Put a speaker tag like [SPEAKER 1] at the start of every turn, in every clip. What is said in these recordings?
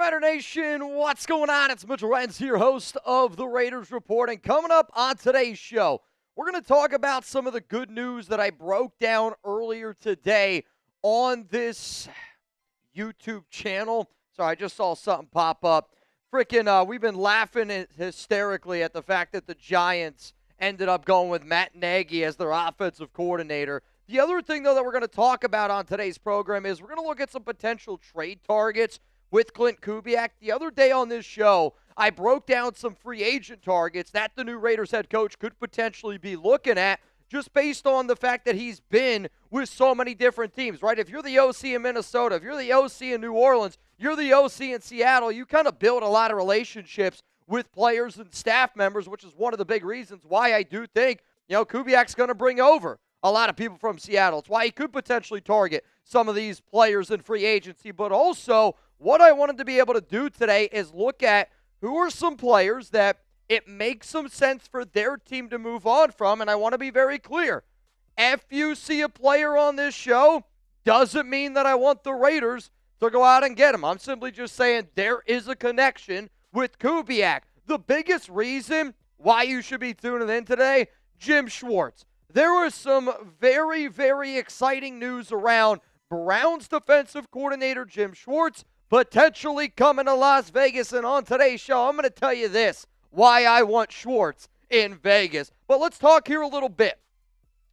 [SPEAKER 1] Raider Nation, what's going on? It's Mitchell Renz here, host of the Raiders Report. And coming up on today's show, we're going to talk about some of the good news that I broke down earlier today on this YouTube channel. So I just saw something pop up. We've been laughing hysterically at the fact that the Giants ended up going with Matt Nagy as their offensive coordinator. The other thing, though, that we're going to talk about on today's program is we're going to look at some potential trade targets with Klint Kubiak. The other day on this show, I broke down some free agent targets that the new Raiders head coach could potentially be looking at just based on the fact that he's been with so many different teams, right? If you're the OC in Minnesota, if you're the OC in New Orleans, you're the OC in Seattle, you kind of build a lot of relationships with players and staff members, which is one of the big reasons why I do think, Kubiak's going to bring over a lot of people from Seattle. It's why he could potentially target some of these players in free agency. But also, what I wanted to be able to do today is look at who are some players that it makes some sense for their team to move on from. And I want to be very clear. If you see a player on this show, doesn't mean that I want the Raiders to go out and get him. I'm simply just saying there is a connection with Kubiak. The biggest reason why you should be tuning in today, Jim Schwartz. There was some very, very exciting news around Browns defensive coordinator Jim Schwartz potentially coming to Las Vegas. And on today's show, I'm going to tell you this, why I want Schwartz in Vegas. But let's talk here a little bit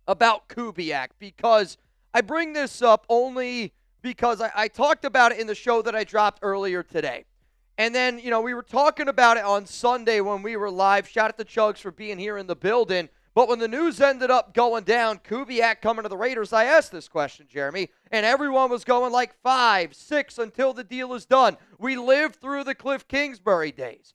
[SPEAKER 1] about Kubiak, because I bring this up only because I talked about it in the show that I dropped earlier today. And then, we were talking about it on Sunday when we were live. Shout out to Chugs for being here in the building. But when the news ended up going down, Kubiak coming to the Raiders, I asked this question, Jeremy, and everyone was going like 5, 6 until the deal is done. We lived through the Cliff Kingsbury days.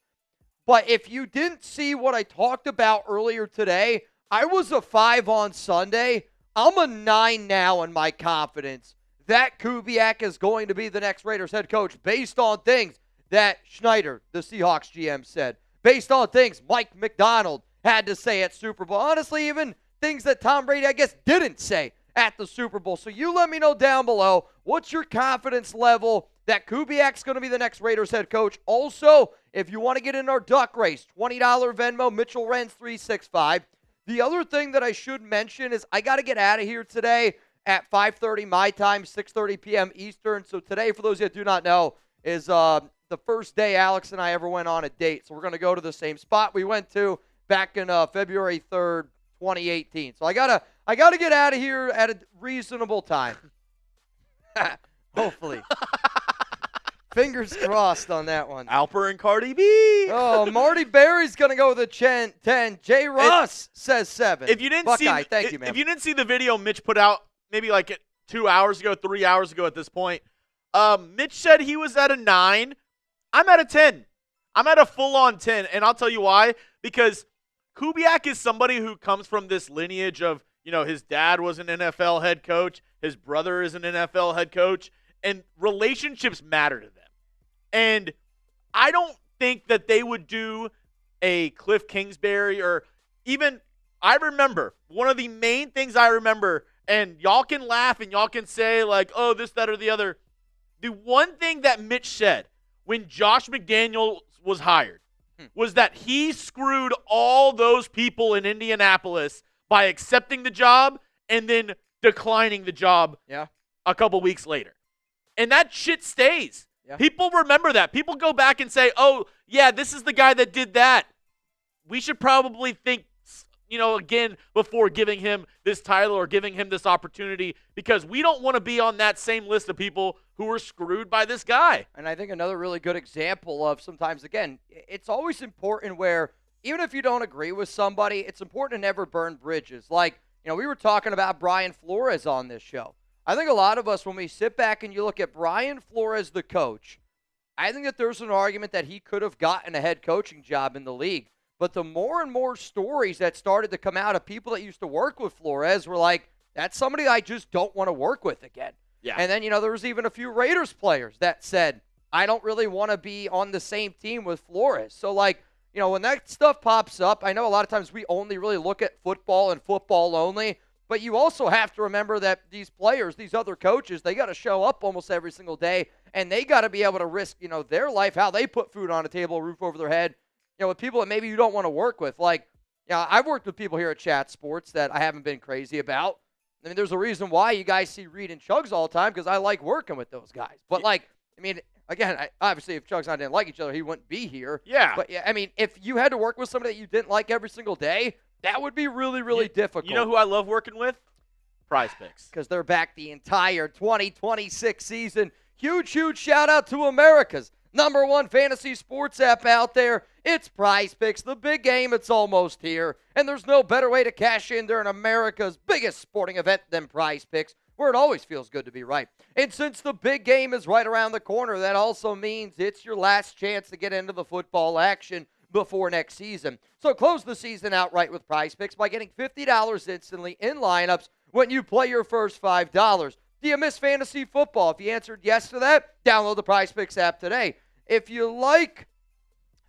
[SPEAKER 1] But if you didn't see what I talked about earlier today, I was a 5 on Sunday. I'm a 9 now in my confidence that Kubiak is going to be the next Raiders head coach based on things that Schneider, the Seahawks GM, said, based on things Mike McDonald had to say at Super Bowl. Honestly, even things that Tom Brady, I guess, didn't say at the Super Bowl. So you let me know down below, what's your confidence level that Kubiak's going to be the next Raiders head coach? Also, if you want to get in our duck race, $20 Venmo, Mitchell Renz 365. The other thing that I should mention is I got to get out of here today at 5:30 my time, 6:30 p.m. Eastern. So today, for those of you that do not know, is the first day Alex and I ever went on a date. So we're going to go to the same spot we went to back in February 3rd, 2018. So I gotta get out of here at a reasonable time. Hopefully. Fingers crossed on that one.
[SPEAKER 2] Alper and Cardi B.
[SPEAKER 1] Oh, Marty Berry's gonna go with a 10. Jay Ross says 7.
[SPEAKER 2] If you didn't
[SPEAKER 1] Buckeye, thank you, man.
[SPEAKER 2] If you didn't see the video Mitch put out maybe like 2 hours ago, 3 hours ago at this point, Mitch said he was at a 9. I'm at a 10. I'm at a full-on 10, and I'll tell you why. Because Kubiak is somebody who comes from this lineage of, his dad was an NFL head coach, his brother is an NFL head coach, and relationships matter to them. And I don't think that they would do a Cliff Kingsbury or even, I remember, one of the main things I remember, and y'all can laugh and y'all can say like, oh, this, that, or the other. The one thing that Mitch said when Josh McDaniels was hired was that he screwed all those people in Indianapolis by accepting the job and then declining the job a couple weeks later. And that shit stays. Yeah. People remember that. People go back and say, oh, yeah, this is the guy that did that. We should probably think, again, before giving him this title or giving him this opportunity, because we don't want to be on that same list of people who were screwed by this guy.
[SPEAKER 1] And I think another really good example of sometimes, again, it's always important where even if you don't agree with somebody, it's important to never burn bridges. Like, we were talking about Brian Flores on this show. I think a lot of us, when we sit back and you look at Brian Flores, the coach, I think that there's an argument that he could have gotten a head coaching job in the league. But the more and more stories that started to come out of people that used to work with Flores were like, that's somebody I just don't want to work with again.
[SPEAKER 2] Yeah.
[SPEAKER 1] And then, there was even a few Raiders players that said, I don't really want to be on the same team with Flores. So, when that stuff pops up, I know a lot of times we only really look at football and football only. But you also have to remember that these players, these other coaches, they got to show up almost every single day, and they got to be able to risk, their life, how they put food on a table, a roof over their head, with people that maybe you don't want to work with. Like, I've worked with people here at Chat Sports that I haven't been crazy about. I mean, there's a reason why you guys see Reed and Chugs all the time, because I like working with those guys. But, again, obviously, if Chugs and I didn't like each other, he wouldn't be here.
[SPEAKER 2] Yeah.
[SPEAKER 1] But, if you had to work with somebody that you didn't like every single day, that would be really, really difficult.
[SPEAKER 2] You know who I love working with? Prize Picks.
[SPEAKER 1] Because they're back the entire 2026 season. Huge, huge shout-out to America's #1 fantasy sports app out there. It's Prize Picks, the big game. It's almost here. And there's no better way to cash in during America's biggest sporting event than Prize Picks, where it always feels good to be right. And since the big game is right around the corner, that also means it's your last chance to get into the football action before next season. So close the season outright with Prize Picks by getting $50 instantly in lineups when you play your first $5. Do you miss fantasy football? If you answered yes to that, download the Prize Picks app today. If you like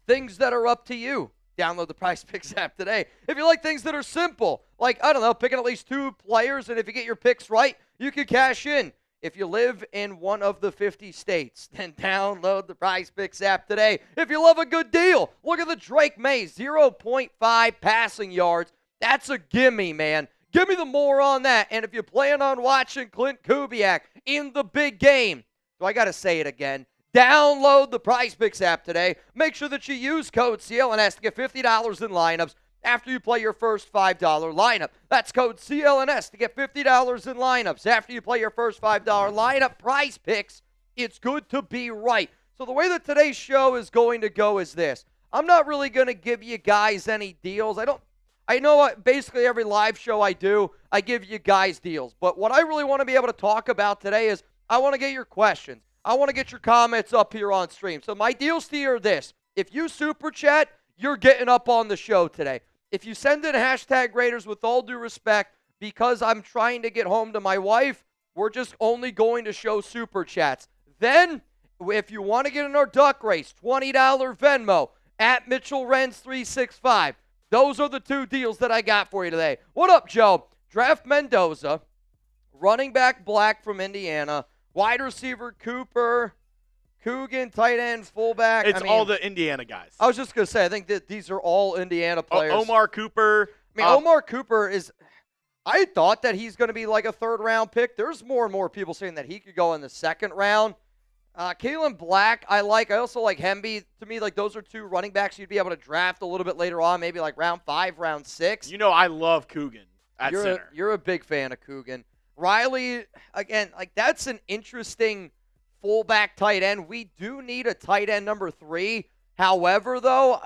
[SPEAKER 1] things that are up to you, download the Prize Picks app today. If you like things that are simple, like, picking at least 2 players, and if you get your picks right, you can cash in. If you live in one of the 50 states, then download the Prize Picks app today. If you love a good deal, look at the Drake May 0.5 passing yards. That's a gimme, man. Give me the more on that. And if you plan on watching Klint Kubiak in the big game, so I got to say it again, download the Prize Picks app today. Make sure that you use code CLNS to get $50 in lineups after you play your first $5 lineup. That's code CLNS to get $50 in lineups after you play your first $5 lineup. Prize Picks, it's good to be right. So the way that today's show is going to go is this. I'm not really going to give you guys any deals. I know basically every live show I do, I give you guys deals. But what I really want to be able to talk about today is I want to get your questions. I want to get your comments up here on stream. So my deals to you are this. If you super chat, you're getting up on the show today. If you send in hashtag Raiders, with all due respect, because I'm trying to get home to my wife, we're just only going to show super chats. Then, if you want to get in our duck race, $20 Venmo at Mitchell Renz 365. Those are the 2 deals that I got for you today. What up, Joe? Draft Mendoza, running back Black from Indiana, wide receiver Cooper, Coogan, tight end, fullback.
[SPEAKER 2] It's all the Indiana guys.
[SPEAKER 1] I was just going to say, I think that these are all Indiana players.
[SPEAKER 2] Omar Cooper.
[SPEAKER 1] Omar Cooper is – I thought that he's going to be like a 3rd-round pick. There's more and more people saying that he could go in the 2nd round. Kalen Black, I like. I also like Hemby. To me, like, those are 2 running backs you'd be able to draft a little bit later on, maybe like round 5, round 6.
[SPEAKER 2] I love Coogan at center.
[SPEAKER 1] You're a big fan of Coogan. Riley, again, like, that's an interesting – fullback tight end. We do need a tight end number 3. However, though,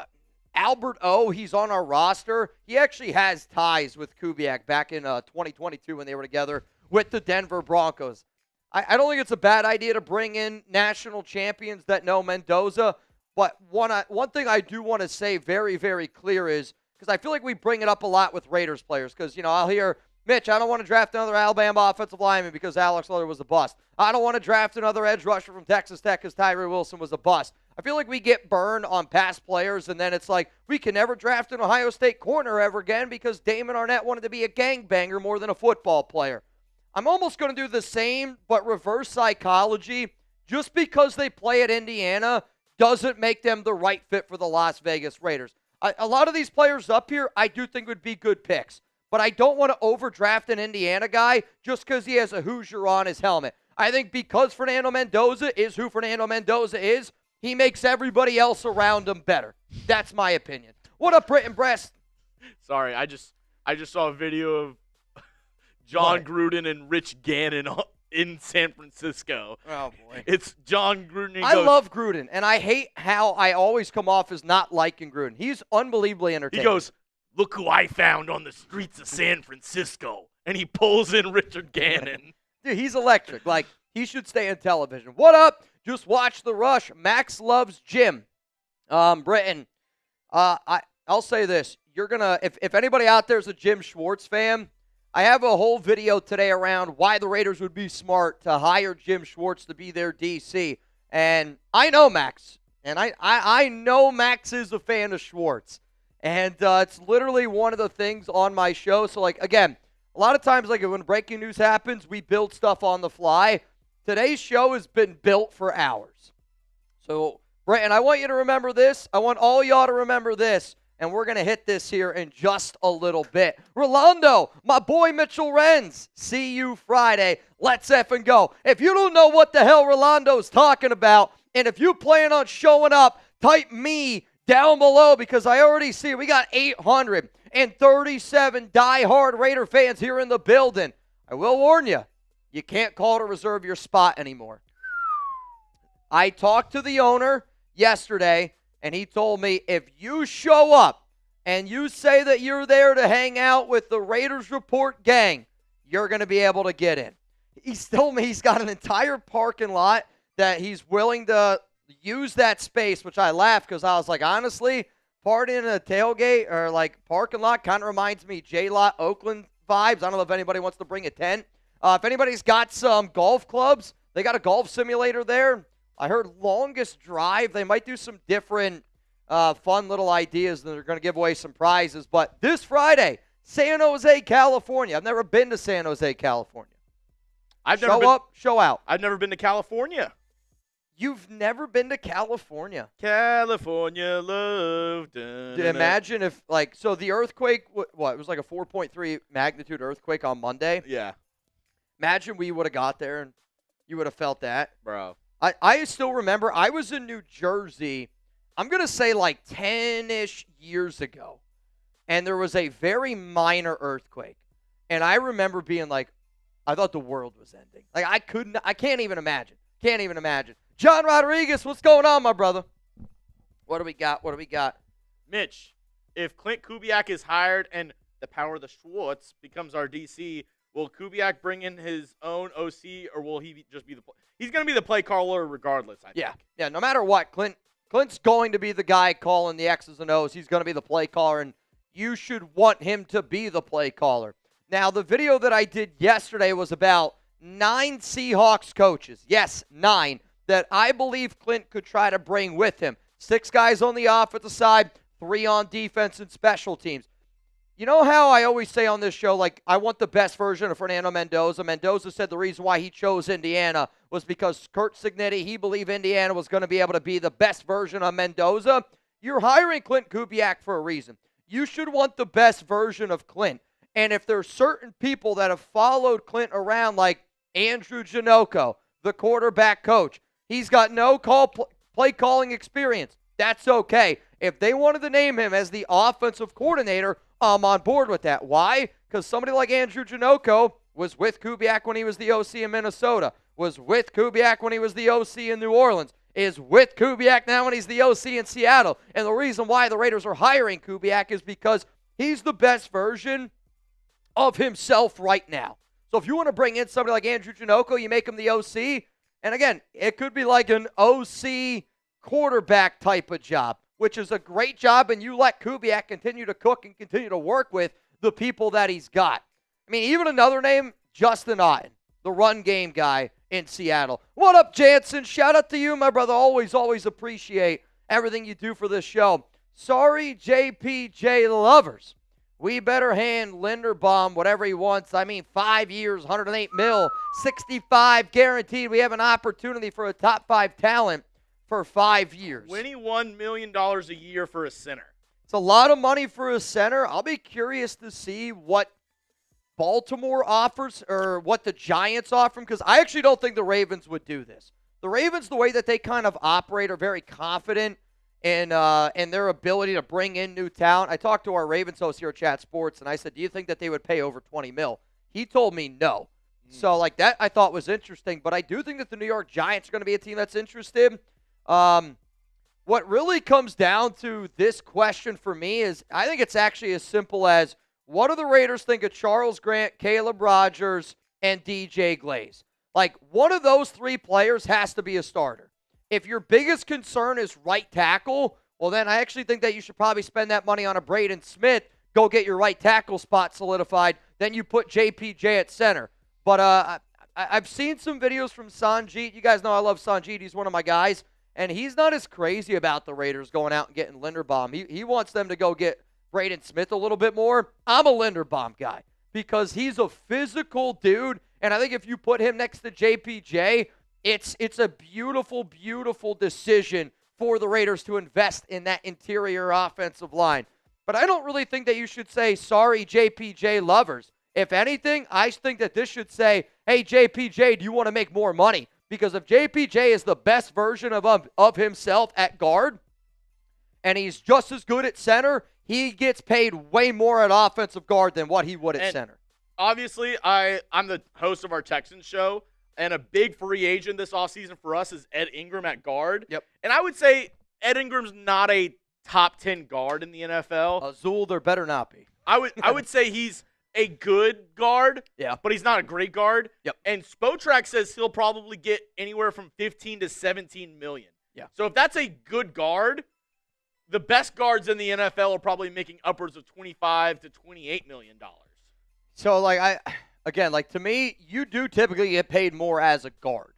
[SPEAKER 1] Albert O, he's on our roster. He actually has ties with Kubiak back in 2022 when they were together with the Denver Broncos. I don't think it's a bad idea to bring in national champions that know Mendoza, but one thing I do want to say very, very clear is, because I feel like we bring it up a lot with Raiders players, because, I'll hear, Mitch, I don't want to draft another Alabama offensive lineman because Alex Leather was a bust. I don't want to draft another edge rusher from Texas Tech because Tyree Wilson was a bust. I feel like we get burned on past players, and then it's like we can never draft an Ohio State corner ever again because Damon Arnett wanted to be a gangbanger more than a football player. I'm almost going to do the same, but reverse psychology. Just because they play at Indiana doesn't make them the right fit for the Las Vegas Raiders. A lot of these players up here I do think would be good picks. But I don't want to overdraft an Indiana guy just because he has a Hoosier on his helmet. I think because Fernando Mendoza is who Fernando Mendoza is, he makes everybody else around him better. That's my opinion. What up, Britton Breast?
[SPEAKER 2] Sorry, I just saw a video of John Gruden and Rich Gannon in San Francisco.
[SPEAKER 1] Oh, boy.
[SPEAKER 2] It's John Gruden.
[SPEAKER 1] I love Gruden, and I hate how I always come off as not liking Gruden. He's unbelievably entertaining.
[SPEAKER 2] He goes, "Look who I found on the streets of San Francisco." And he pulls in Richard Gannon.
[SPEAKER 1] Dude, he's electric. Like, he should stay in television. What up? Just watch The Rush. Max loves Jim. Britton, I'll say this. You're going to, if anybody out there is a Jim Schwartz fan, I have a whole video today around why the Raiders would be smart to hire Jim Schwartz to be their DC. And I know Max. And I know Max is a fan of Schwartz. And it's literally one of the things on my show. So, like, again, A lot of times, like when breaking news happens, we build stuff on the fly. Today's show has been built for hours. So, Brent, and I want you to remember this. I want all y'all to remember this. And we're going to hit this here in just a little bit. Rolando, my boy Mitchell Renz, see you Friday. Let's effing go. If you don't know what the hell Rolando's talking about, and if you plan on showing up, type me down below because I already see we got 837 diehard Raider fans here in the building. I will warn you, you can't call to reserve your spot anymore. I talked to the owner yesterday, and he told me if you show up and you say that you're there to hang out with the Raiders Report gang, you're going to be able to get in. He's told me he's got an entire parking lot that he's willing to use that space, which I laughed because I was like, honestly, partying in a tailgate or like parking lot kind of reminds me J-Lot Oakland vibes. I don't know if anybody wants to bring a tent. If anybody's got some golf clubs, they got a golf simulator there. I heard longest drive. They might do some different fun little ideas, and they're going to give away some prizes. But this Friday, San Jose, California. I've never been to San Jose, California. Show up, show out.
[SPEAKER 2] I've never been to California.
[SPEAKER 1] You've never been to California?
[SPEAKER 2] California love.
[SPEAKER 1] Imagine if, like, so the earthquake, what? It was like a 4.3 magnitude earthquake on Monday.
[SPEAKER 2] Yeah.
[SPEAKER 1] Imagine we would have got there and you would have felt that.
[SPEAKER 2] Bro.
[SPEAKER 1] I still remember I was in New Jersey, I'm going to say like 10-ish years ago, and there was a very minor earthquake. And I remember being like, I thought the world was ending. Like, I can't even imagine. Can't even imagine. John Rodriguez, what's going on, my brother? What do we got?
[SPEAKER 2] Mitch, if Klint Kubiak is hired and the power of the Schwartz becomes our DC, will Kubiak bring in his own OC, or will he just be he's going to be the play caller regardless, I think.
[SPEAKER 1] Yeah, no matter what, Clint's going to be the guy calling the X's and O's. He's going to be the play caller, and you should want him to be the play caller. Now, the video that I did yesterday was about 9 Seahawks coaches. Yes, 9 that I believe Klint could try to bring with him. 6 guys on the offensive side, 3 on defense and special teams. You know how I always say on this show, like, I want the best version of Fernando Mendoza. Mendoza said the reason why he chose Indiana was because Kurt Cignetti, he believed Indiana was going to be able to be the best version of Mendoza. You're hiring Klint Kubiak for a reason. You should want the best version of Klint. And if there's certain people that have followed Klint around, like Andrew Janocko, the quarterback coach, he's got no play calling experience. That's okay. If they wanted to name him as the offensive coordinator, I'm on board with that. Why? Because somebody like Andrew Janocko was with Kubiak when he was the OC in Minnesota, was with Kubiak when he was the OC in New Orleans, is with Kubiak now when he's the OC in Seattle. And the reason why the Raiders are hiring Kubiak is because he's the best version of himself right now. So if you want to bring in somebody like Andrew Janocko, you make him the OC. And again, it could be like an OC quarterback type of job, which is a great job, and you let Kubiak continue to cook and continue to work with the people that he's got. I mean, even another name, Justin Otten, the run game guy in Seattle. What up, Jansen? Shout out to you, my brother. Always appreciate everything you do for this show. Sorry, JPJ lovers. We better hand Linderbaum whatever he wants. I mean, 5 years, 108 mil, 65 guaranteed. We have an opportunity for a top 5 talent for 5 years.
[SPEAKER 2] $21 million a year for a center.
[SPEAKER 1] It's a lot of money for a center. I'll be curious to see what Baltimore offers or what the Giants offer him, because I actually don't think the Ravens would do this. The Ravens, the way that they kind of operate, are very confident in their ability to bring in new talent. I talked to our Ravens host here at Chat Sports, and I said, do you think that they would pay over 20 mil? He told me no. So, like, that I thought was interesting. But I do think that the New York Giants are going to be a team that's interested. What really comes down to this question for me is I think it's actually as simple as, what do the Raiders think of Charles Grant, Caleb Rogers, and DJ Glaze? Like, one of those 3 players has to be a starter. If your biggest concern is right tackle, well, then I actually think that you should probably spend that money on a Braden Smith, go get your right tackle spot solidified, then you put JPJ at center. But I've seen some videos from Sanjeet. You guys know I love Sanjeet. He's one of my guys. And he's not as crazy about the Raiders going out and getting Linderbaum. He wants them to go get Braden Smith a little bit more. I'm a Linderbaum guy. because he's a physical dude. And I think if you put him next to JPJ, it's a beautiful, beautiful decision for the Raiders to invest in that interior offensive line. But I don't really think that you should say, sorry, JPJ lovers. If anything, I think that this should say, hey, JPJ, do you want to make more money? Because if JPJ is the best version of himself at guard, and he's just as good at center, he gets paid way more at offensive guard than what he would at center.
[SPEAKER 2] Obviously, I'm the host of our Texans show, and a big free agent this offseason for us is Ed Ingram at guard.
[SPEAKER 1] Yep.
[SPEAKER 2] And I would say Ed Ingram's not a top 10 guard in the NFL.
[SPEAKER 1] Azul, there better not be.
[SPEAKER 2] I would say he's a good guard,
[SPEAKER 1] yeah,
[SPEAKER 2] but he's not a great guard.
[SPEAKER 1] Yep.
[SPEAKER 2] And Spotrac says he'll probably get anywhere from 15 to 17 million.
[SPEAKER 1] Yeah.
[SPEAKER 2] So if that's a good guard, the best guards in the NFL are probably making upwards of 25 to 28 million dollars.
[SPEAKER 1] So to me, you do typically get paid more as a guard.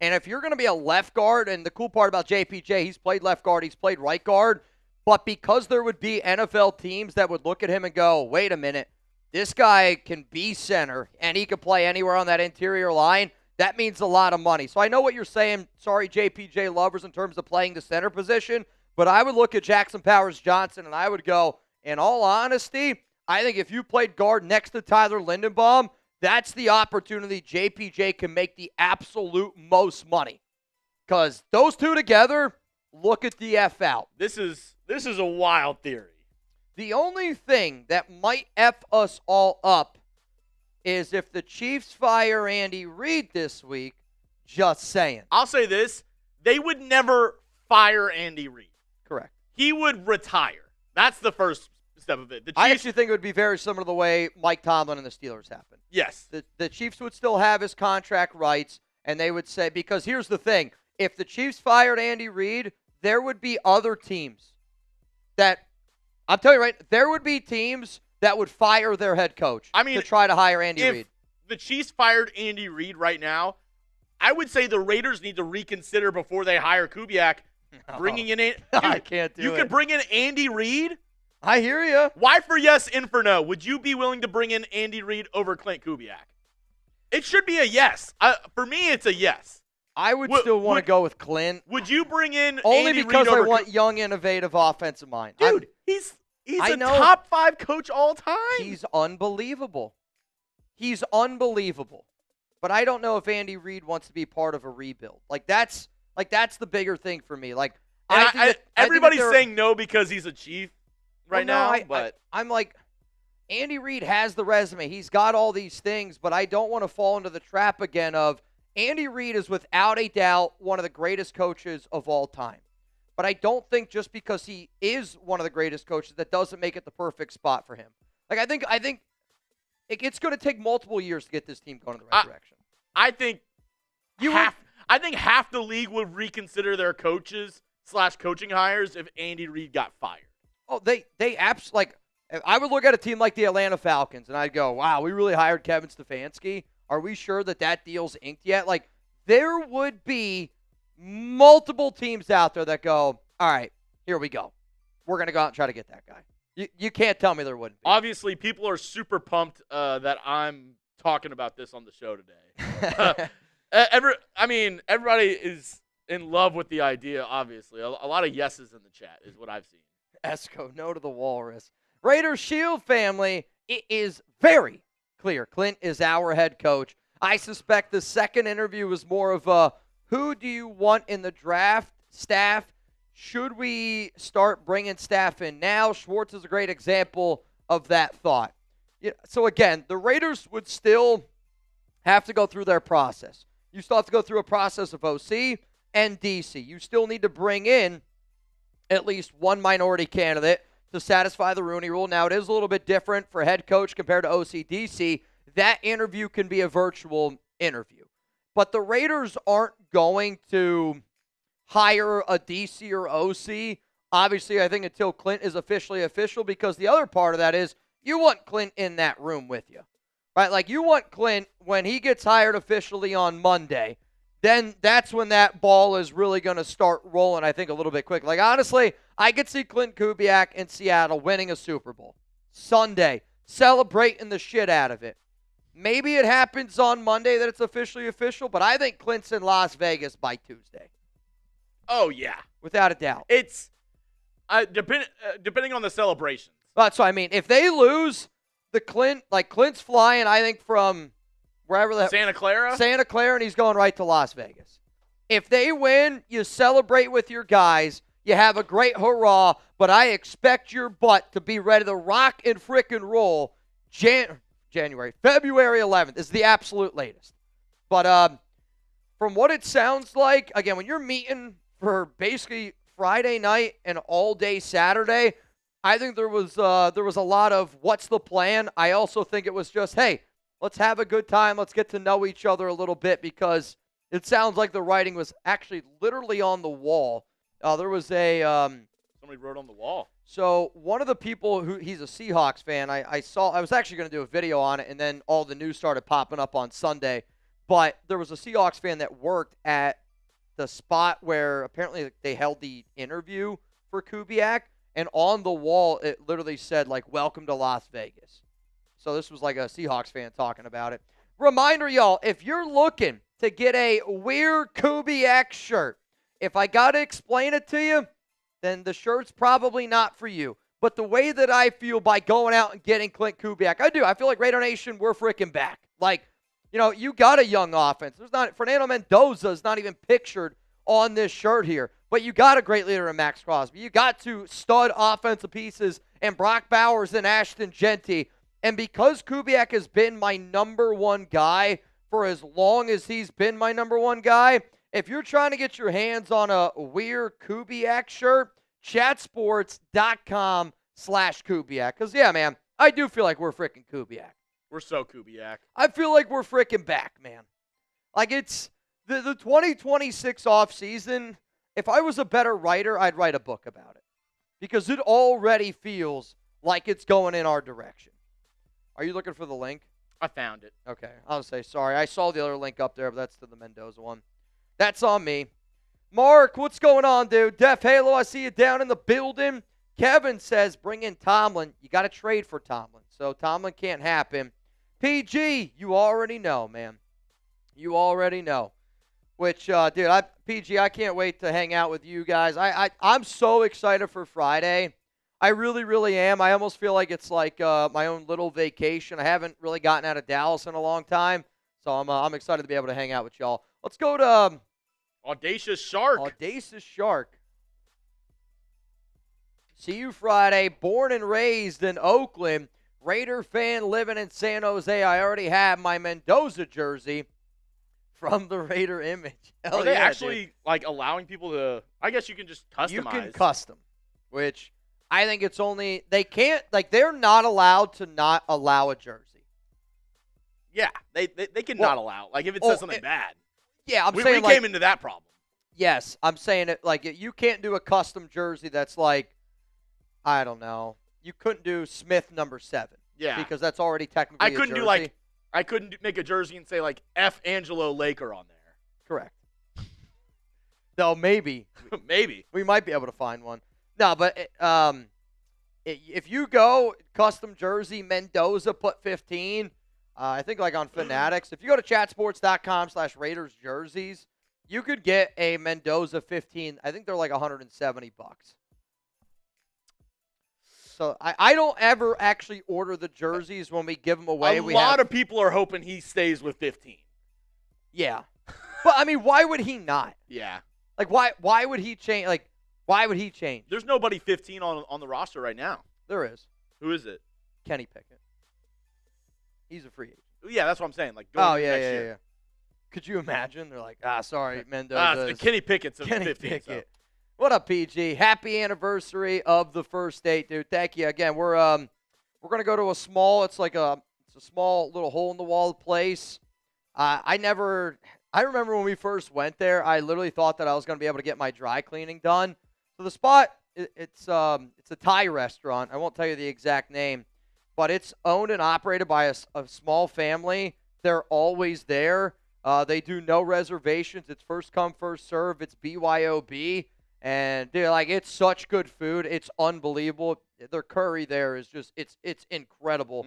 [SPEAKER 1] And if you're going to be a left guard, and the cool part about JPJ, he's played left guard, he's played right guard, but because there would be NFL teams that would look at him and go, wait a minute, this guy can be center, and he can play anywhere on that interior line, that means a lot of money. So I know what you're saying, sorry, JPJ lovers, in terms of playing the center position, but I would look at Jackson Powers-Johnson, and I would go, in all honesty, I think if you played guard next to Tyler Lindenbaum, that's the opportunity JPJ can make the absolute most money. Because those two together, look at the F out.
[SPEAKER 2] This is a wild theory.
[SPEAKER 1] The only thing that might F us all up is if the Chiefs fire Andy Reid this week, just saying.
[SPEAKER 2] I'll say this. They would never fire Andy Reid.
[SPEAKER 1] Correct.
[SPEAKER 2] He would retire. That's the first step of it. The Chiefs,
[SPEAKER 1] I actually think it would be very similar to the way Mike Tomlin and the Steelers happened.
[SPEAKER 2] Yes.
[SPEAKER 1] The Chiefs would still have his contract rights, and they would say, because here's the thing, if the Chiefs fired Andy Reid, there would be other teams that, I'll tell you right, there would be teams that would fire their head coach to try to hire Andy Reid.
[SPEAKER 2] If the Chiefs fired Andy Reid right now, I would say the Raiders need to reconsider before they hire Kubiak, bringing in Dude,
[SPEAKER 1] I can't do it.
[SPEAKER 2] You could bring in Andy Reid?
[SPEAKER 1] I hear you.
[SPEAKER 2] Why for yes, in for no? Would you be willing to bring in Andy Reid over Klint Kubiak? It should be a yes. For me, it's a yes.
[SPEAKER 1] I would still want to go with Klint.
[SPEAKER 2] Would you bring in
[SPEAKER 1] only
[SPEAKER 2] Andy
[SPEAKER 1] because
[SPEAKER 2] Reid over
[SPEAKER 1] I want young, innovative offensive mind?
[SPEAKER 2] Dude, he's a top 5 coach all time.
[SPEAKER 1] He's unbelievable. He's unbelievable. But I don't know if Andy Reid wants to be part of a rebuild. That's the bigger thing for me.
[SPEAKER 2] Everybody's saying no because he's a Chief now.
[SPEAKER 1] I'm like, Andy Reid has the resume. He's got all these things, but I don't want to fall into the trap again of Andy Reid is without a doubt one of the greatest coaches of all time. But I don't think just because he is one of the greatest coaches, that doesn't make it the perfect spot for him. I think it's going to take multiple years to get this team going in the right direction.
[SPEAKER 2] I think half the league would reconsider their coaches/coaching hires if Andy Reid got fired.
[SPEAKER 1] Oh, they absolutely, I would look at a team like the Atlanta Falcons, and I'd go, wow, we really hired Kevin Stefanski. Are we sure that deal's inked yet? There would be multiple teams out there that go, all right, here we go. We're going to go out and try to get that guy. You can't tell me there wouldn't be.
[SPEAKER 2] Obviously, people are super pumped that I'm talking about this on the show today. Everybody is in love with the idea, obviously. A lot of yeses in the chat is what I've seen.
[SPEAKER 1] Esco, no to the walrus. Raiders Shield family, it is very clear. Klint is our head coach. I suspect the second interview was more of a, who do you want in the draft staff? Should we start bringing staff in now? Schwartz is a great example of that thought. So again, the Raiders would still have to go through their process. You still have to go through a process of OC and DC. You still need to bring in at least one minority candidate to satisfy the Rooney Rule. Now, it is a little bit different for head coach compared to OC DC. That interview can be a virtual interview. But the Raiders aren't going to hire a DC or OC, obviously, I think, until Klint is officially official, because the other part of that is you want Klint in that room with you, right? You want Klint, when he gets hired officially on Monday, then that's when that ball is really going to start rolling, I think, a little bit quick. Honestly, I could see Klint Kubiak in Seattle winning a Super Bowl Sunday, celebrating the shit out of it. Maybe it happens on Monday that it's officially official, but I think Clint's in Las Vegas by Tuesday.
[SPEAKER 2] Oh, yeah.
[SPEAKER 1] Without a doubt.
[SPEAKER 2] It's depending on the celebrations.
[SPEAKER 1] That's what I mean. If they lose, Clint's flying, I think, from wherever that
[SPEAKER 2] Santa Clara,
[SPEAKER 1] and he's going right to Las Vegas. If they win, you celebrate with your guys. You have a great hurrah, but I expect your butt to be ready to rock and frickin' roll February 11th is the absolute latest. But from what it sounds like, again, when you're meeting for basically Friday night and all day Saturday, I think there was a lot of what's the plan. I also think it was just, hey, let's have a good time. Let's get to know each other a little bit, because it sounds like the writing was actually literally on the wall. There was a
[SPEAKER 2] somebody wrote on the wall.
[SPEAKER 1] So one of the people he's a Seahawks fan. I was actually going to do a video on it, and then all the news started popping up on Sunday. But there was a Seahawks fan that worked at the spot where apparently they held the interview for Kubiak, and on the wall it literally said, like, "Welcome to Las Vegas." So this was like a Seahawks fan talking about it. Reminder, y'all, if you're looking to get a Weird Kubiak shirt, if I got to explain it to you, then the shirt's probably not for you. But the way that I feel by going out and getting Klint Kubiak, I do. I feel like Raider Nation, we're freaking back. Like, you got a young offense. Fernando Mendoza is not even pictured on this shirt here. But you got a great leader in Max Crosby. You got two stud offensive pieces in Brock Bowers and Ashton Genty. And because Kubiak has been my number one guy for as long as he's been my number one guy, if you're trying to get your hands on a Weird Kubiak shirt, chatsports.com/Kubiak. Because, yeah, man, I do feel like we're freaking Kubiak.
[SPEAKER 2] We're so Kubiak.
[SPEAKER 1] I feel like we're freaking back, man. Like, it's the 2026 offseason. If I was a better writer, I'd write a book about it. Because it already feels like it's going in our direction. Are you looking for the link?
[SPEAKER 2] I found it.
[SPEAKER 1] Okay. I'll say sorry. I saw the other link up there, but that's to the Mendoza one. That's on me. Mark, what's going on, dude? Def Halo, I see you down in the building. Kevin says, bring in Tomlin. You got to trade for Tomlin. So Tomlin can't happen. PG, you already know, man. You already know. Which, dude, PG, I can't wait to hang out with you guys. I'm so excited for Friday. I really, really am. I almost feel like it's like my own little vacation. I haven't really gotten out of Dallas in a long time. So I'm excited to be able to hang out with y'all. Let's go to
[SPEAKER 2] Audacious Shark.
[SPEAKER 1] Audacious Shark. See you Friday. Born and raised in Oakland. Raider fan living in San Jose. I already have my Mendoza jersey from the Raider image.
[SPEAKER 2] Are they actually like allowing people to? I guess you can just customize.
[SPEAKER 1] You can custom, which I think it's only they can't they're not allowed to not allow a jersey.
[SPEAKER 2] Yeah, they can not allow. Like if it says something bad.
[SPEAKER 1] Yeah, I'm
[SPEAKER 2] we
[SPEAKER 1] saying
[SPEAKER 2] we came into that problem.
[SPEAKER 1] Yes, I'm saying it like you can't do a custom jersey that's like, I don't know. You couldn't do Smith number 7.
[SPEAKER 2] Yeah.
[SPEAKER 1] Because that's already technically
[SPEAKER 2] I couldn't
[SPEAKER 1] a jersey.
[SPEAKER 2] do like I couldn't make a jersey and say like F Angelo Laker on there.
[SPEAKER 1] Correct. No, maybe.
[SPEAKER 2] Maybe.
[SPEAKER 1] We might be able to find one. No, but if you go custom jersey Mendoza put 15, I think like on Fanatics, if you go to chatsports.com/Raiders jerseys, you could get a Mendoza 15. I think they're like $170. So I don't ever actually order the jerseys when we give them away.
[SPEAKER 2] A lot of people are hoping he stays with 15.
[SPEAKER 1] Yeah. But, I mean, why would he not?
[SPEAKER 2] Yeah.
[SPEAKER 1] Like, why would he change? Like, why would he change?
[SPEAKER 2] There's nobody 15 on the roster right now.
[SPEAKER 1] There is.
[SPEAKER 2] Who is it?
[SPEAKER 1] Kenny Pickett. He's a free agent.
[SPEAKER 2] Yeah, that's what I'm saying. Like, going next year.
[SPEAKER 1] Yeah. Could you imagine? They're like, sorry, Mendoza.
[SPEAKER 2] Kenny Pickett's
[SPEAKER 1] Kenny
[SPEAKER 2] 15.
[SPEAKER 1] Pickett.
[SPEAKER 2] So.
[SPEAKER 1] What up, PG? Happy anniversary of the first date, dude. Thank you again. We're gonna go to a small. It's a small little hole in the wall place. I remember when we first went there. I literally thought that I was gonna be able to get my dry cleaning done. So the spot, it's a Thai restaurant. I won't tell you the exact name, but it's owned and operated by a small family. They're always there. They do no reservations. It's first come, first serve. It's BYOB. And they're like, it's such good food. It's unbelievable. Their curry there is just it's incredible.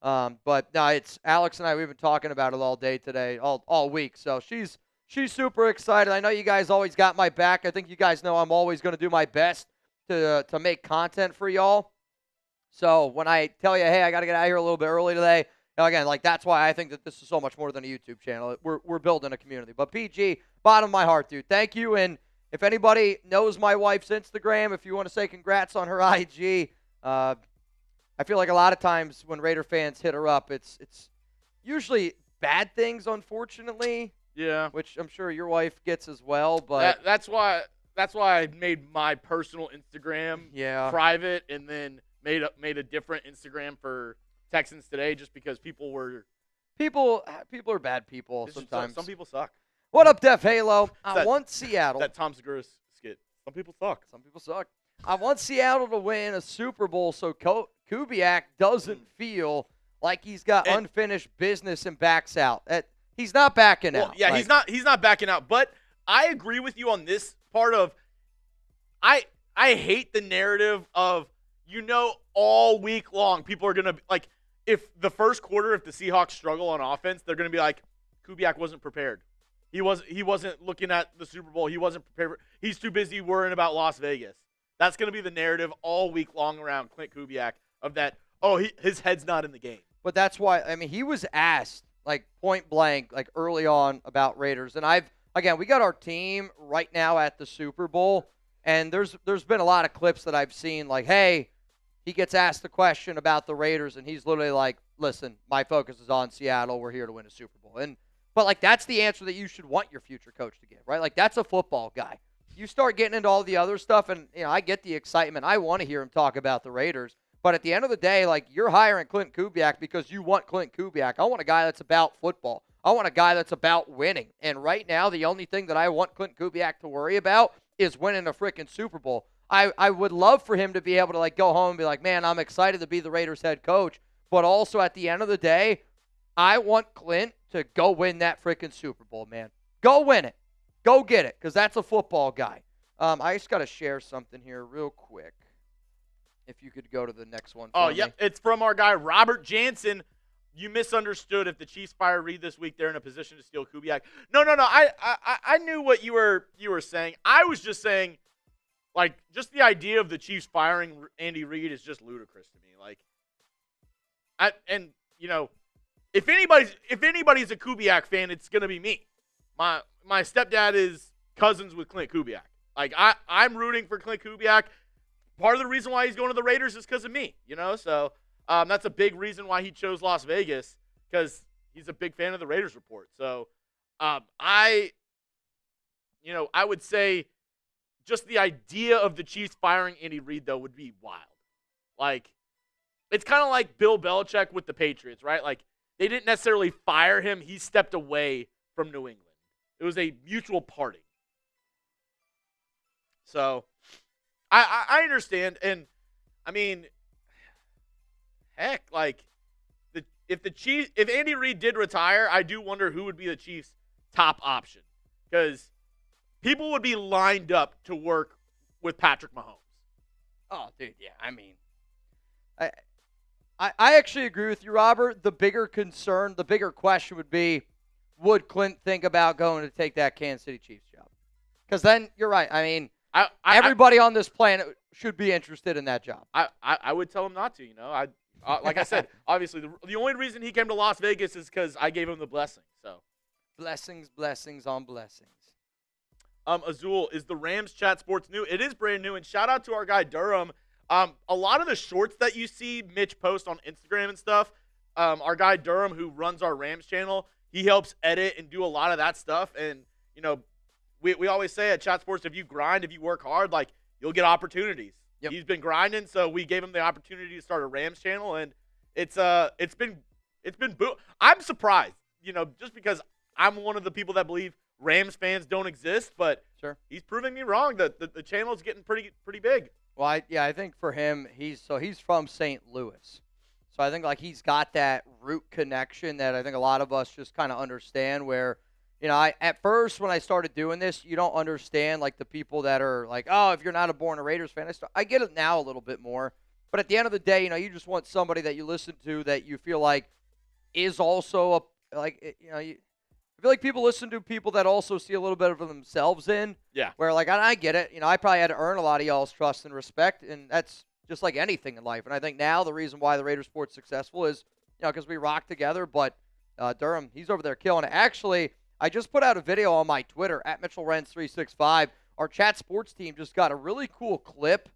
[SPEAKER 1] But no, it's Alex and I. We've been talking about it all day today, all week. So she's super excited. I know you guys always got my back. I think you guys know I'm always going to do my best to make content for y'all. So when I tell you, hey, I got to get out of here a little bit early today, again, like that's why I think that this is so much more than a YouTube channel. We're building a community. But PG, bottom of my heart, dude, thank you. And if anybody knows my wife's Instagram, if you want to say congrats on her IG, I feel like a lot of times when Raider fans hit her up, it's usually bad things, unfortunately.
[SPEAKER 2] Yeah.
[SPEAKER 1] Which I'm sure your wife gets as well. But
[SPEAKER 2] that's why I made my personal Instagram private, and then made a different Instagram for Texans Today, just because people are
[SPEAKER 1] bad people sometimes.
[SPEAKER 2] Some people suck.
[SPEAKER 1] What up, Def Halo? I want Seattle.
[SPEAKER 2] That Tom Segura skit. Some people suck.
[SPEAKER 1] Some people suck. I want Seattle to win a Super Bowl so Kubiak doesn't feel like he's got unfinished business and backs out. He's not backing out.
[SPEAKER 2] Yeah, he's not backing out. But I agree with you on this part of I hate the narrative of, all week long people are going to, like, if the first quarter, if the Seahawks struggle on offense, they're going to be like, Kubiak wasn't prepared. He wasn't looking at the Super Bowl. He wasn't prepared. He's too busy worrying about Las Vegas. That's going to be the narrative all week long around Klint Kubiak of that, his head's not in the game.
[SPEAKER 1] But that's why, he was asked, like, point blank, like, early on about Raiders. And we got our team right now at the Super Bowl, and there's been a lot of clips that I've seen, like, hey, he gets asked the question about the Raiders, and he's literally like, listen, my focus is on Seattle. We're here to win a Super Bowl. But, like, that's the answer that you should want your future coach to give, right? Like, that's a football guy. You start getting into all the other stuff, and, I get the excitement. I want to hear him talk about the Raiders. But at the end of the day, like, you're hiring Klint Kubiak because you want Klint Kubiak. I want a guy that's about football. I want a guy that's about winning. And right now, the only thing that I want Klint Kubiak to worry about is winning a freaking Super Bowl. I would love for him to be able to, like, go home and be like, man, I'm excited to be the Raiders head coach. But also at the end of the day, I want Klint to go win that freaking Super Bowl, man. Go win it. Go get it, because that's a football guy. I just got to share something here real quick. If you could go to the next one.
[SPEAKER 2] Yep. It's from our guy, Robert Jansen. You misunderstood. If the Chiefs fire Reed this week, they're in a position to steal Kubiak. No. I knew what you were saying. I was just saying, like, just the idea of the Chiefs firing Andy Reid is just ludicrous to me. Like, if anybody's a Kubiak fan, it's gonna be me. My stepdad is cousins with Klint Kubiak. Like, I'm rooting for Klint Kubiak. Part of the reason why he's going to the Raiders is because of me. So that's a big reason why he chose Las Vegas, because he's a big fan of the Raiders report. So I would say just the idea of the Chiefs firing Andy Reid, though, would be wild. Like, it's kind of like Bill Belichick with the Patriots, right? Like, they didn't necessarily fire him. He stepped away from New England. It was a mutual parting. So I understand. And, heck, like, if Andy Reid did retire, I do wonder who would be the Chiefs' top option. Because people would be lined up to work with Patrick Mahomes.
[SPEAKER 1] Oh, dude, yeah. I actually agree with you, Robert. The bigger concern, the bigger question would be, would Klint think about going to take that Kansas City Chiefs job? Because then, you're right. Everybody on this planet should be interested in that job.
[SPEAKER 2] I would tell him not to, like I said, obviously, the only reason he came to Las Vegas is because I gave him the blessing. So,
[SPEAKER 1] blessings on blessings.
[SPEAKER 2] Azul, is the Rams Chat Sports new? It is brand new, and shout out to our guy Durham. A lot of the shorts that you see Mitch post on Instagram and stuff, our guy Durham, who runs our Rams channel, he helps edit and do a lot of that stuff. And, we always say at Chat Sports, if you grind, if you work hard, like, you'll get opportunities. Yep. He's been grinding, so we gave him the opportunity to start a Rams channel, and it's been I'm surprised, just because I'm one of the people that believe Rams fans don't exist, but
[SPEAKER 1] sure,
[SPEAKER 2] he's proving me wrong. That the channel is getting pretty big.
[SPEAKER 1] Well, I think for him, he's from St. Louis, so I think, like, he's got that root connection that I think a lot of us just kind of understand, where At first when I started doing this, you don't understand like the people that are like, oh, if you're not a born a Raiders fan, I get it now a little bit more. But at the end of the day, you just want somebody that you listen to that you feel like is also I feel like people listen to people that also see a little bit of themselves in.
[SPEAKER 2] Yeah.
[SPEAKER 1] Where, like, I get it. I probably had to earn a lot of y'all's trust and respect, and that's just like anything in life. And I think now the reason why the Raiders Sport's successful is, because we rock together. But Durham, he's over there killing it. Actually, I just put out a video on my Twitter, at MitchellRens365. Our chat sports team just got a really cool clip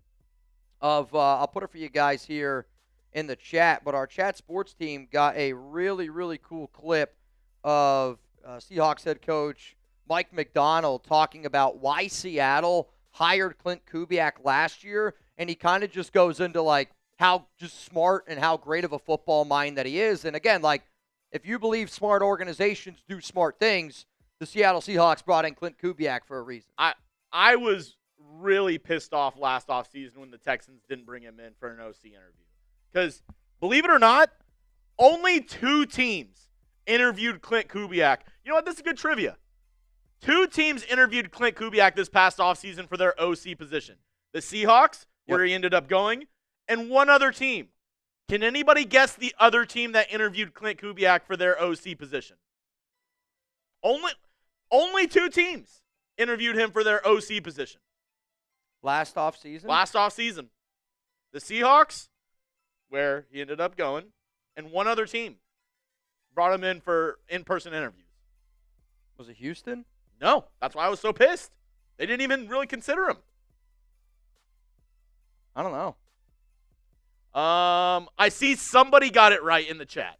[SPEAKER 1] of, I'll put it for you guys here in the chat, but our chat sports team got a really, really cool clip of Seahawks head coach Mike McDonald talking about why Seattle hired Klint Kubiak last year, and he kind of just goes into like how just smart and how great of a football mind that he is. And again, like, if you believe smart organizations do smart things, the Seattle Seahawks brought in Klint Kubiak for a reason.
[SPEAKER 2] I was really pissed off last offseason when the Texans didn't bring him in for an OC interview. Because, believe it or not, only 2 teams interviewed Klint Kubiak. You know what? This is good trivia. 2 teams interviewed Klint Kubiak this past offseason for their OC position. The Seahawks, where he ended up going, and one other team. Can anybody guess the other team that interviewed Klint Kubiak for their OC position? Only 2 teams interviewed him for their OC position.
[SPEAKER 1] Last offseason?
[SPEAKER 2] Last offseason. The Seahawks, where he ended up going, and one other team brought him in for in-person interviews.
[SPEAKER 1] Was it Houston?
[SPEAKER 2] No, that's why I was so pissed. They didn't even really consider him.
[SPEAKER 1] I don't know.
[SPEAKER 2] I see somebody got it right in the chat.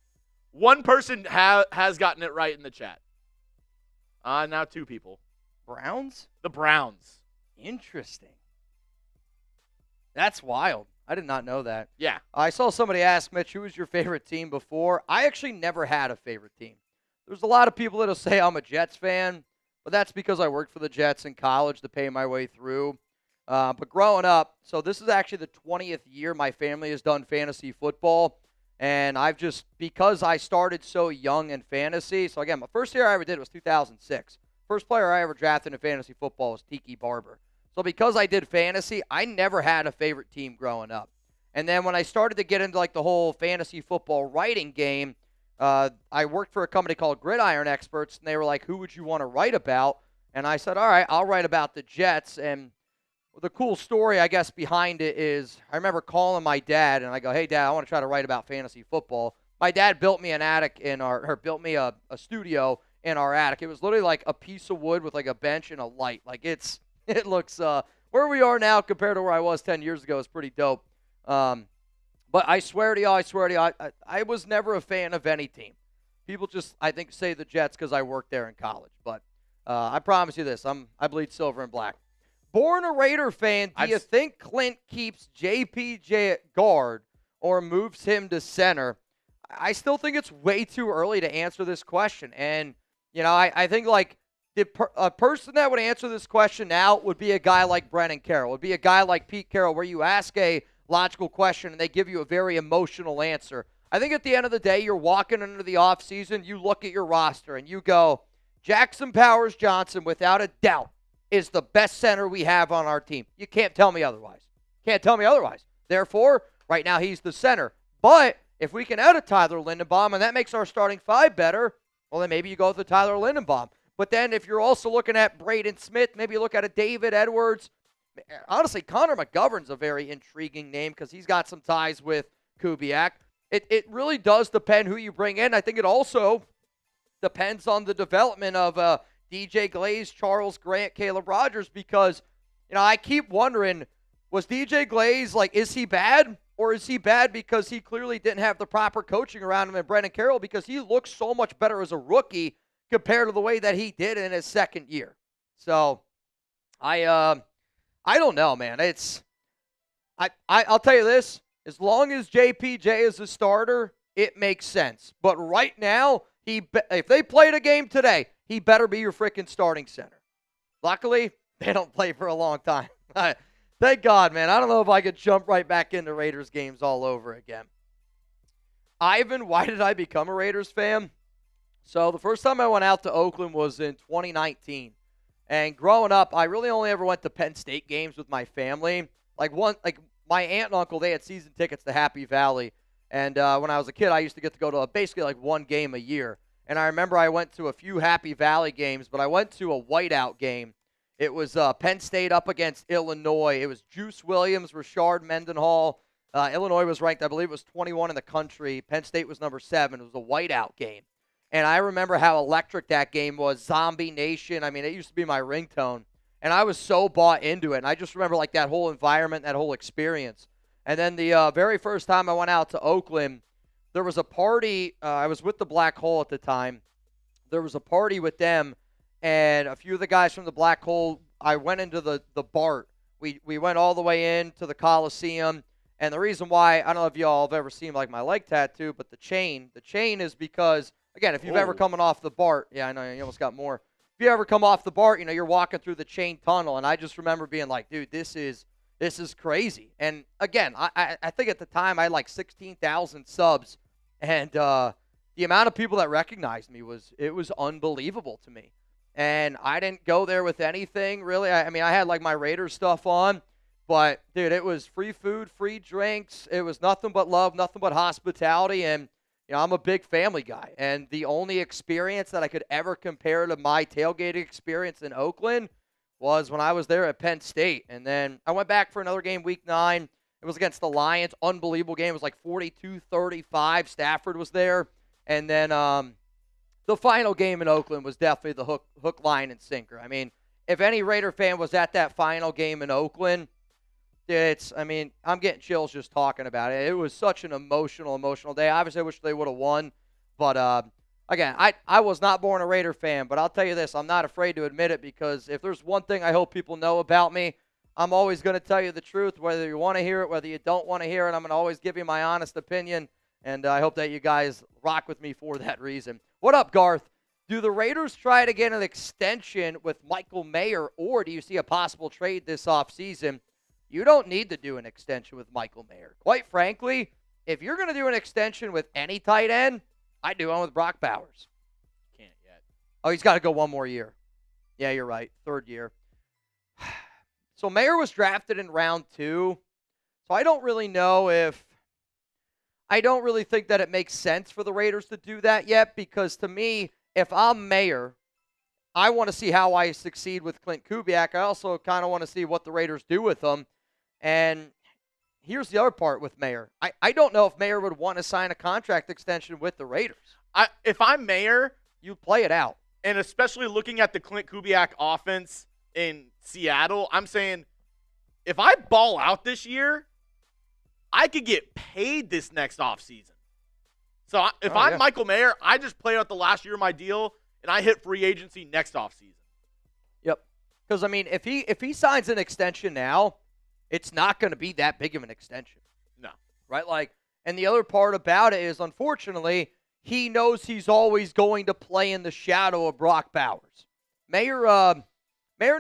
[SPEAKER 2] One person has gotten it right in the chat. Now 2 people.
[SPEAKER 1] Browns?
[SPEAKER 2] The Browns.
[SPEAKER 1] Interesting. That's wild. I did not know that.
[SPEAKER 2] Yeah.
[SPEAKER 1] I saw somebody ask, Mitch, who was your favorite team before? I actually never had a favorite team. There's a lot of people that'll say I'm a Jets fan, but that's because I worked for the Jets in college to pay my way through. But growing up, so this is actually the 20th year my family has done fantasy football, and because I started so young in fantasy, so again, my first year I ever did was 2006. First player I ever drafted in fantasy football was Tiki Barber. So because I did fantasy, I never had a favorite team growing up. And then when I started to get into like the whole fantasy football writing game, I worked for a company called Gridiron Experts, and they were like, who would you want to write about? And I said, all right, I'll write about the Jets. And the cool story, I guess, behind it is I remember calling my dad, and I go, hey, Dad, I want to try to write about fantasy football. My dad built me an attic built me a studio in our attic. It was literally like a piece of wood with like a bench and a light. Like it looks, where we are now compared to where I was 10 years ago is pretty dope. But I swear to you, I was never a fan of any team. People just, I think, say the Jets because I worked there in college. But I promise you this, I bleed silver and black. Born a Raider fan, do you think Klint keeps JPJ at guard or moves him to center? I still think it's way too early to answer this question. And, I think, like, a person that would answer this question now would be a guy like Brennan Carroll. Would be a guy like Pete Carroll, where you ask a logical question and they give you a very emotional answer. I think at the end of the day, you're walking into the offseason, you look at your roster and you go, Jackson Powers Johnson, without a doubt, is the best center we have on our team. You can't tell me otherwise. Therefore, right now he's the center. But if we can add a Tyler Lindenbaum and that makes our starting 5 better, well, then maybe you go with the Tyler Lindenbaum. But then if you're also looking at Braden Smith, maybe you look at a David Edwards. Honestly, Connor McGovern's a very intriguing name because he's got some ties with Kubiak. It really does depend who you bring in. I think it also depends on the development of DJ Glaze, Charles Grant, Caleb Rogers, because, I keep wondering, was DJ Glaze, like, is he bad? Or is he bad because he clearly didn't have the proper coaching around him and Brendan Carroll, because he looks so much better as a rookie compared to the way that he did in his second year. So, I don't know, man. I'll tell you this. As long as JPJ is a starter, it makes sense. But right now, if they played a game today, he better be your freaking starting center. Luckily, they don't play for a long time. Thank God, man. I don't know if I could jump right back into Raiders games all over again. Ivan, why did I become a Raiders fan? So the first time I went out to Oakland was in 2019. And growing up, I really only ever went to Penn State games with my family. Like my aunt and uncle, they had season tickets to Happy Valley. And when I was a kid, I used to get to go to basically like one game a year. And I remember I went to a few Happy Valley games, but I went to a whiteout game. It was Penn State up against Illinois. It was Juice Williams, Rashard Mendenhall. Illinois was ranked, I believe it was 21 in the country. Penn State was number 7. It was a whiteout game. And I remember how electric that game was. Zombie Nation. I mean, it used to be my ringtone. And I was so bought into it. And I just remember like that whole environment, that whole experience. And then the very first time I went out to Oakland, there was a party. I was with the Black Hole at the time. There was a party with them. And a few of the guys from the Black Hole, I went into the BART. We went all the way into the Coliseum. And the reason why, I don't know if y'all have ever seen like my leg tattoo, but the chain is because, again, if you've ever coming off the BART, yeah, I know you almost got more. If you ever come off the BART, you're walking through the chain tunnel, and I just remember being like, dude, this is crazy. And again, I think at the time I had like 16,000 subs, and the amount of people that recognized me was unbelievable to me. And I didn't go there with anything really. I mean, I had like my Raiders stuff on. But, dude, it was free food, free drinks. It was nothing but love, nothing but hospitality. And, I'm a big family guy. And the only experience that I could ever compare to my tailgating experience in Oakland was when I was there at Penn State. And then I went back for another game week 9. It was against the Lions. Unbelievable game. It was like 42-35. Stafford was there. And then the final game in Oakland was definitely the hook, line, and sinker. I mean, if any Raider fan was at that final game in Oakland, I'm getting chills just talking about it. It was such an emotional day. Obviously, I wish they would have won. But, again, I was not born a Raider fan. But I'll tell you this, I'm not afraid to admit it because if there's one thing I hope people know about me, I'm always going to tell you the truth, whether you want to hear it, whether you don't want to hear it. I'm going to always give you my honest opinion. And I hope that you guys rock with me for that reason. What up, Garth? Do the Raiders try to get an extension with Michael Mayer, or do you see a possible trade this offseason? You don't need to do an extension with Michael Mayer. Quite frankly, if you're going to do an extension with any tight end, I'd do one with Brock Bowers.
[SPEAKER 2] Can't yet.
[SPEAKER 1] Oh, he's got to go one more year. Yeah, you're right. 3rd year. So Mayer was drafted in round 2. So I don't really think that it makes sense for the Raiders to do that yet because to me, if I'm Mayer, I want to see how I succeed with Klint Kubiak. I also kind of want to see what the Raiders do with him. And here's the other part with Mayer. I don't know if Mayer would want to sign a contract extension with the Raiders.
[SPEAKER 2] If I'm Mayer,
[SPEAKER 1] you play it out.
[SPEAKER 2] And especially looking at the Klint Kubiak offense in Seattle, I'm saying if I ball out this year, I could get paid this next offseason. So if I'm Michael Mayer, I just play out the last year of my deal, and I hit free agency next offseason.
[SPEAKER 1] Yep. Because, if he signs an extension now, it's not going to be that big of an extension.
[SPEAKER 2] No.
[SPEAKER 1] Right? And the other part about it is, unfortunately, he knows he's always going to play in the shadow of Brock Bowers. Mayer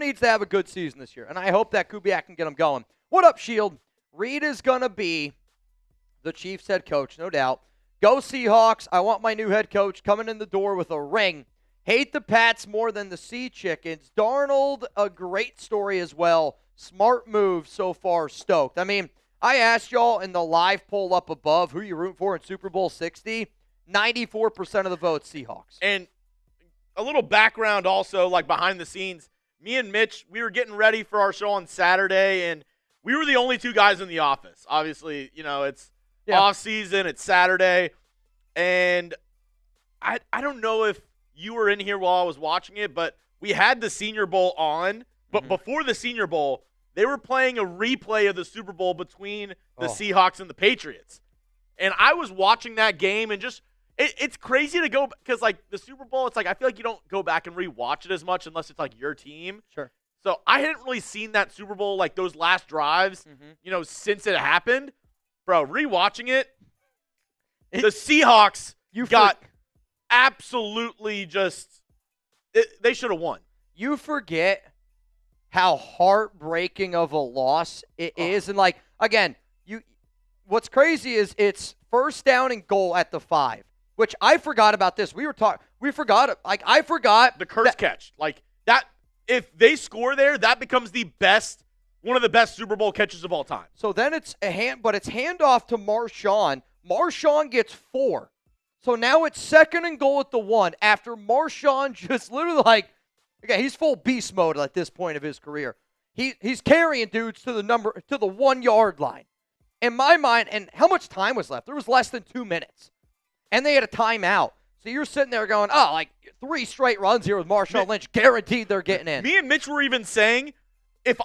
[SPEAKER 1] needs to have a good season this year, and I hope that Kubiak can get him going. What up, Shield? Reed is going to be the Chiefs head coach, no doubt. Go Seahawks. I want my new head coach coming in the door with a ring. Hate the Pats more than the Sea Chickens. Darnold, a great story as well. Smart move so far, stoked. I asked y'all in the live poll up above who you root for in Super Bowl 60. 94% of the votes, Seahawks.
[SPEAKER 2] And a little background also, like behind the scenes. Me and Mitch, we were getting ready for our show on Saturday, and we were the only 2 guys in the office. Obviously, it's off season, it's Saturday. And I don't know if you were in here while I was watching it, but we had the Senior Bowl on. But before the Senior Bowl, they were playing a replay of the Super Bowl between the Seahawks and the Patriots. And I was watching that game and just it's crazy to go because, the Super Bowl, it's I feel like you don't go back and rewatch it as much unless it's, your team.
[SPEAKER 1] Sure.
[SPEAKER 2] So I hadn't really seen that Super Bowl, those last drives, since it happened. Bro, rewatching it, the Seahawks got absolutely they should have won.
[SPEAKER 1] You forget how heartbreaking of a loss it is. And, again, what's crazy is it's 1st down and goal at the 5, which I forgot about this. We were talking. We forgot it. Like, I forgot.
[SPEAKER 2] The Kurtz catch. Like, that, if they score there, that becomes one of the best Super Bowl catches of all time.
[SPEAKER 1] So then it's it's handoff to Marshawn. Marshawn gets 4. So now it's 2nd and goal at the 1 after Marshawn just literally okay, he's full beast mode at this point of his career. He's carrying dudes to the 1 yard line. In my mind, and how much time was left? There was less than 2 minutes. And they had a timeout. So you're sitting there going, 3 straight runs here with Marshawn Lynch. Guaranteed they're getting in.
[SPEAKER 2] Me and Mitch were even saying, if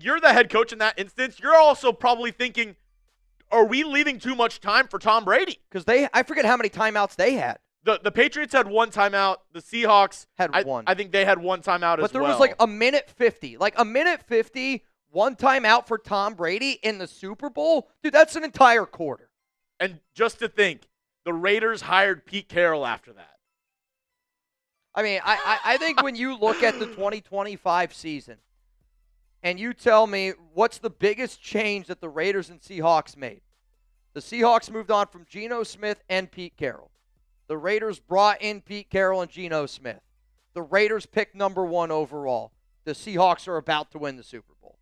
[SPEAKER 2] you're the head coach in that instance, you're also probably thinking, are we leaving too much time for Tom Brady?
[SPEAKER 1] Because I forget how many timeouts they had.
[SPEAKER 2] The Patriots had 1 timeout. The Seahawks
[SPEAKER 1] had 1.
[SPEAKER 2] I think they had 1 timeout as well.
[SPEAKER 1] But there was like a minute 50. Like a minute 50, 1 timeout for Tom Brady in the Super Bowl. Dude, that's an entire quarter.
[SPEAKER 2] And just to think, the Raiders hired Pete Carroll after that.
[SPEAKER 1] I mean, I think when you look at the 2025 season and you tell me what's the biggest change that the Raiders and Seahawks made, the Seahawks moved on from Geno Smith and Pete Carroll. The Raiders brought in Pete Carroll and Geno Smith. The Raiders picked number 1 overall. The Seahawks are about to win the Super Bowl.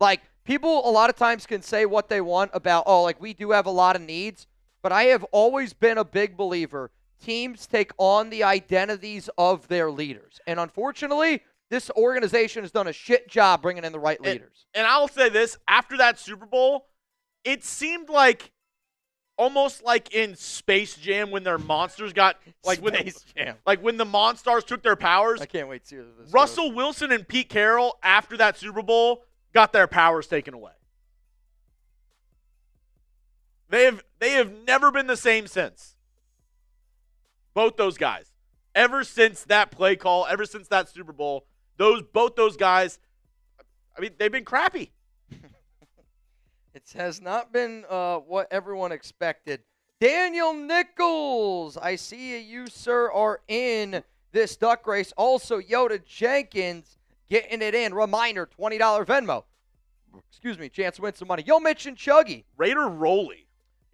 [SPEAKER 1] Like, people a lot of times can say what they want about, we do have a lot of needs. But I have always been a big believer. Teams take on the identities of their leaders. And unfortunately, this organization has done a shit job bringing in the right leaders.
[SPEAKER 2] And I'll say this, after that Super Bowl, it seemed like almost like in Space Jam when their monsters got when the Monstars took their powers.
[SPEAKER 1] I can't wait to see this.
[SPEAKER 2] Russell Wilson and Pete Carroll after that Super Bowl got their powers taken away. They have never been the same since. Both those guys. Ever since that play call, ever since that Super Bowl, both those guys, I mean, they've been crappy.
[SPEAKER 1] It has not been what everyone expected. Daniel Nichols, I see you, sir, are in this duck race. Also, Yoda Jenkins getting it in. Reminder, $20 Venmo. Excuse me, chance to win some money. Yo, Mitch and Chuggy.
[SPEAKER 2] Raider Roley.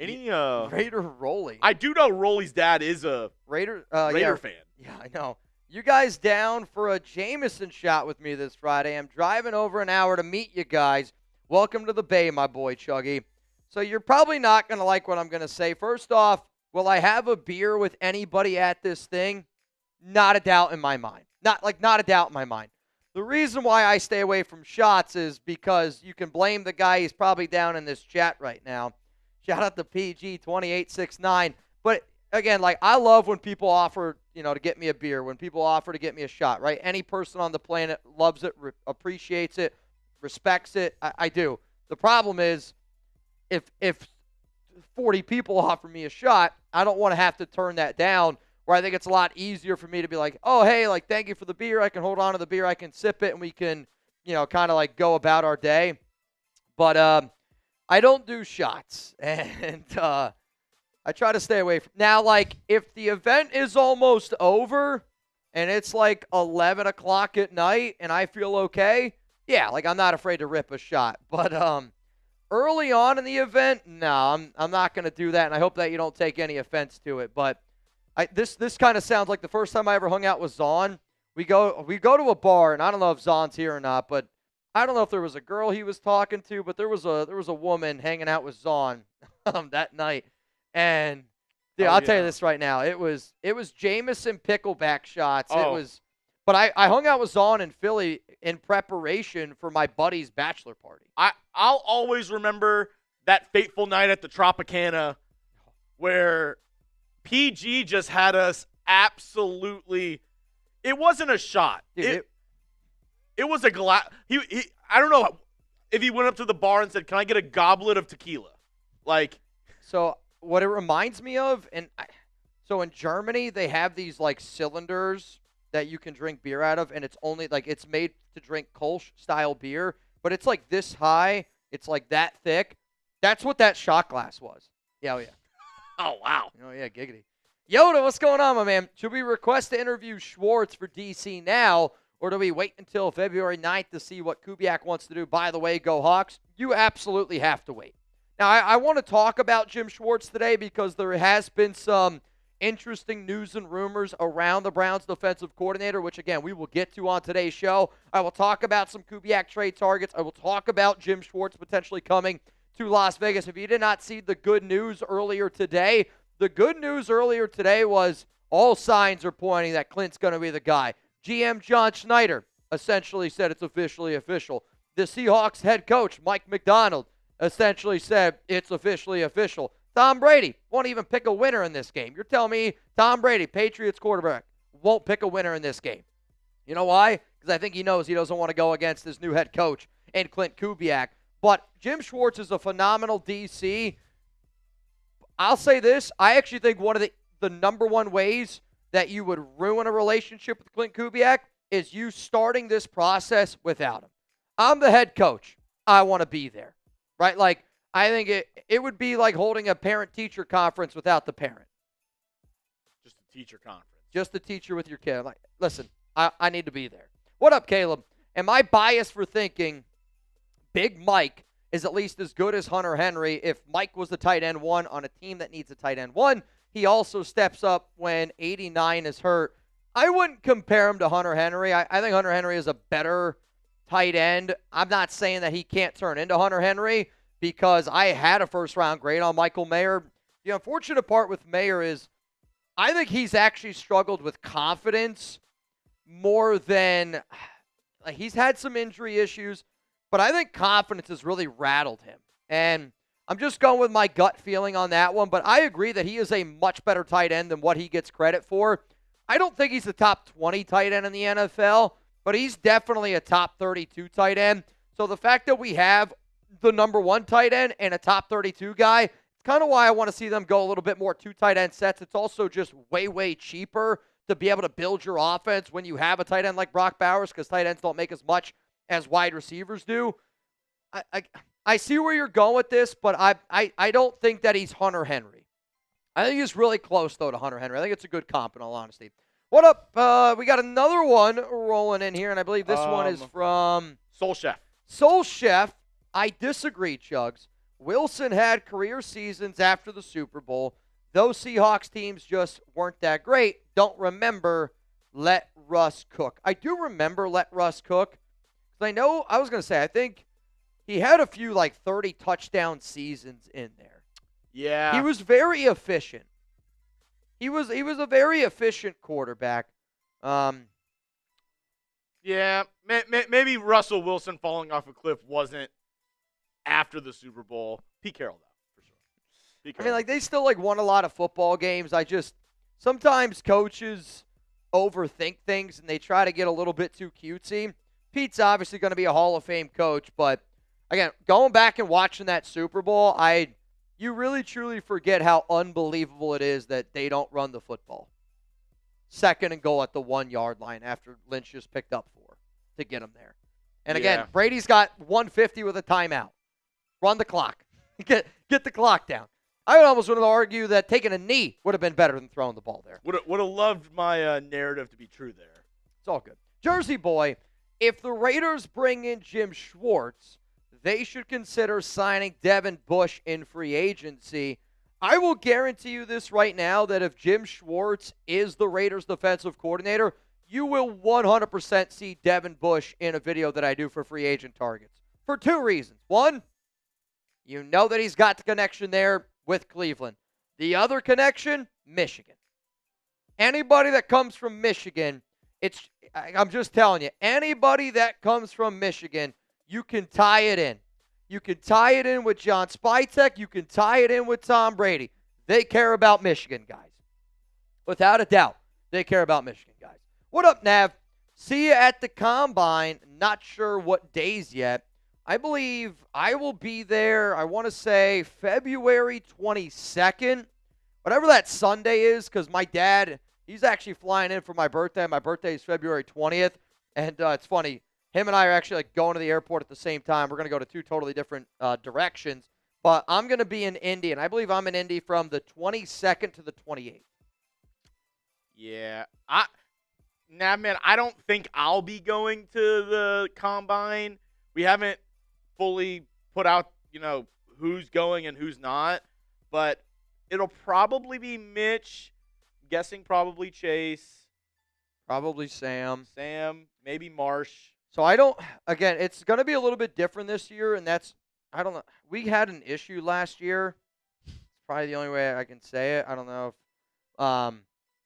[SPEAKER 1] Raider Roley.
[SPEAKER 2] I do know Roley's dad is a Raider fan.
[SPEAKER 1] Yeah, I know. You guys down for a Jameson shot with me this Friday? I'm driving over an hour to meet you guys. Welcome to the Bay, my boy Chuggy. So you're probably not going to like what I'm going to say. First off, will I have a beer with anybody at this thing? Not a doubt in my mind. Not a doubt in my mind. The reason why I stay away from shots is because you can blame the guy. He's probably down in this chat right now. Shout out to PG2869. But again, I love when people offer, to get me a beer, when people offer to get me a shot, right? Any person on the planet loves it, appreciates it, respects it. I do. The problem is if 40 people offer me a shot, I don't want to have to turn that down, where I think it's a lot easier for me to be like, oh, hey, thank you for the beer. I can hold on to the beer. I can sip it, and we can, kind of go about our day. But I don't do shots, and I try to stay away from. Now, if the event is almost over and it's 11 o'clock at night and I feel okay, yeah, I'm not afraid to rip a shot. But early on in the event, no, I'm not going to do that, and I hope that you don't take any offense to it. But this kind of sounds like the first time I ever hung out with Zahn. We go to a bar, and I don't know if Zahn's here or not, but I don't know if there was a girl he was talking to, but there was a woman hanging out with Zahn that night. And I'll tell you this right now. It was Jameson pickleback shots.
[SPEAKER 2] Oh.
[SPEAKER 1] But I hung out with Zahn in Philly in preparation for my buddy's bachelor party.
[SPEAKER 2] I'll always remember that fateful night at the Tropicana where PG just had us absolutely. It wasn't a shot.
[SPEAKER 1] Dude,
[SPEAKER 2] it was a glass. I don't know if he went up to the bar and said, "Can I get a goblet of tequila?"
[SPEAKER 1] So what it reminds me of, so in Germany they have these cylinders that you can drink beer out of, and it's only it's made to drink Kolsch style beer, but it's this high, it's that thick. That's what that shot glass was. Yeah, oh yeah.
[SPEAKER 2] Oh wow.
[SPEAKER 1] Oh yeah, giggity. Yoda, what's going on, my man? Should we request to interview Schwartz for DC now, or do we wait until February 9th to see what Kubiak wants to do? By the way, go Hawks. You absolutely have to wait. Now, I want to talk about Jim Schwartz today because there has been some interesting news and rumors around the Browns defensive coordinator, which, again, we will get to on today's show. I will talk about some Kubiak trade targets. I will talk about Jim Schwartz potentially coming to Las Vegas. If you did not see the good news earlier today, the good news earlier today was all signs are pointing that Klint's going to be the guy. GM John Schneider essentially said it's officially official. The Seahawks head coach, Mike McDonald, essentially said it's officially official. Tom Brady won't even pick a winner in this game. You're telling me Tom Brady, Patriots quarterback, won't pick a winner in this game. You know why? Because I think he knows he doesn't want to go against his new head coach and Klint Kubiak. But Jim Schwartz is a phenomenal DC. I'll say this. I actually think one of the number one ways that you would ruin a relationship with Klint Kubiak is you starting this process without him. I'm the head coach. I want to be there, right? Like, I think it would be like holding a parent-teacher conference without the parent.
[SPEAKER 2] Just a teacher conference.
[SPEAKER 1] Just the teacher with your kid. I'm like, listen, I need to be there. What up, Caleb? Am I biased for thinking Big Mike is at least as good as Hunter Henry? If Mike was the tight end one on a team that needs a tight end one, he also steps up when 89 is hurt. I wouldn't compare him to Hunter Henry. I think Hunter Henry is a better tight end. I'm not saying that he can't turn into Hunter Henry because I had a first-round grade on Michael Mayer. The unfortunate part with Mayer is I think he's actually struggled with confidence more than like he's had some injury issues, but I think confidence has really rattled him. And I'm just going with my gut feeling on that one, but I agree that he is a much better tight end than what he gets credit for. I don't think he's the top 20 tight end in the NFL, but he's definitely a top 32 tight end. So the fact that we have the number one tight end and a top 32 guy, it's kind of why I want to see them go a little bit more two tight end sets. It's also just way, way cheaper to be able to build your offense when you have a tight end like Brock Bowers, because tight ends don't make as much as wide receivers do. I see where you're going with this, but I don't think that he's Hunter Henry. I think he's really close, though, to Hunter Henry. I think it's a good comp, in all honesty. What up? We got another one rolling in here, and I believe this one is from
[SPEAKER 2] Soul Chef.
[SPEAKER 1] Soul Chef. I disagree, Chugs. Wilson had career seasons after the Super Bowl. Those Seahawks teams just weren't that great. Don't remember let Russ cook. I do remember let Russ cook. I know, I was going to say, I think he had a few like 30 touchdown seasons in there.
[SPEAKER 2] Yeah.
[SPEAKER 1] He was very efficient. He was a very efficient quarterback.
[SPEAKER 2] Yeah, maybe Russell Wilson falling off a cliff wasn't after the Super Bowl. Pete Carroll, though, for sure.
[SPEAKER 1] I mean, like, they still like won a lot of football games. Sometimes coaches overthink things and they try to get a little bit too cutesy. Pete's obviously going to be a Hall of Fame coach, but again, going back and watching that Super Bowl, you really truly forget how unbelievable it is that they don't run the football. 2nd and goal at the 1-yard line after Lynch just picked up 4 to get him there. And again, Brady's got 150 with a timeout. Run the clock. Get the clock down. I would almost want to argue that taking a knee would have been better than throwing the ball there.
[SPEAKER 2] Would have loved my narrative to be true there.
[SPEAKER 1] It's all good. Jersey boy, if the Raiders bring in Jim Schwartz, they should consider signing Devin Bush in free agency. I will guarantee you this right now, that if Jim Schwartz is the Raiders defensive coordinator, you will 100% see Devin Bush in a video that I do for free agent targets. For 2 reasons. One, you know that he's got the connection there with Cleveland. The other connection, Michigan. Anybody that comes from Michigan, I'm just telling you, anybody that comes from Michigan, you can tie it in. You can tie it in with John Spytek. You can tie it in with Tom Brady. They care about Michigan, guys. Without a doubt, they care about Michigan, guys. What up, Nav? See you at the Combine. Not sure what days yet. I believe I will be there, I want to say February 22nd. Whatever that Sunday is, because my dad, he's actually flying in for my birthday. My birthday is February 20th. And it's funny. Him and I are actually like going to the airport at the same time. We're going to go to 2 totally different directions. But I'm going to be in Indy, and I believe I'm in Indy from the 22nd to the 28th.
[SPEAKER 2] Yeah. Man, I don't think I'll be going to the Combine. We haven't fully put out, who's going and who's not. But it'll probably be Mitch, guessing probably Chase,
[SPEAKER 1] Probably Sam.
[SPEAKER 2] maybe Marsh.
[SPEAKER 1] So again, it's going to be a little bit different this year, and I don't know. We had an issue last year. It's probably the only way I can say it. I don't know if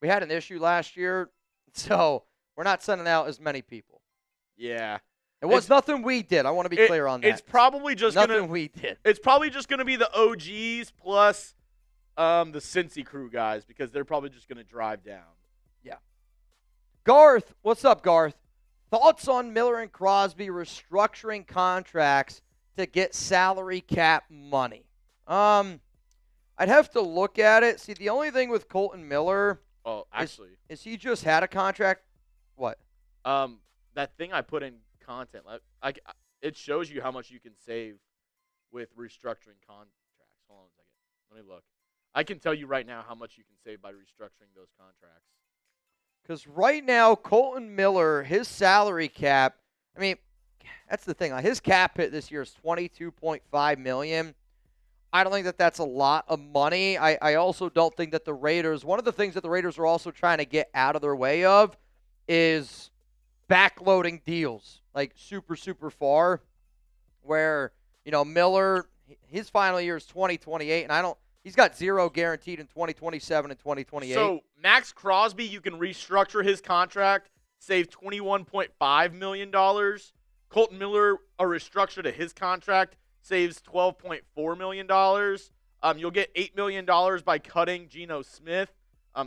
[SPEAKER 1] we had an issue last year, so we're not sending out as many people.
[SPEAKER 2] Yeah.
[SPEAKER 1] It was nothing we did. I want to be clear on that.
[SPEAKER 2] It's probably just
[SPEAKER 1] nothing we did.
[SPEAKER 2] It's probably just going to be the OGs plus the Cincy crew guys because they're probably just going to drive down.
[SPEAKER 1] Yeah. Garth, what's up, Garth? Thoughts on Miller and Crosby restructuring contracts to get salary cap money? I'd have to look at it. See, the only thing with Colton Miller is he just had a contract. What?
[SPEAKER 2] That thing I put in content, it shows you how much you can save with restructuring contracts. Hold on a second. Let me look. I can tell you right now how much you can save by restructuring those contracts.
[SPEAKER 1] Because right now, Colton Miller, his salary cap, I mean, that's the thing. Like, his cap hit this year is $22.5 million. I don't think that that's a lot of money. I also don't think that the Raiders, one of the things that the Raiders are also trying to get out of their way of is backloading deals, like super, super far, where, Miller, his final year is 2028, and he's got zero guaranteed in 2027 and 2028.
[SPEAKER 2] So Max Crosby, you can restructure his contract, save $21.5 million. Colton Miller, a restructure to his contract, saves $12.4 million. You'll get $8 million by cutting Geno Smith.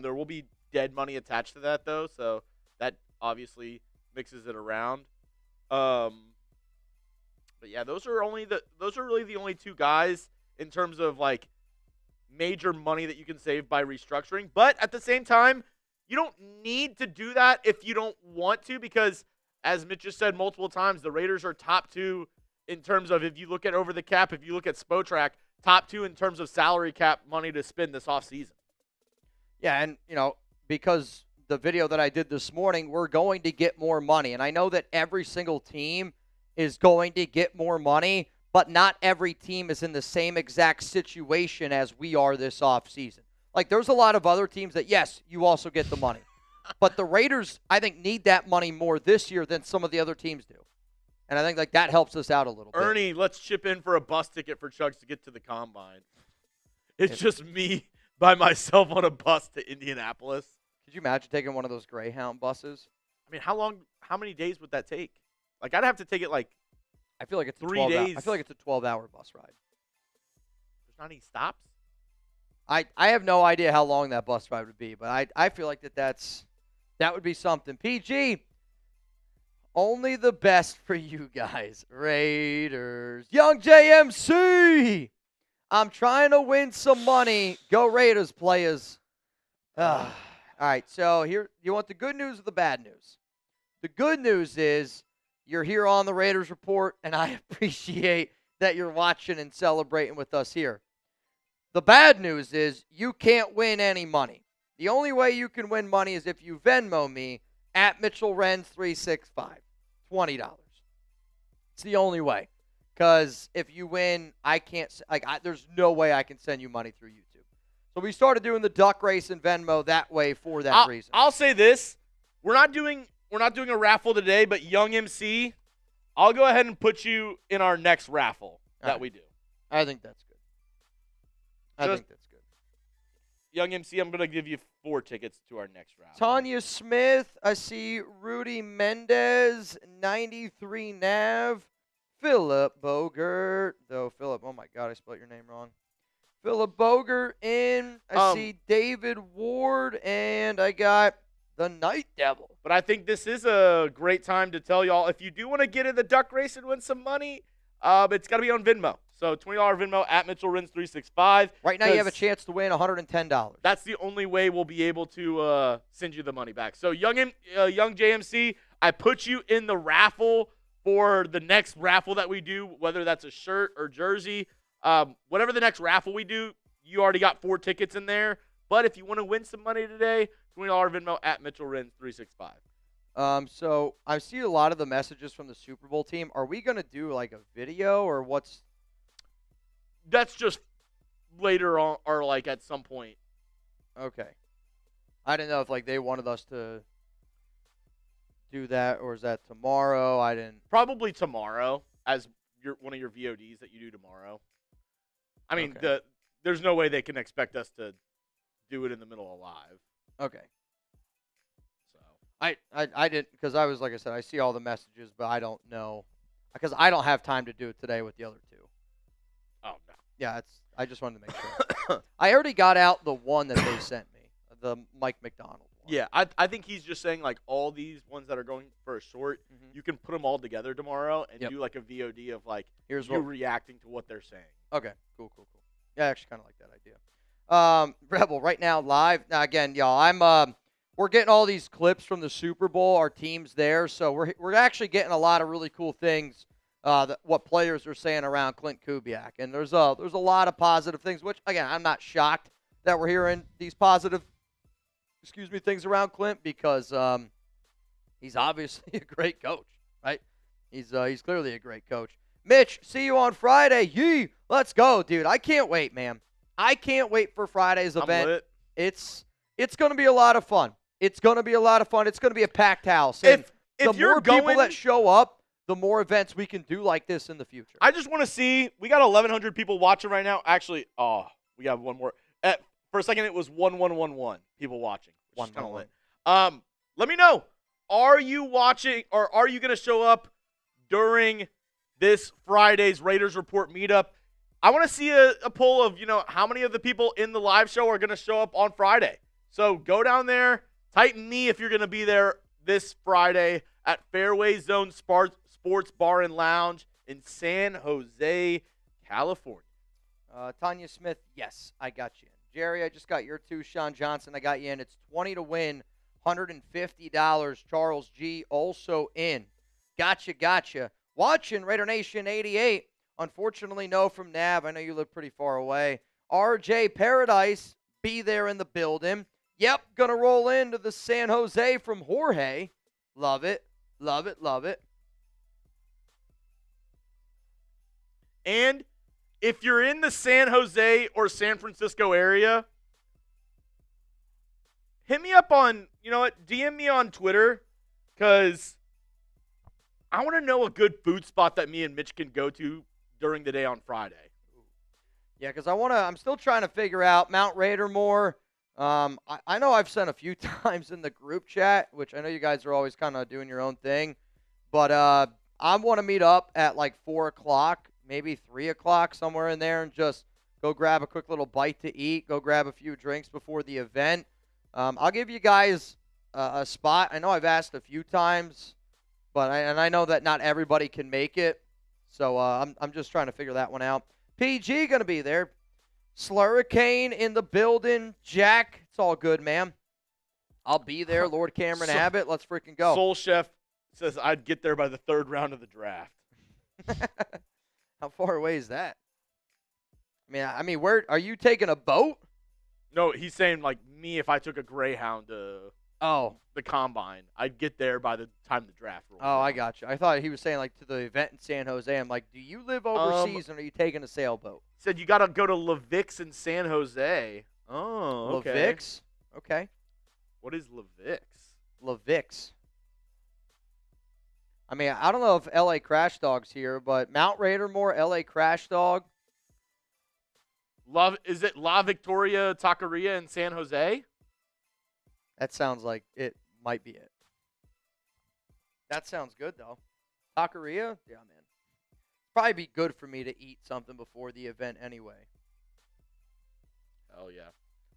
[SPEAKER 2] There will be dead money attached to that, though, so that obviously mixes it around. But yeah, those are really the only two guys in terms of like major money that you can save by restructuring. But at the same time, you don't need to do that if you don't want to, because as Mitch just said multiple times, the Raiders are top two in terms of, if you look at over the cap, if you look at Spotrac, top two in terms of salary cap money to spend this offseason.
[SPEAKER 1] Yeah, and because the video that I did this morning, we're going to get more money. And I know that every single team is going to get more money, but not every team is in the same exact situation as we are this offseason. Like, there's a lot of other teams that, yes, you also get the money. But the Raiders, I think, need that money more this year than some of the other teams do. And I think that helps us out a little bit.
[SPEAKER 2] Ernie, let's chip in for a bus ticket for Chugs to get to the Combine. It's just me by myself on a bus to Indianapolis.
[SPEAKER 1] Could you imagine taking one of those Greyhound buses?
[SPEAKER 2] I mean, how many days would that take? Like, I'd have to take it like
[SPEAKER 1] I feel like it's
[SPEAKER 2] 3 days.
[SPEAKER 1] I feel like it's a 12-hour bus ride.
[SPEAKER 2] There's not any stops?
[SPEAKER 1] I have no idea how long that bus ride would be, but I feel like that would be something. PG, only the best for you guys. Raiders. Young JMC. I'm trying to win some money. Go Raiders, players. All right, so here, you want the good news or the bad news? The good news is you're here on the Raiders Report, and I appreciate that you're watching and celebrating with us here. The bad news is you can't win any money. The only way you can win money is if you Venmo me at MitchellRens365. $20. It's the only way. Because if you win, there's no way I can send you money through YouTube. So we started doing the duck race and Venmo that way for that reason.
[SPEAKER 2] I'll say this. We're not doing a raffle today, but Young MC, I'll go ahead and put you in our next raffle that we do.
[SPEAKER 1] I think that's good. I think that's good.
[SPEAKER 2] Young MC, I'm going to give you 4 tickets to our next raffle.
[SPEAKER 1] Tanya Smith, I see Rudy Mendez, 93 Nav. Philip Bogert. Though, Philip, oh my God, I spelled your name wrong. Philip Bogert in. I see David Ward, and I got the Night Devil.
[SPEAKER 2] But I think this is a great time to tell y'all, if you do want to get in the duck race and win some money, it's got to be on Venmo. So $20 Venmo at MitchellRens365.
[SPEAKER 1] Right now you have a chance to win $110.
[SPEAKER 2] That's the only way we'll be able to send you the money back. So young JMC, I put you in the raffle for the next raffle that we do, whether that's a shirt or jersey. Whatever the next raffle we do, you already got 4 tickets in there. But if you want to win some money today, $20 Venmo at MitchellRens365.
[SPEAKER 1] So I see a lot of the messages from the Super Bowl team. Are we going to do like a video or what's?
[SPEAKER 2] That's just later on or like at some point.
[SPEAKER 1] Okay. I didn't know if they wanted us to do that, or is that tomorrow? I didn't.
[SPEAKER 2] Probably tomorrow, as one of your VODs that you do tomorrow. I mean,
[SPEAKER 1] Okay.
[SPEAKER 2] there's no way they can expect us to do it in the middle of live.
[SPEAKER 1] Okay.
[SPEAKER 2] So
[SPEAKER 1] I didn't, because I was, like I said, I see all the messages, but I don't know, because I don't have time to do it today with the other two.
[SPEAKER 2] oh no.
[SPEAKER 1] Yeah, I just wanted to make sure. I already got out the one that they sent me, the Mike McDonald one.
[SPEAKER 2] Yeah, I think he's just saying all these ones that are going for a short, you can put them all together tomorrow and do a VOD of
[SPEAKER 1] Here's
[SPEAKER 2] you reacting to what they're saying.
[SPEAKER 1] Okay, cool. Yeah, I actually kind of like that idea. Rebel, right now live. Now again, y'all, we're getting all these clips from the Super Bowl. Our team's there, so we're actually getting a lot of really cool things. What players are saying around Klint Kubiak, and there's a lot of positive things. Which again, I'm not shocked that we're hearing these positive, things around Klint, because he's obviously a great coach, right? He's clearly a great coach. Mitch, see you on Friday. Yee, let's go, dude. I can't wait, man. I can't wait for Friday's event.
[SPEAKER 2] I'm lit.
[SPEAKER 1] It's going to be a lot of fun. It's going to be a lot of fun. It's going to be a packed house. And
[SPEAKER 2] If
[SPEAKER 1] the
[SPEAKER 2] you're
[SPEAKER 1] more people that show up, the more events we can do like this in the future.
[SPEAKER 2] I just want to see. We got 1,100 people watching right now. Actually, we got one more. For a second, it was 1111 people watching. Which is kind of lit. Let me know. Are you watching, or are you going to show up during this Friday's Raiders Report meetup? I want to see a poll of how many of the people in the live show are going to show up on Friday. So go down there, tighten me if you're going to be there this Friday at Fairway Zone Sports Bar and Lounge in San Jose, California.
[SPEAKER 1] Tanya Smith, yes, I got you in. Jerry, I just got your two. Sean Johnson, I got you in. It's 20 to win, $150. Charles G, also in. Gotcha. Watching Raider Nation 88. Unfortunately, no from Nav. I know you live pretty far away. RJ Paradise, be there in the building. Yep, going to roll into the San Jose from Jorge. Love it.
[SPEAKER 2] And if you're in the San Jose or San Francisco area, hit me up on, DM me on Twitter, because I want to know a good food spot that me and Mitch can go to during the day on Friday.
[SPEAKER 1] Yeah, because I'm still trying to figure out Mount Raider more. I know I've sent a few times in the group chat, which I know you guys are always kind of doing your own thing. But I want to meet up at 4 o'clock, maybe 3 o'clock, somewhere in there, and just go grab a quick little bite to eat, go grab a few drinks before the event. I'll give you guys a spot. I know I've asked a few times, but I know that not everybody can make it. So I'm just trying to figure that one out. PG going to be there. Slurricane in the building. Jack, it's all good, man. I'll be there. Lord Cameron Abbott, let's freaking go.
[SPEAKER 2] Soul Chef says I'd get there by the 3rd round of the draft.
[SPEAKER 1] How far away is that? I mean, where are you taking a boat?
[SPEAKER 2] No, he's saying me, if I took a Greyhound to the combine, I'd get there by the time the draft rolls.
[SPEAKER 1] Oh, I got you. I thought he was saying to the event in San Jose. I'm like, do you live overseas and are you taking a sailboat?
[SPEAKER 2] Said you got to go to Levix in San Jose. Oh, okay.
[SPEAKER 1] Levix? Okay.
[SPEAKER 2] What is Levix?
[SPEAKER 1] Levix. I mean, I don't know if LA Crash Dog's here, but Mount Raidermore, LA Crash Dog.
[SPEAKER 2] Is it La Victoria Taqueria in San Jose?
[SPEAKER 1] That sounds like it might be it. That sounds good, though. Taqueria? Yeah, man. Probably be good for me to eat something before the event anyway.
[SPEAKER 2] Hell yeah.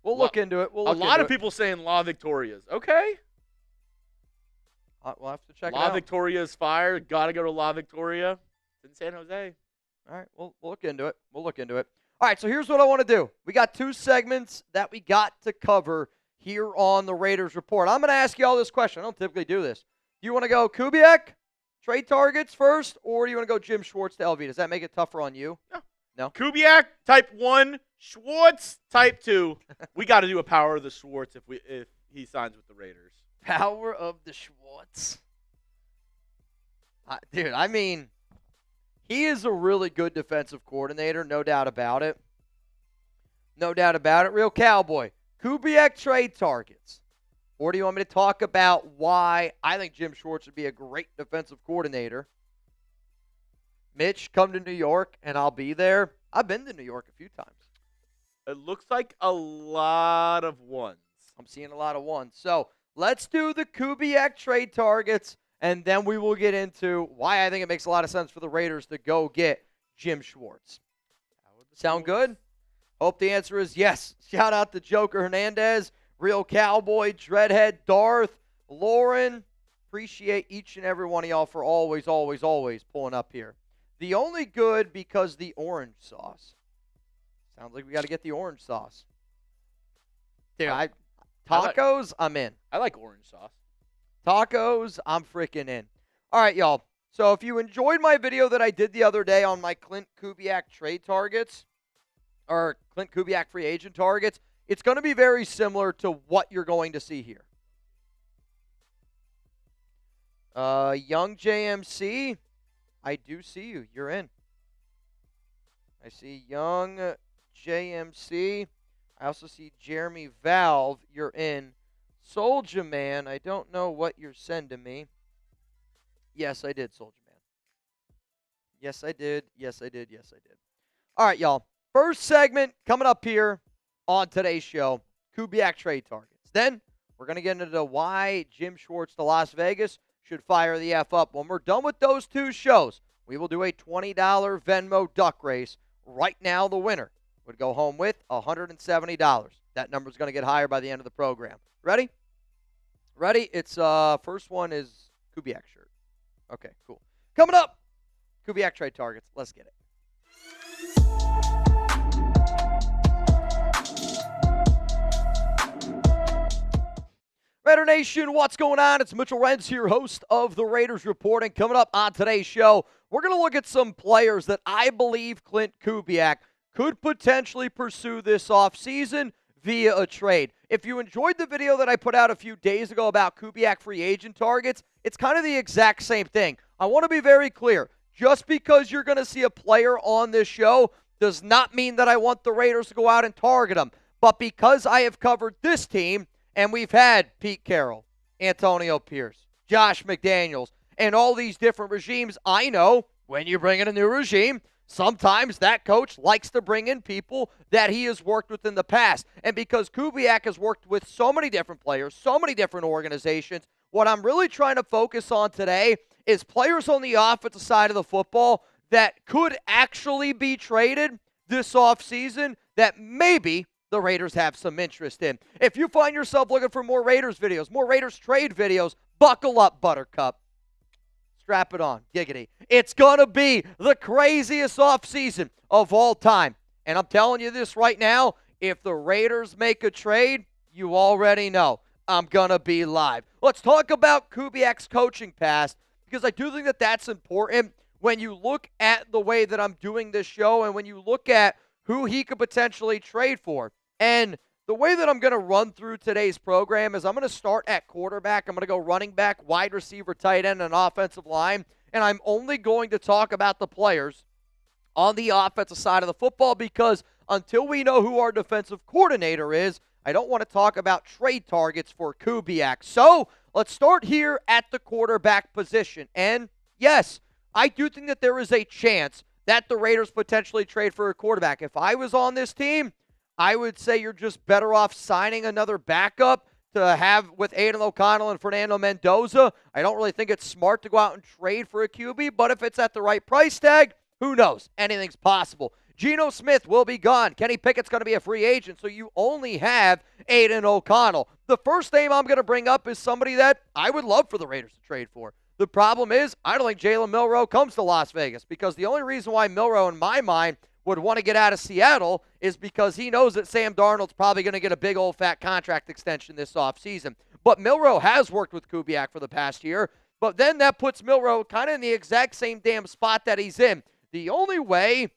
[SPEAKER 1] We'll look into it.
[SPEAKER 2] A lot of people saying La Victoria's. Okay.
[SPEAKER 1] We'll have to check it out.
[SPEAKER 2] La Victoria's fire. Got to go to La Victoria. It's in San Jose.
[SPEAKER 1] All right. We'll look into it. All right, so here's what I want to do. We got 2 segments that we got to cover here on the Raiders Report. I'm going to ask you all this question. I don't typically do this. Do you want to go Kubiak, trade targets first, or do you want to go Jim Schwartz to LV? Does that make it tougher on you? No.
[SPEAKER 2] Kubiak, type 1. Schwartz, type 2. We got to do a power of the Schwartz if he signs with the Raiders.
[SPEAKER 1] Power of the Schwartz. Dude, I mean, he is a really good defensive coordinator, no doubt about it. Real cowboy. Kubiak trade targets. Or do you want me to talk about why I think Jim Schwartz would be a great defensive coordinator? Mitch, come to New York, and I'll be there. I've been to New York a few times.
[SPEAKER 2] It looks like a lot of ones.
[SPEAKER 1] I'm seeing a lot of ones. So let's do the Kubiak trade targets, and then we will get into why I think it makes a lot of sense for the Raiders to go get Jim Schwartz. Sound good? Hope the answer is yes. Shout out to Joker Hernandez, Real Cowboy, Dreadhead, Darth, Lauren. Appreciate each and every one of y'all for always pulling up here. The only good because the orange sauce. Sounds like we got to get the orange sauce. Dude, tacos, I'm in.
[SPEAKER 2] I like orange sauce.
[SPEAKER 1] Tacos, I'm freaking in. All right, y'all. So if you enjoyed my video that I did the other day on my Klint Kubiak trade targets, or Klint Kubiak free agent targets, it's going to be very similar to what you're going to see here. Young JMC, I do see you. You're in. I see Young JMC. I also see Jeremy Valve. You're in. Soldier Man, I don't know what you're sending me. Yes, I did, Soldier Man. Yes, I did. Yes, I did. Yes, I did. All right, y'all. First segment coming up here on today's show, Kubiak trade targets. Then we're going to get into why Jim Schwartz to Las Vegas should fire the F up. When we're done with those two shows, we will do a $20 Venmo duck race. Right now, the winner would go home with $170. That number is going to get higher by the end of the program. Ready? Ready? It's first one is Kubiak shirt. Okay, cool. Coming up, Kubiak trade targets. Let's get it. Raider Nation, what's going on? It's Mitchell Renz here, host of the Raiders Report. And coming up on today's show, we're going to look at some players that I believe Klint Kubiak could potentially pursue this offseason via a trade. If you enjoyed the video that I put out a few days ago about Kubiak free agent targets, it's kind of the exact same thing. I want to be very clear. Just because you're going to see a player on this show does not mean that I want the Raiders to go out and target them. But because I have covered this team, and we've had Pete Carroll, Antonio Pierce, Josh McDaniels, and all these different regimes, I know when you bring in a new regime, sometimes that coach likes to bring in people that he has worked with in the past. And because Kubiak has worked with so many different players, so many different organizations, what I'm really trying to focus on today is players on the offensive side of the football that could actually be traded this offseason that maybe the Raiders have some interest in. If you find yourself looking for more Raiders videos, more Raiders trade videos, buckle up, Buttercup. Strap it on. Giggity. It's going to be the craziest offseason of all time. And I'm telling you this right now, if the Raiders make a trade, you already know I'm going to be live. Let's talk about Kubiak's coaching past, because I do think that that's important when you look at the way that I'm doing this show and when you look at who he could potentially trade for. And the way that I'm going to run through today's program is I'm going to start at quarterback. I'm going to go running back, wide receiver, tight end, and offensive line. And I'm only going to talk about the players on the offensive side of the football because until we know who our defensive coordinator is, I don't want to talk about trade targets for Kubiak. So let's start here at the quarterback position. And yes, I do think that there is a chance that the Raiders potentially trade for a quarterback. If I was on this team, I would say you're just better off signing another backup to have with Aiden O'Connell and Fernando Mendoza. I don't really think it's smart to go out and trade for a QB, but if it's at the right price tag, who knows? Anything's possible. Geno Smith will be gone. Kenny Pickett's going to be a free agent, so you only have Aiden O'Connell. The first name I'm going to bring up is somebody that I would love for the Raiders to trade for. The problem is I don't think Jalen Milroe comes to Las Vegas because the only reason why Milroe, in my mind, would want to get out of Seattle is because he knows that Sam Darnold's probably going to get a big old fat contract extension this offseason. But Milroe has worked with Kubiak for the past year, but then that puts Milroe kind of in the exact same damn spot that he's in. The only way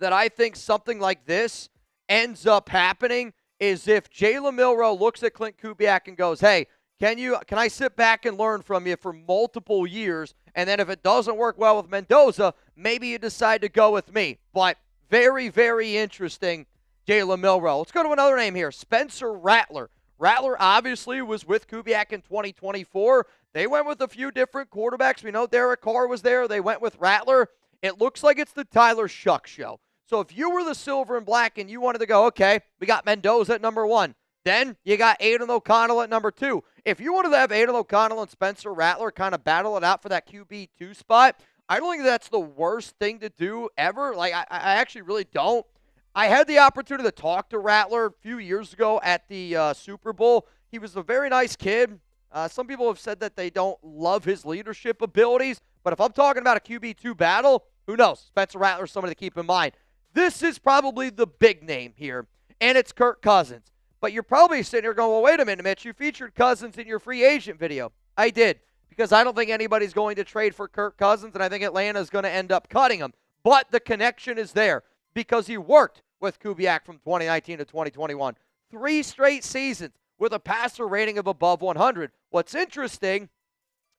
[SPEAKER 1] that I think something like this ends up happening is if Jalen Milroe looks at Klint Kubiak and goes, hey, can I sit back and learn from you for multiple years? And then if it doesn't work well with Mendoza, maybe you decide to go with me. But very, very interesting, Jalen Milroe. Let's go to another name here, Spencer Rattler. Rattler obviously was with Kubiak in 2024. They went with a few different quarterbacks. We know Derek Carr was there. They went with Rattler. It looks like it's the Tyler Shuck show. So if you were the silver and black and you wanted to go, okay, we got Mendoza at number 1. Then you got Aiden O'Connell at number 2. If you wanted to have Aiden O'Connell and Spencer Rattler kind of battle it out for that QB2 spot, I don't think that's the worst thing to do ever. Like, I actually really don't. I had the opportunity to talk to Rattler a few years ago at the Super Bowl. He was a very nice kid. Some people have said that they don't love his leadership abilities, but if I'm talking about a QB2 battle, who knows? Spencer Rattler is somebody to keep in mind. This is probably the big name here, and it's Kirk Cousins. But you're probably sitting here going, well, wait a minute, Mitch. You featured Cousins in your free agent video. I did, because I don't think anybody's going to trade for Kirk Cousins, and I think Atlanta's going to end up cutting him. But the connection is there because he worked with Kubiak from 2019 to 2021. 3 straight seasons with a passer rating of above 100. What's interesting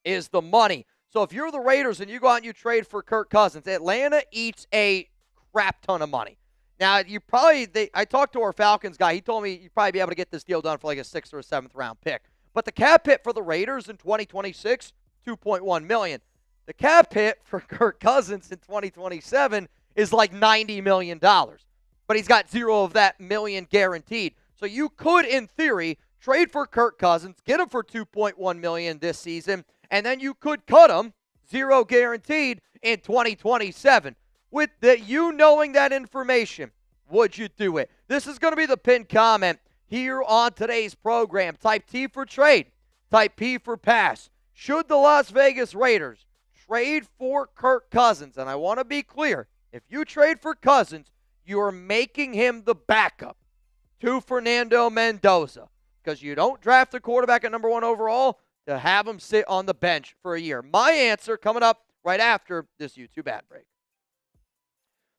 [SPEAKER 1] is the money. So if you're the Raiders and you go out and you trade for Kirk Cousins, Atlanta eats a crap ton of money. Now, I talked to our Falcons guy. He told me you'd probably be able to get this deal done for like a 6th or a 7th round pick. But the cap hit for the Raiders in 2026, $2.1 million. The cap hit for Kirk Cousins in 2027 is like $90 million. But he's got $0 of that million guaranteed. So you could, in theory, trade for Kirk Cousins, get him for $2.1 million this season, and then you could cut him, $0 guaranteed, in 2027. With you knowing that information, would you do it? This is going to be the pinned comment here on today's program. Type T for trade. Type P for pass. Should the Las Vegas Raiders trade for Kirk Cousins? And I want to be clear. If you trade for Cousins, you are making him the backup to Fernando Mendoza, because you don't draft a quarterback at number 1 overall to have him sit on the bench for a year. My answer coming up right after this YouTube ad break.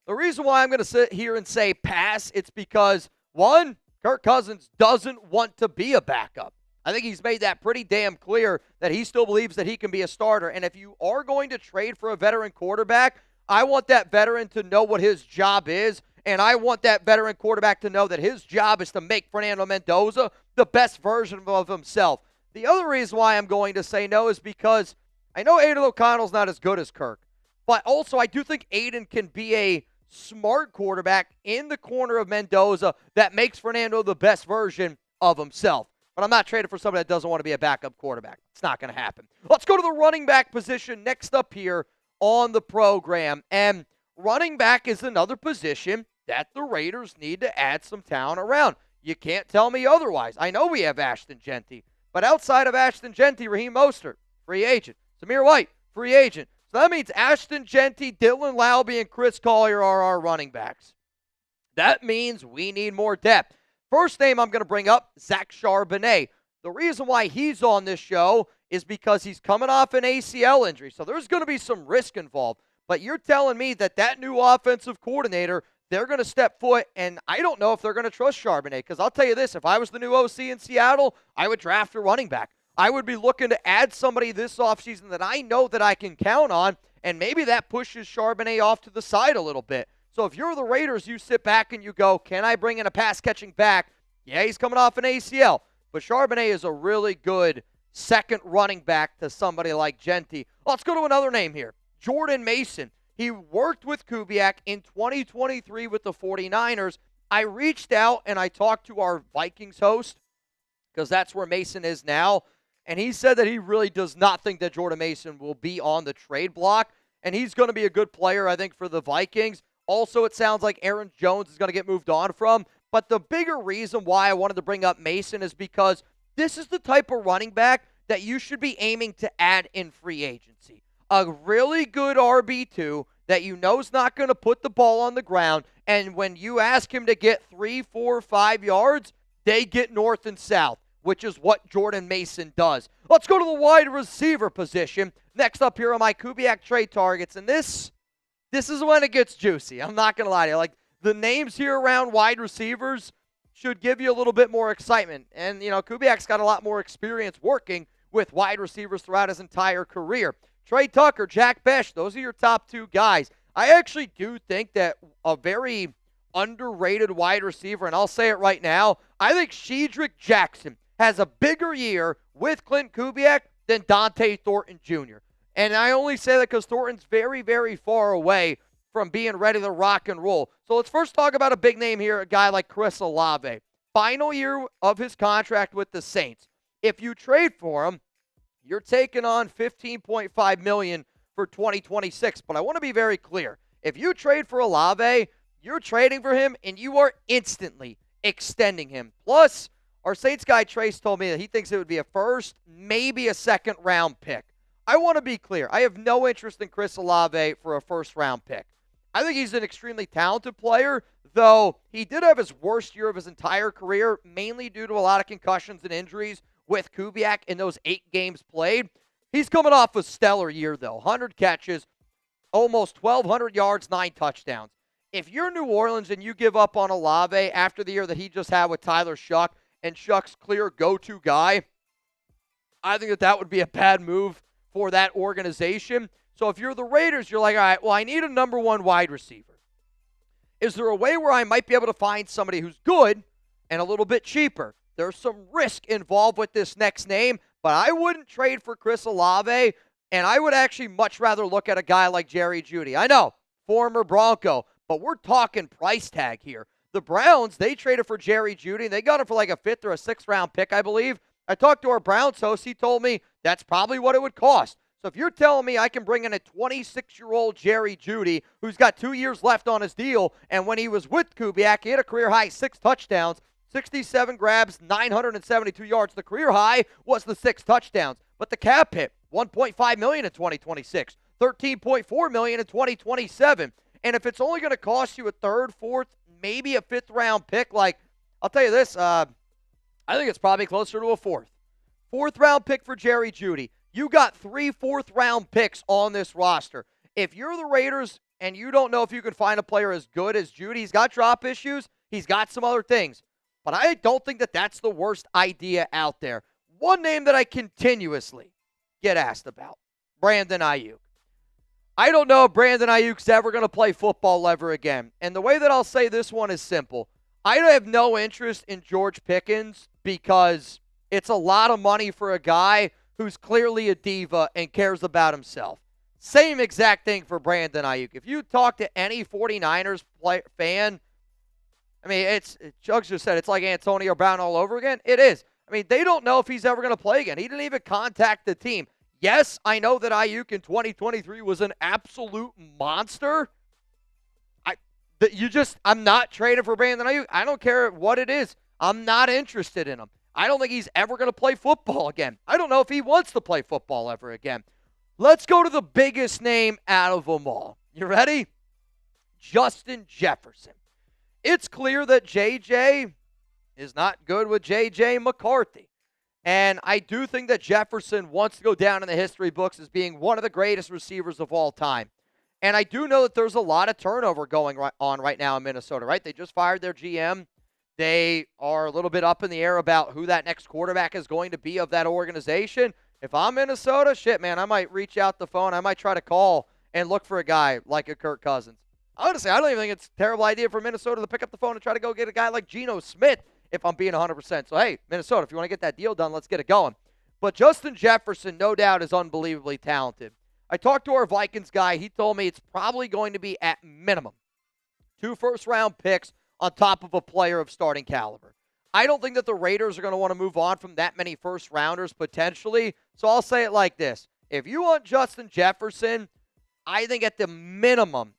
[SPEAKER 1] The reason why I'm going to sit here and say pass, it's because, 1, Kirk Cousins doesn't want to be a backup. I think he's made that pretty damn clear that he still believes that he can be a starter. And if you are going to trade for a veteran quarterback, I want that veteran to know what his job is, and I want that veteran quarterback to know that his job is to make Fernando Mendoza the best version of himself. The other reason why I'm going to say no is because I know Aiden O'Connell's not as good as Kirk, but also I do think Aiden can be a smart quarterback in the corner of Mendoza that makes Fernando the best version of himself. But I'm not trading for somebody that doesn't want to be a backup quarterback. It's not going to happen. Let's go to the running back position next up here on the program. And running back is another position that the Raiders need to add some talent around. You can't tell me otherwise. I know we have Ashton Genty, but outside of Ashton Genty, Raheem Mostert, free agent. Samir White, free agent. So that means Ashton Genty, Dylan Laube, and Chris Collier are our running backs. That means we need more depth. First name I'm going to bring up, Zach Charbonnet. The reason why he's on this show is because he's coming off an ACL injury. So there's going to be some risk involved. But you're telling me that new offensive coordinator, they're going to step foot, and I don't know if they're going to trust Charbonnet. Because I'll tell you this, if I was the new OC in Seattle, I would draft a running back. I would be looking to add somebody this offseason that I know that I can count on, and maybe that pushes Charbonnet off to the side a little bit. So if you're the Raiders, you sit back and you go, can I bring in a pass-catching back? Yeah, he's coming off an ACL. But Charbonnet is a really good second running back to somebody like Genty. Let's go to another name here, Jordan Mason. He worked with Kubiak in 2023 with the 49ers. I reached out and I talked to our Vikings host, because that's where Mason is now. And he said that he really does not think that Jordan Mason will be on the trade block. And he's going to be a good player, I think, for the Vikings. Also, it sounds like Aaron Jones is going to get moved on from. But the bigger reason why I wanted to bring up Mason is because this is the type of running back that you should be aiming to add in free agency. A really good RB2 that you know is not going to put the ball on the ground. And when you ask him to get 3, 4, 5 yards, they get north and south, which is what Jordan Mason does. Let's go to the wide receiver position. Next up here are my Kubiak trade targets. And this is when it gets juicy. I'm not going to lie to you. Like, the names here around wide receivers should give you a little bit more excitement. And, you know, Kubiak's got a lot more experience working with wide receivers throughout his entire career. Trey Tucker, Jack Besh, those are your top 2 guys. I actually do think that a very underrated wide receiver, and I'll say it right now, I think Shedrick Jackson has a bigger year with Klint Kubiak than Dante Thornton Jr. And I only say that because Thornton's very, very far away from being ready to rock and roll. So let's first talk about a big name here, a guy like Chris Olave. Final year of his contract with the Saints. If you trade for him, you're taking on $15.5 million for 2026. But I want to be very clear. If you trade for Olave, you're trading for him, and you are instantly extending him. Plus, our Saints guy Trace told me that he thinks it would be a first, maybe a second-round pick. I want to be clear. I have no interest in Chris Olave for a first-round pick. I think he's an extremely talented player, though he did have his worst year of his entire career, mainly due to a lot of concussions and injuries with Kubiak in those 8 games played. He's coming off a stellar year, though. 100 catches, almost 1,200 yards, 9 touchdowns. If you're New Orleans and you give up on Olave after the year that he just had with Tyler Shuck, and Shuck's clear go-to guy, I think that would be a bad move for that organization. So if you're the Raiders, you're like, all right, well, I need a number 1 wide receiver. Is there a way where I might be able to find somebody who's good and a little bit cheaper? There's some risk involved with this next name, but I wouldn't trade for Chris Olave, and I would actually much rather look at a guy like Jerry Jeudy. I know, former Bronco, but we're talking price tag here. The Browns, they traded for Jerry Jeudy, and they got him for like a 5th or a 6th-round pick, I believe. I talked to our Browns host. He told me that's probably what it would cost. So if you're telling me I can bring in a 26-year-old Jerry Jeudy who's got 2 years left on his deal, and when he was with Kubiak, he had a career-high 6 touchdowns, 67 grabs, 972 yards. The career high was the 6 touchdowns. But the cap hit, $1.5 million in 2026, $13.4 million in 2027. And if it's only going to cost you a 3rd, 4th, maybe a 5th-round pick, like, I'll tell you this, I think it's probably closer to a 4th. 4th-round pick for Jerry Jeudy. You got 3 4th-round picks on this roster. If you're the Raiders and you don't know if you can find a player as good as Jeudy, he's got drop issues, he's got some other things. But I don't think that that's the worst idea out there. One name that I continuously get asked about, Brandon Ayuk. I don't know if Brandon Ayuk's ever going to play football ever again. And the way that I'll say this one is simple. I have no interest in George Pickens because it's a lot of money for a guy who's clearly a diva and cares about himself. Same exact thing for Brandon Ayuk. If you talk to any 49ers fan, I mean, Chugs just said it's like Antonio Brown all over again. It is. I mean, they don't know if he's ever going to play again. He didn't even contact the team. Yes, I know that Ayuk in 2023 was an absolute monster. I'm not trading for Brandon Ayuk. I don't care what it is. I'm not interested in him. I don't think he's ever going to play football again. I don't know if he wants to play football ever again. Let's go to the biggest name out of them all. You ready? Justin Jefferson. It's clear that JJ is not good with JJ McCarthy. And I do think that Jefferson wants to go down in the history books as being one of the greatest receivers of all time. And I do know that there's a lot of turnover going on right now in Minnesota, right? They just fired their GM. They are a little bit up in the air about who that next quarterback is going to be of that organization. If I'm Minnesota, shit, man, I might reach out the phone. I might try to call and look for a guy like a Kirk Cousins. Honestly, I don't even think it's a terrible idea for Minnesota to pick up the phone and try to go get a guy like Geno Smith if I'm being 100%. So, hey, Minnesota, if you want to get that deal done, let's get it going. But Justin Jefferson, no doubt, is unbelievably talented. I talked to our Vikings guy. He told me it's probably going to be at minimum 2 first-round picks on top of a player of starting caliber. I don't think that the Raiders are going to want to move on from that many first-rounders potentially. So I'll say it like this. If you want Justin Jefferson, I think at the minimum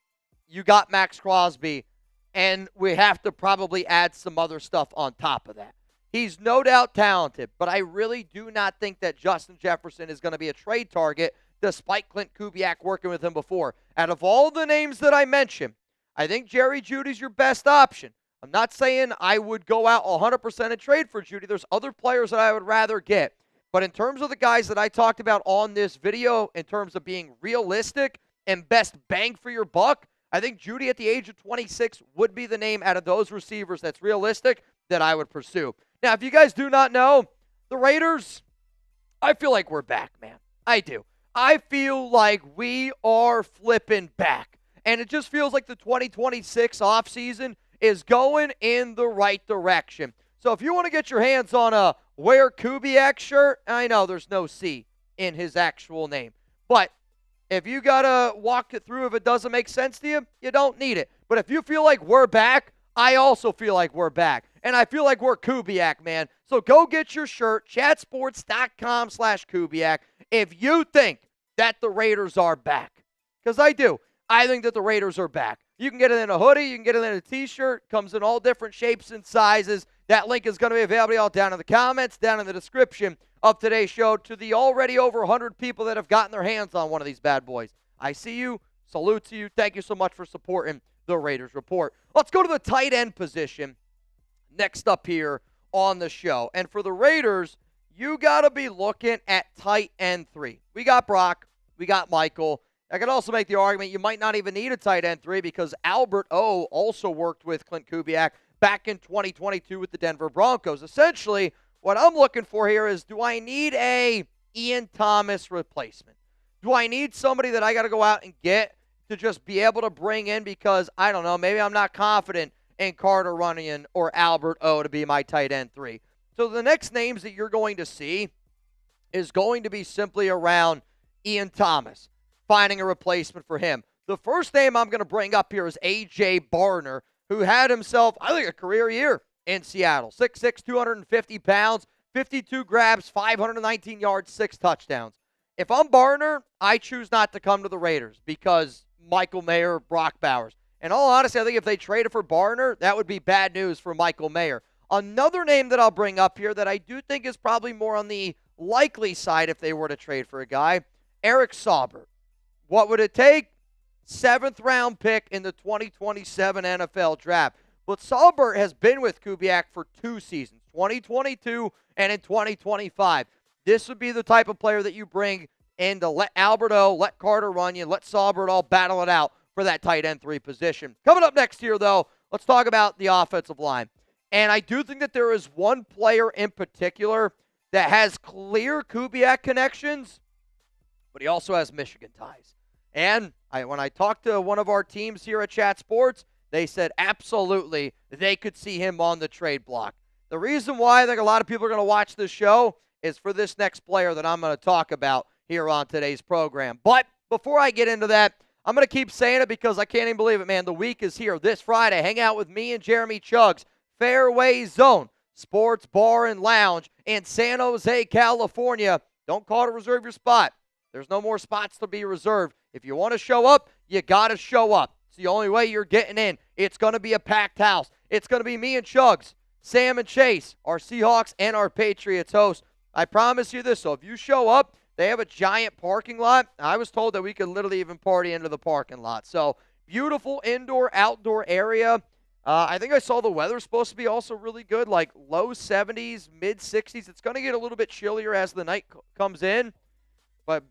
[SPEAKER 1] you got Max Crosby, and we have to probably add some other stuff on top of that. He's no doubt talented, but I really do not think that Justin Jefferson is going to be a trade target despite Klint Kubiak working with him before. Out of all the names that I mentioned, I think Jerry Jeudy's your best option. I'm not saying I would go out 100% and trade for Jeudy. There's other players that I would rather get. But in terms of the guys that I talked about on this video, in terms of being realistic and best bang for your buck, I think Jeudy at the age of 26 would be the name out of those receivers that's realistic that I would pursue. Now, if you guys do not know, the Raiders, I feel like we're back, man. I do. I feel like we are flipping back. And it just feels like the 2026 offseason is going in the right direction. So if you want to get your hands on a wear Kubiak's shirt. I know there's no C in his actual name. But if you got to walk it through, if it doesn't make sense to you, you don't need it. But if you feel like we're back, I also feel like we're back. And I feel like we're Kubiak, man. So go get your shirt, chatsports.com/Kubiak, if you think that the Raiders are back. Because I do. I think that the Raiders are back. You can get it in a hoodie. You can get it in a T-shirt. Comes in all different shapes and sizes. That link is going to be available all down in the comments, down in the description of today's show, to the already over 100 people that have gotten their hands on one of these bad boys. I see you. Salute to you. Thank you so much for supporting the Raiders Report. Let's go to the tight end position next up here on the show. And for the Raiders, you got to be looking at tight end 3. We got Brock. We got Michael. I could also make the argument you might not even need a tight end 3 because Albert O also worked with Klint Kubiak back in 2022 with the Denver Broncos. Essentially, what I'm looking for here is, do I need a Ian Thomas replacement? Do I need somebody that I got to go out and get to just be able to bring in because, I don't know, maybe I'm not confident in Carter Runyon or Albert O to be my tight end 3. So the next names that you're going to see is going to be simply around Ian Thomas, finding a replacement for him. The first name I'm going to bring up here is A.J. Barner, who had himself, I think, a career year in Seattle. 6'6", 250 pounds, 52 grabs, 519 yards, 6 touchdowns. If I'm Barner, I choose not to come to the Raiders because Michael Mayer, Brock Bowers. In all honesty, I think if they traded for Barner, that would be bad news for Michael Mayer. Another name that I'll bring up here that I do think is probably more on the likely side if they were to trade for a guy, Eric Saubert. What would it take? 7th round pick in the 2027 NFL draft. But Saubert has been with Kubiak for 2 seasons, 2022 and in 2025. This would be the type of player that you bring in to let Albert O, let Carter Runyon, let Saubert all battle it out for that tight end 3 position. Coming up next here, though, let's talk about the offensive line. And I do think that there is one player in particular that has clear Kubiak connections, but he also has Michigan ties. And when I talked to one of our teams here at Chat Sports, they said absolutely they could see him on the trade block. The reason why I think a lot of people are going to watch this show is for this next player that I'm going to talk about here on today's program. But before I get into that, I'm going to keep saying it because I can't even believe it, man. The week is here. This Friday, hang out with me and Jeremy Chuggs, Fairway Zone, Sports Bar and Lounge in San Jose, California. Don't call to reserve your spot. There's no more spots to be reserved. If you want to show up, you got to show up. It's the only way you're getting in. It's going to be a packed house. It's going to be me and Chuggs, Sam and Chase, our Seahawks and our Patriots hosts. I promise you this. So if you show up, they have a giant parking lot. I was told that we could literally even party into the parking lot. So beautiful indoor-outdoor area. I think I saw the weather's supposed to be also really good, like low 70s, mid 60s. It's going to get a little bit chillier as the night comes in. But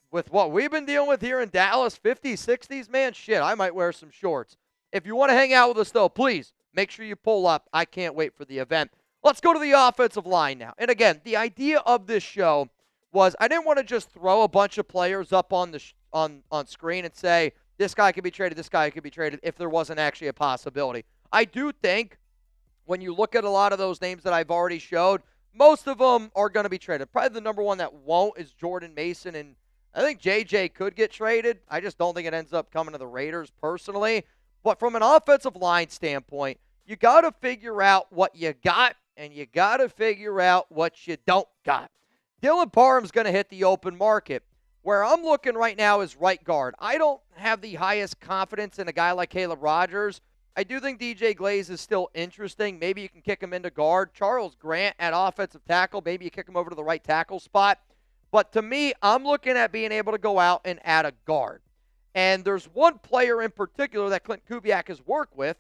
[SPEAKER 1] with what we've been dealing with here in Dallas, 50s, 60s, man, shit, I might wear some shorts. If you want to hang out with us, though, please make sure you pull up. I can't wait for the event. Let's go to the offensive line now. And again, the idea of this show was I didn't want to just throw a bunch of players up on the on screen and say, this guy could be traded, this guy could be traded, if there wasn't actually a possibility. I do think when you look at a lot of those names that I've already showed, most of them are going to be traded. Probably the number one that won't is Jordan Mason, and I think JJ could get traded. I just don't think it ends up coming to the Raiders personally. But from an offensive line standpoint, you got to figure out what you got, and you got to figure out what you don't got. Dylan Parham's going to hit the open market. Where I'm looking right now is right guard. I don't have the highest confidence in a guy like Caleb Rogers. I do think DJ Glaze is still interesting. Maybe you can kick him into guard. Charles Grant at offensive tackle. Maybe you kick him over to the right tackle spot. But to me, I'm looking at being able to go out and add a guard. And there's one player in particular that Klint Kubiak has worked with,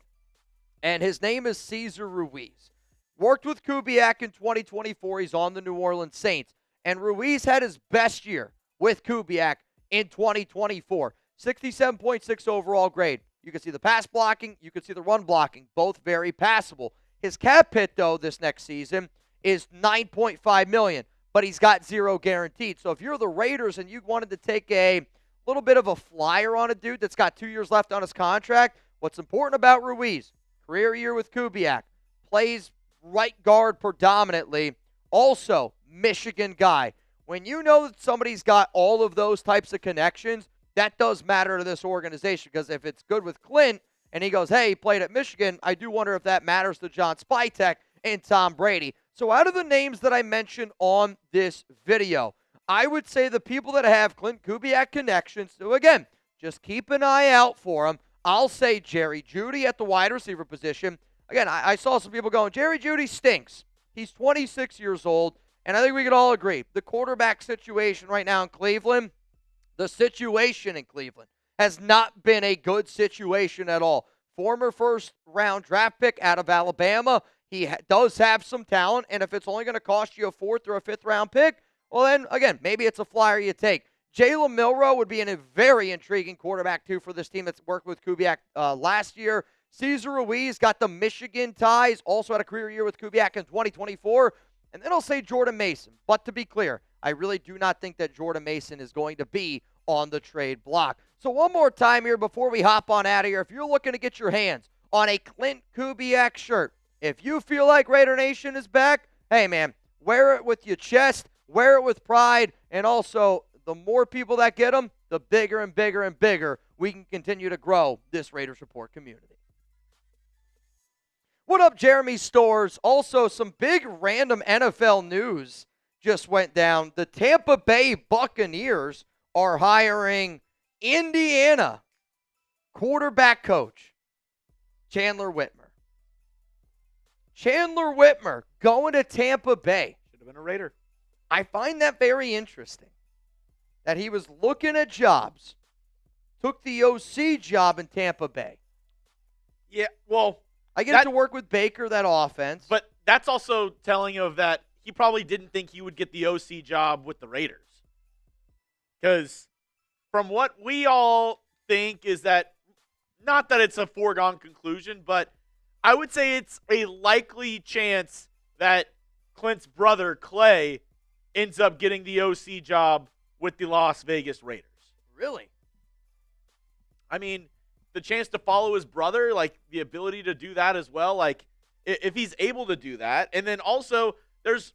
[SPEAKER 1] and his name is Cesar Ruiz. Worked with Kubiak in 2024. He's on the New Orleans Saints. And Ruiz had his best year with Kubiak in 2024. 67.6 overall grade. You can see the pass blocking. You can see the run blocking. Both very passable. His cap hit, though, this next season is $9.5 million, but he's got zero guaranteed. So if you're the Raiders and you wanted to take a little bit of a flyer on a dude that's got 2 years left on his contract, what's important about Ruiz, career year with Kubiak, plays right guard predominantly, Also, Michigan guy. When you know that somebody's got all of those types of connections, that does matter to this organization, because if it's good with Klint and he goes, hey, he played at Michigan, I do wonder if that matters to John Spytek and Tom Brady. So out of the names that I mentioned on this video, I would say the people that have Klint Kubiak connections, so again, just keep an eye out for them. I'll say Jerry Jeudy at the wide receiver position. Again, I saw some people going, Jerry Jeudy stinks. He's 26 years old, and I think we could all agree. The quarterback situation right now in Cleveland, the situation in Cleveland has not been a good situation at all. Former first-round draft pick out of Alabama. He does have some talent, and if it's only going to cost you a fourth or a fifth-round pick, well then, again, maybe it's a flyer you take. Jalen Milroe would be a very intriguing quarterback, too, for this team that's worked with Kubiak last year. Cesar Ruiz got the Michigan ties, also had a career year with Kubiak in 2024. And then I'll say Jordan Mason. But to be clear, I really do not think that Jordan Mason is going to be on the trade block. So one more time here before we hop on out of here, if you're looking to get your hands on a Klint Kubiak shirt, if you feel like Raider Nation is back, hey man, wear it with your chest, wear it with pride, and also the more people that get them, the bigger and bigger and bigger we can continue to grow this Raiders Report community. What up, Jeremy Stores? Also, some big random NFL news just went down. The Tampa Bay Buccaneers are hiring Indiana quarterback coach Chandler Whitmer. Chandler Whitmer going to Tampa Bay.
[SPEAKER 2] Should have been a Raider.
[SPEAKER 1] I find that very interesting, that he was looking at jobs, took the OC job in Tampa Bay.
[SPEAKER 2] Yeah, well,
[SPEAKER 1] I get to work with Baker, that offense.
[SPEAKER 2] But that's also telling of that he probably didn't think he would get the OC job with the Raiders. Because from what we all think is that, not that it's a foregone conclusion, but I would say it's a likely chance that Clint's brother, Clay, ends up getting the OC job with the Las Vegas Raiders.
[SPEAKER 1] Really?
[SPEAKER 2] I mean, the chance to follow his brother, like the ability to do that as well, like if he's able to do that. And then also there's,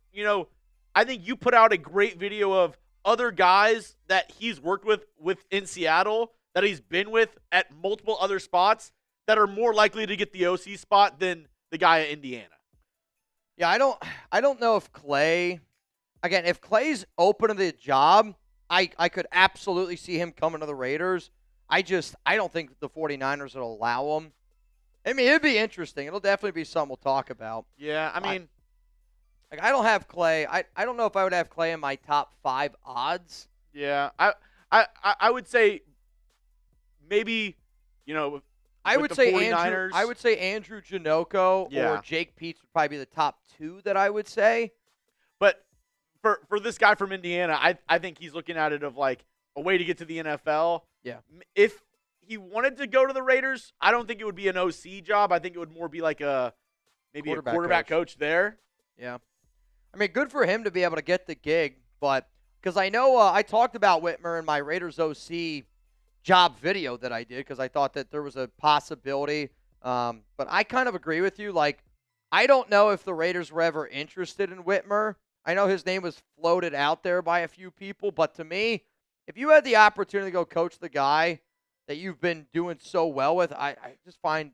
[SPEAKER 2] I think you put out a great video of other guys that he's worked with in Seattle, that he's been with at multiple other spots, that are more likely to get the OC spot than the guy at Indiana.
[SPEAKER 1] Yeah, I don't know if Clay, again, if Clay's open to the job, I could absolutely see him coming to the Raiders. I don't think the 49ers will allow him. I mean, it'd be interesting. It'll definitely be something we'll talk about.
[SPEAKER 2] Yeah, I mean,
[SPEAKER 1] I don't have Clay. I don't know if I would have Clay in my top 5 odds.
[SPEAKER 2] Yeah, I would say maybe,
[SPEAKER 1] I would say
[SPEAKER 2] Andrew
[SPEAKER 1] Janocko or Jake Peets would probably be the top 2 that I would say.
[SPEAKER 2] But for this guy from Indiana, I think he's looking at it of like a way to get to the NFL.
[SPEAKER 1] Yeah.
[SPEAKER 2] If he wanted to go to the Raiders, I don't think it would be an OC job. I think it would more be like a quarterback coach there.
[SPEAKER 1] Yeah. I mean, good for him to be able to get the gig, but because I know I talked about Whitmer in my Raiders OC job video that I did, because I thought that there was a possibility. But I kind of agree with you. Like, I don't know if the Raiders were ever interested in Whitmer. I know his name was floated out there by a few people, but to me, if you had the opportunity to go coach the guy that you've been doing so well with, I just find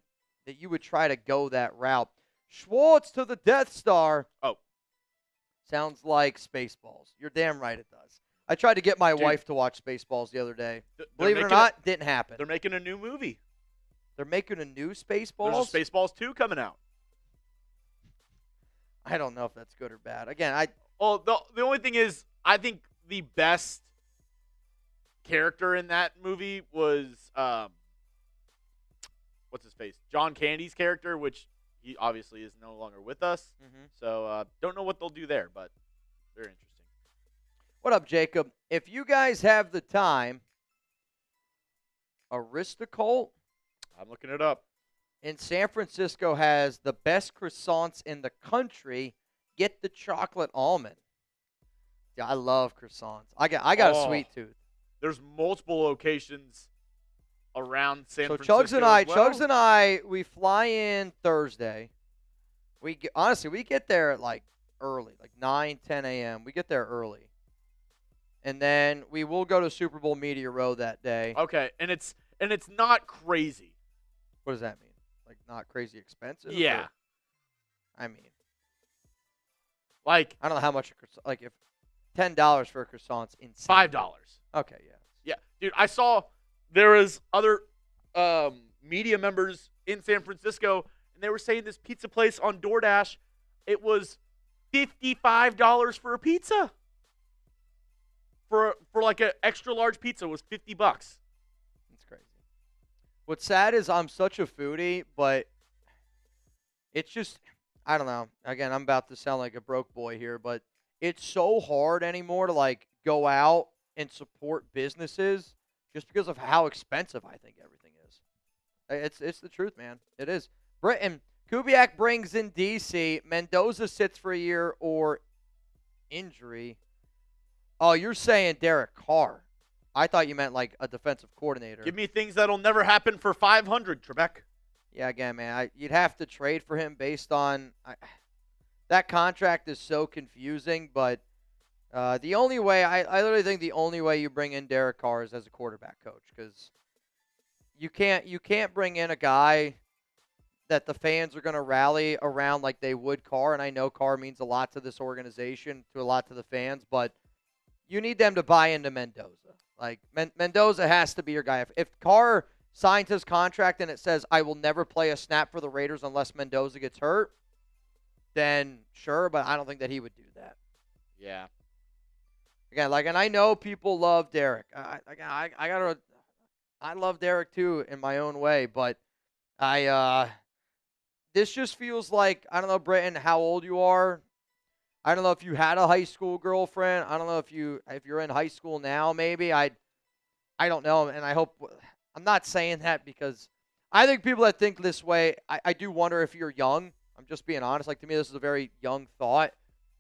[SPEAKER 1] that you would try to go that route. Schwartz to the Death Star.
[SPEAKER 2] Oh.
[SPEAKER 1] Sounds like Spaceballs. You're damn right it does. I tried to get my wife to watch Spaceballs the other day. Believe it or not, didn't happen.
[SPEAKER 2] They're making a new movie.
[SPEAKER 1] They're making a new Spaceballs?
[SPEAKER 2] There's a Spaceballs 2 coming out.
[SPEAKER 1] I don't know if that's good or bad. Again,
[SPEAKER 2] the only thing is, I think the best character in that movie was what's his face? John Candy's character, which he obviously is no longer with us.
[SPEAKER 1] Mm-hmm.
[SPEAKER 2] So don't know what they'll do there, but very interesting.
[SPEAKER 1] What up, Jacob? If you guys have the time, Aristocolt,
[SPEAKER 2] I'm looking it up,
[SPEAKER 1] in San Francisco has the best croissants in the country. Get the chocolate almond. Yeah, I love croissants. I got a sweet tooth.
[SPEAKER 2] There's multiple locations around San
[SPEAKER 1] So
[SPEAKER 2] Francisco.
[SPEAKER 1] Chugs and I, we fly in Thursday. Honestly, we get there at like early, like 9, 10 a.m. We get there early. And then we will go to Super Bowl Media Row that day.
[SPEAKER 2] Okay, and it's not crazy.
[SPEAKER 1] What does that mean? Like not crazy expensive?
[SPEAKER 2] Yeah.
[SPEAKER 1] Or, I mean,
[SPEAKER 2] Like
[SPEAKER 1] I don't know how much like if $10 for a croissant's insane.
[SPEAKER 2] $5.
[SPEAKER 1] Okay, yeah.
[SPEAKER 2] Yeah, dude, I saw there was other media members in San Francisco, and they were saying this pizza place on DoorDash, it was $55 for a pizza. For like an extra large pizza was $50.
[SPEAKER 1] That's crazy. What's sad is I'm such a foodie, but it's just I don't know. Again, I'm about to sound like a broke boy here, but it's so hard anymore to like go out and support businesses just because of how expensive I think everything is. It's the truth, man. It is. Britain Kubiak brings in DC. Mendoza sits for a year or injury. Oh, you're saying Derek Carr. I thought you meant like a defensive coordinator.
[SPEAKER 2] Give me things that'll never happen for 500, Trebek.
[SPEAKER 1] Yeah, again, man, you'd have to trade for him based on that contract is so confusing. But the only way I literally think the only way you bring in Derek Carr is as a quarterback coach because you can't bring in a guy that the fans are going to rally around like they would Carr. And I know Carr means a lot to this organization, to a lot to the fans, but you need them to buy into Mendoza. Like Mendoza has to be your guy. If Carr signs his contract and it says, I will never play a snap for the Raiders unless Mendoza gets hurt, then sure, but I don't think that he would do that.
[SPEAKER 2] Yeah.
[SPEAKER 1] Again, like, and I know people love Derek. I love Derek too in my own way, but this just feels like, I don't know, Britton, how old you are. I don't know if you had a high school girlfriend. I don't know if you're in high school now, maybe. I don't know, and I hope I'm not saying that because I think people that think this way, I do wonder if you're young. I'm just being honest. Like, to me, this is a very young thought,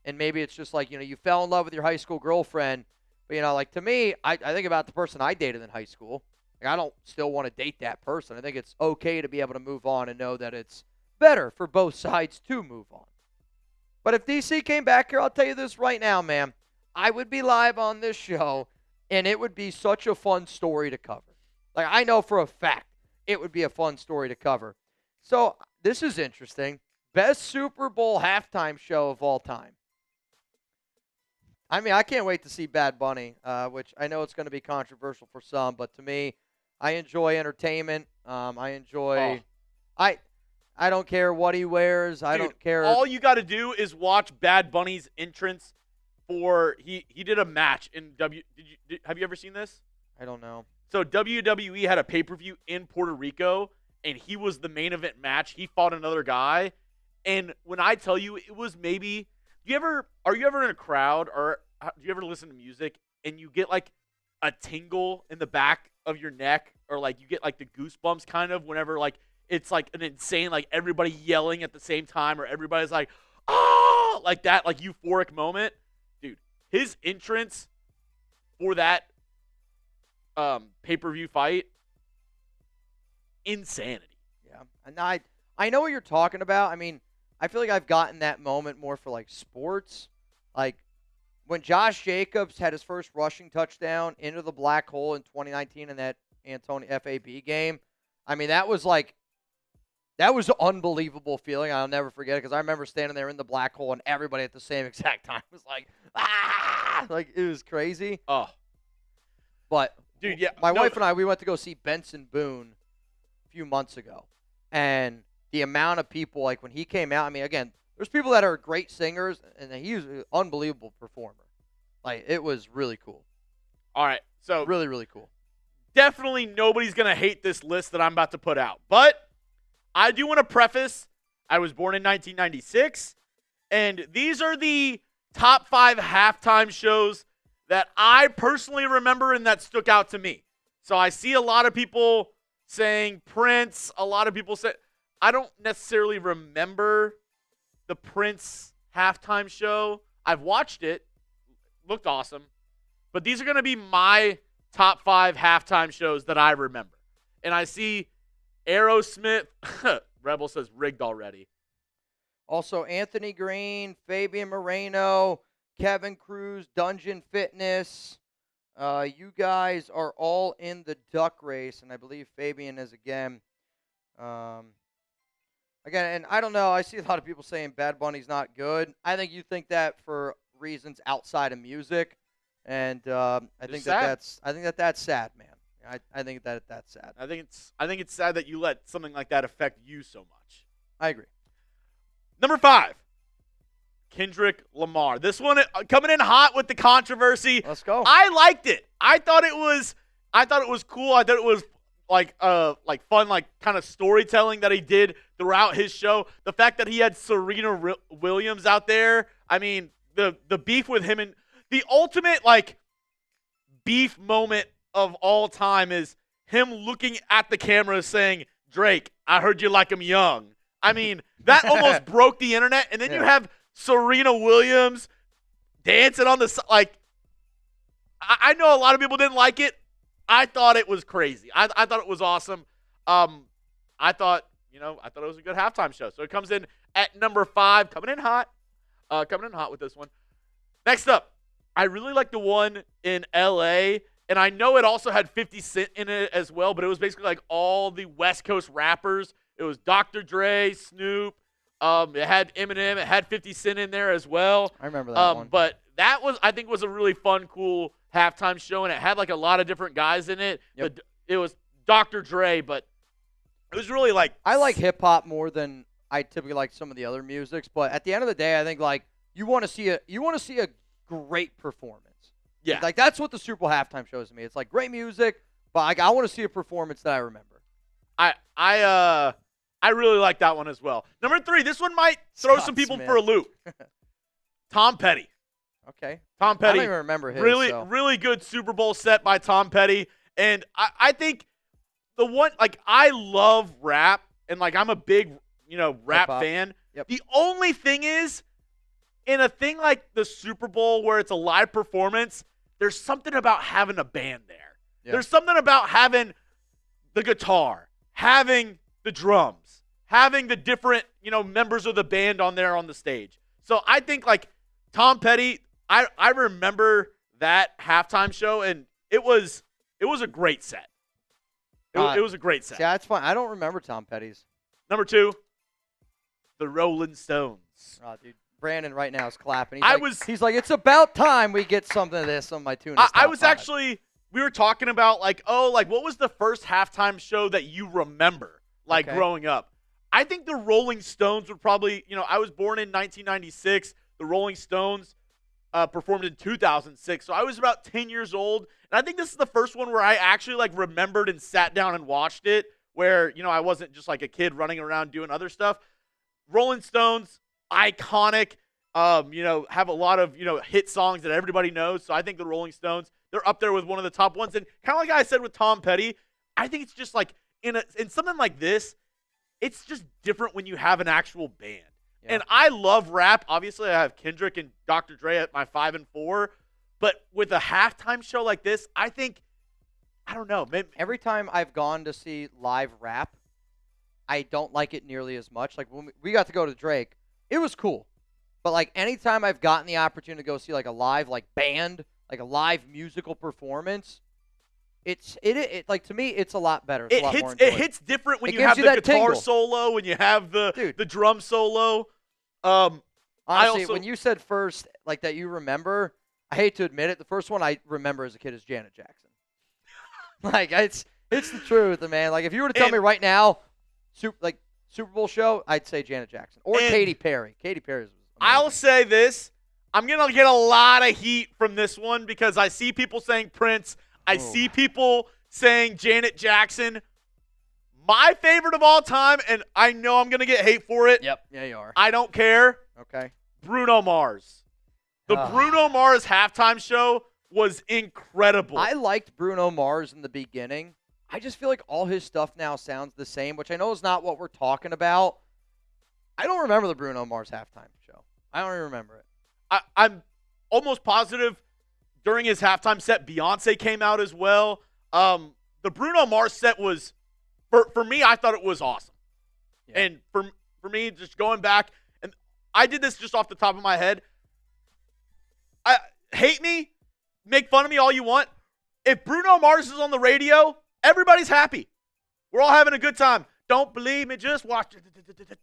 [SPEAKER 1] and maybe it's just like, you fell in love with your high school girlfriend, but, like, to me, I think about the person I dated in high school. Like, I don't still want to date that person. I think it's okay to be able to move on and know that it's better for both sides to move on. But if DC came back here, I'll tell you this right now, man. I would be live on this show, and it would be such a fun story to cover. Like, I know for a fact it would be a fun story to cover. So, this is interesting. Best Super Bowl halftime show of all time. I mean, I can't wait to see Bad Bunny, which I know it's going to be controversial for some, but to me, I enjoy entertainment. I enjoy I don't care what he wears. I don't care.
[SPEAKER 2] All you got to do is watch Bad Bunny's entrance for he did a match in have you ever seen this?
[SPEAKER 1] I don't know.
[SPEAKER 2] So WWE had a pay-per-view in Puerto Rico, and he was the main event match. He fought another guy, and when I tell you, it was maybe. Are you ever in a crowd, or do you ever listen to music and you get like a tingle in the back of your neck, or like you get like the goosebumps kind of whenever like it's like an insane, like everybody yelling at the same time, or everybody's like, oh, like that, like euphoric moment. Dude, his entrance for that pay-per-view fight, insanity.
[SPEAKER 1] Yeah, and I know what you're talking about. I mean, I feel like I've gotten that moment more for like sports. Like when Josh Jacobs had his first rushing touchdown into the black hole in 2019 in that Antonio FAB game. I mean, that was an unbelievable feeling. I'll never forget it because I remember standing there in the black hole and everybody at the same exact time was like, ah! Like, it was crazy.
[SPEAKER 2] Oh.
[SPEAKER 1] But,
[SPEAKER 2] dude, yeah.
[SPEAKER 1] My wife and I, we went to go see Benson Boone a few months ago. And the amount of people, like, when he came out, I mean, again, there's people that are great singers, and he was an unbelievable performer. Like, it was really cool.
[SPEAKER 2] All right. So,
[SPEAKER 1] really, really cool.
[SPEAKER 2] Definitely nobody's going to hate this list that I'm about to put out. But I do want to preface, I was born in 1996, and these are the top 5 halftime shows that I personally remember and that stuck out to me. So I see a lot of people saying Prince, a lot of people say, I don't necessarily remember the Prince halftime show. I've watched it, looked awesome, but these are going to be my top 5 halftime shows that I remember. And I see Aerosmith, Rebel says rigged already.
[SPEAKER 1] Also, Anthony Green, Fabian Moreno, Kevin Cruz, Dungeon Fitness. You guys are all in the duck race, and I believe Fabian is again. Um, Again, and I don't know. I see a lot of people saying Bad Bunny's not good. I think you think that for reasons outside of music, and I think that's sad, man. I think that's sad.
[SPEAKER 2] I think it's sad that you let something like that affect you so much.
[SPEAKER 1] I agree.
[SPEAKER 2] Number 5, Kendrick Lamar. This one coming in hot with the controversy.
[SPEAKER 1] Let's go.
[SPEAKER 2] I liked it. I thought it was cool. I thought it was like fun, like kind of storytelling that he did throughout his show. The fact that he had Serena Williams out there. I mean, the beef with him, and the ultimate like beef moment of all time is him looking at the camera saying, "Drake, I heard you like him young." I mean, that almost broke the internet. And then you have Serena Williams dancing on the side. Like, I know a lot of people didn't like it. I thought it was crazy. I thought it was awesome. I thought it was a good halftime show. So it comes in at number 5, coming in hot with this one. Next up, I really like the one in L.A., and I know it also had 50 Cent in it as well, but it was basically like all the West Coast rappers. It was Dr. Dre, Snoop. It had Eminem. It had 50 Cent in there as well.
[SPEAKER 1] I remember that one.
[SPEAKER 2] But that I think was a really fun, cool halftime show, and it had like a lot of different guys in it.
[SPEAKER 1] Yep.
[SPEAKER 2] But it was Dr. Dre, but it was really like
[SPEAKER 1] I like hip hop more than I typically like some of the other musics. But at the end of the day, I think like you want to see a great performance.
[SPEAKER 2] Yeah,
[SPEAKER 1] like that's what the Super Bowl halftime shows to me. It's like great music, but like I want to see a performance that I remember.
[SPEAKER 2] I really like that one as well. Number 3, this one might throw
[SPEAKER 1] Scott
[SPEAKER 2] some people
[SPEAKER 1] Smith.
[SPEAKER 2] for a loop. Tom Petty.
[SPEAKER 1] Okay.
[SPEAKER 2] Tom Petty.
[SPEAKER 1] I don't even remember his.
[SPEAKER 2] Really good Super Bowl set by Tom Petty. And I think the one, like, I love rap, and like I'm a big, rap
[SPEAKER 1] Hip-hop.
[SPEAKER 2] fan.
[SPEAKER 1] Yep.
[SPEAKER 2] The only thing is, in a thing like the Super Bowl where it's a live performance, there's something about having a band there.
[SPEAKER 1] Yeah.
[SPEAKER 2] There's something about having the guitar, having the drums, having the different, members of the band on there on the stage. So I think like Tom Petty, I remember that halftime show, and it was a great set. It was a great set.
[SPEAKER 1] Yeah, it's fine. I don't remember Tom Petty's.
[SPEAKER 2] Number 2, the Rolling Stones.
[SPEAKER 1] Oh, dude. Brandon right now is clapping. He's like, it's about time we get something of this on my tune.
[SPEAKER 2] We were talking about like, what was the first halftime show that you remember, growing up? I think the Rolling Stones would probably, I was born in 1996. The Rolling Stones performed in 2006. So I was about 10 years old. And I think this is the first one where I actually remembered and sat down and watched it, where, I wasn't just like a kid running around doing other stuff. Rolling Stones, iconic, have a lot of, hit songs that everybody knows. So I think the Rolling Stones, they're up there with one of the top ones. And kind of like I said with Tom Petty, I think it's just like in something like this, it's just different when you have an actual band. Yeah. And I love rap. Obviously, I have Kendrick and Dr. Dre at my 5 and 4. But with a halftime show like this, I don't know. Maybe,
[SPEAKER 1] every time I've gone to see live rap, I don't like it nearly as much. Like when we got to go to Drake, it was cool. But like anytime I've gotten the opportunity to go see like a live band, like a live musical performance, it like to me it's a lot better. It's a lot more enjoyable.
[SPEAKER 2] It hits different when you have the guitar
[SPEAKER 1] tingle.
[SPEAKER 2] solo, when you have the drum solo.
[SPEAKER 1] Honestly, when you said first like that you remember, I hate to admit it, the first one I remember as a kid is Janet Jackson. Like it's the truth, man. Like if you were to tell me right now, Super Bowl show, I'd say Janet Jackson or Katy Perry. Katy Perry's.
[SPEAKER 2] I'll say this. I'm going to get a lot of heat from this one because I see people saying Prince. I see people saying Janet Jackson. My favorite of all time, and I know I'm going to get hate for it.
[SPEAKER 1] Yep. Yeah, you are.
[SPEAKER 2] I don't care.
[SPEAKER 1] Okay.
[SPEAKER 2] Bruno Mars. The Bruno Mars halftime show was incredible.
[SPEAKER 1] I liked Bruno Mars in the beginning. I just feel like all his stuff now sounds the same, which I know is not what we're talking about. I don't remember the Bruno Mars halftime show. I don't even remember it.
[SPEAKER 2] I'm almost positive during his halftime set, Beyonce came out as well. The Bruno Mars set was, for me, I thought it was awesome. Yeah. And for me, just going back, and I did this just off the top of my head. Hate me, make fun of me all you want. If Bruno Mars is on the radio, everybody's happy. We're all having a good time. Don't believe me, just watch.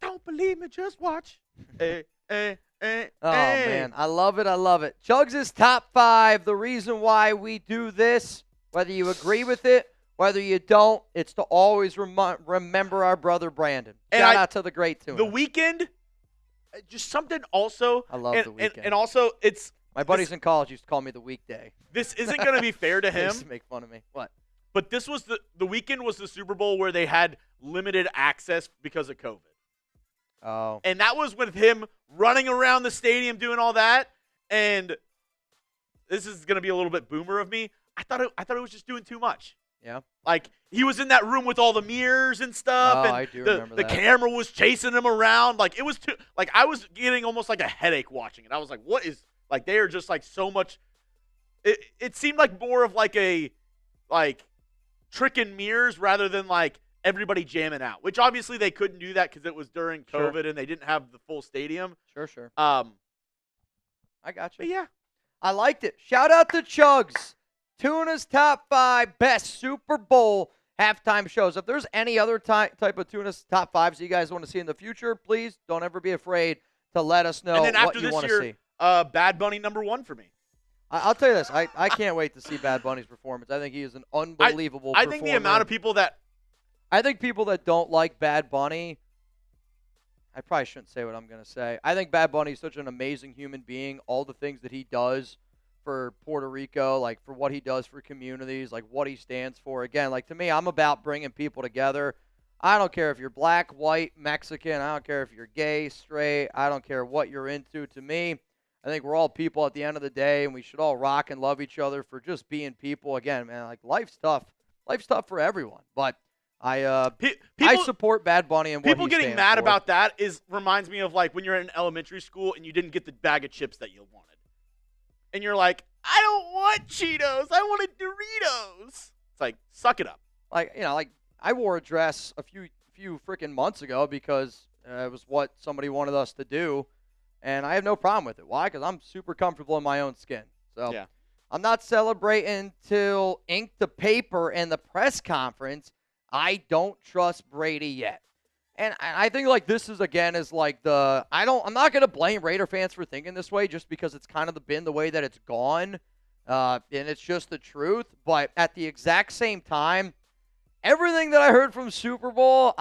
[SPEAKER 2] Don't believe me, just watch. Oh,
[SPEAKER 1] man. I love it. I love it. Chugs' top 5. The reason why we do this, whether you agree with it, whether you don't, it's to always remember our brother Brandon. Shout out to the great Tuna.
[SPEAKER 2] The Weeknd, just something also.
[SPEAKER 1] I love The Weeknd.
[SPEAKER 2] And also, it's.
[SPEAKER 1] My buddies in college used to call me the weekday.
[SPEAKER 2] This isn't going to be fair to him.
[SPEAKER 1] They used to make fun of me. What?
[SPEAKER 2] But this was the Weeknd was the Super Bowl where they had limited access because of COVID.
[SPEAKER 1] Oh.
[SPEAKER 2] And that was with him running around the stadium doing all that. And this is going to be a little bit boomer of me. I thought it was just doing too much.
[SPEAKER 1] Yeah.
[SPEAKER 2] Like, he was in that room with all the mirrors and stuff.
[SPEAKER 1] Oh,
[SPEAKER 2] and
[SPEAKER 1] I do remember that.
[SPEAKER 2] The camera was chasing him around. Like, it was too. Like, I was getting almost like a headache watching it. I was like, what is. Like, they are just, like, so much. It seemed like more of, like, a, like, trick and mirrors rather than, like, everybody jamming out. Which, obviously, they couldn't do that because it was during COVID and they didn't have the full stadium.
[SPEAKER 1] Sure.
[SPEAKER 2] I
[SPEAKER 1] got you.
[SPEAKER 2] But, yeah.
[SPEAKER 1] I liked it. Shout out to Chugs. Tuna's top 5 best Super Bowl halftime shows. If there's any other type of Tuna's top 5s that you guys want to see in the future, please don't ever be afraid to let us know what you want to see.
[SPEAKER 2] Bad Bunny #1 for me.
[SPEAKER 1] I'll tell you this. I can't wait to see Bad Bunny's performance. I think he is an unbelievable performer.
[SPEAKER 2] I think the amount of people that
[SPEAKER 1] don't like Bad Bunny, I probably shouldn't say what I'm going to say. I think Bad Bunny is such an amazing human being. All the things that he does for Puerto Rico, like for what he does for communities, like what he stands for. Again, like to me, I'm about bringing people together. I don't care if you're black, white, Mexican. I don't care if you're gay, straight. I don't care what you're into. To me, I think we're all people at the end of the day, and we should all rock and love each other for just being people. Again, man, like life's tough. Life's tough for everyone. But I support Bad Bunny and what
[SPEAKER 2] people
[SPEAKER 1] he
[SPEAKER 2] getting
[SPEAKER 1] stands
[SPEAKER 2] mad
[SPEAKER 1] for.
[SPEAKER 2] about that reminds me of like when you're in elementary school and you didn't get the bag of chips that you wanted, and you're like, I don't want Cheetos, I wanted Doritos. It's like, suck it up.
[SPEAKER 1] Like I wore a dress a few freaking months ago because it was what somebody wanted us to do. And I have no problem with it. Why? Because I'm super comfortable in my own skin. So
[SPEAKER 2] yeah.
[SPEAKER 1] I'm not celebrating till ink to paper and the press conference. I don't trust Brady yet. And I think like this is again is like I'm not gonna blame Raider fans for thinking this way just because it's kind of been the way that it's gone. And it's just the truth. But at the exact same time, everything that I heard from Super Bowl,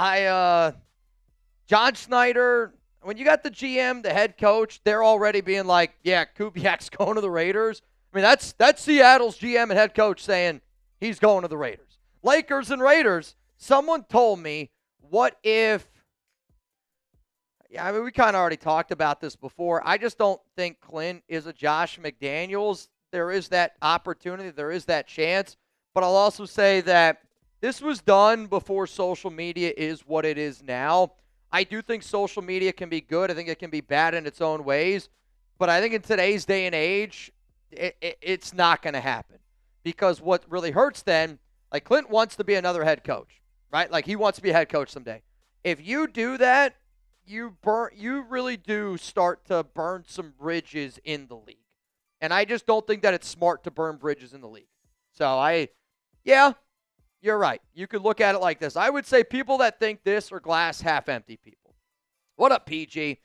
[SPEAKER 1] John Snyder. When you got the GM, the head coach, they're already being like, yeah, Kubiak's going to the Raiders. I mean, that's Seattle's GM and head coach saying he's going to the Raiders. Lakers and Raiders, someone told me, what if – yeah, I mean, we kind of already talked about this before. I just don't think Klint is a Josh McDaniels. There is that opportunity. There is that chance. But I'll also say that this was done before social media is what it is now. I do think social media can be good. I think it can be bad in its own ways. But I think in today's day and age, it's not going to happen. Because what really hurts then, like Klint wants to be another head coach, right? Like he wants to be a head coach someday. If you do that, you really do start to burn some bridges in the league. And I just don't think that it's smart to burn bridges in the league. So you're right. You could look at it like this. I would say people that think this are glass half empty people. What up, PG?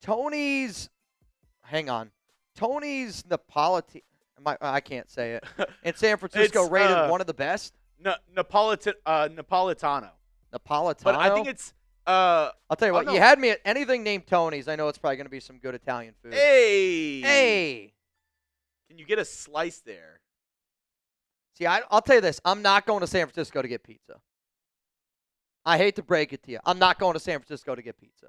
[SPEAKER 1] Tony's Napolitan. I can't say it. In San Francisco, rated one of the best.
[SPEAKER 2] Napolitano.
[SPEAKER 1] Napolitano.
[SPEAKER 2] But I think it's.
[SPEAKER 1] I'll tell you what. You had me at anything named Tony's. I know it's probably going to be some good Italian food.
[SPEAKER 2] Hey. Can you get a slice there?
[SPEAKER 1] See, I'll tell you this. I'm not going to San Francisco to get pizza. I hate to break it to you. I'm not going to San Francisco to get pizza.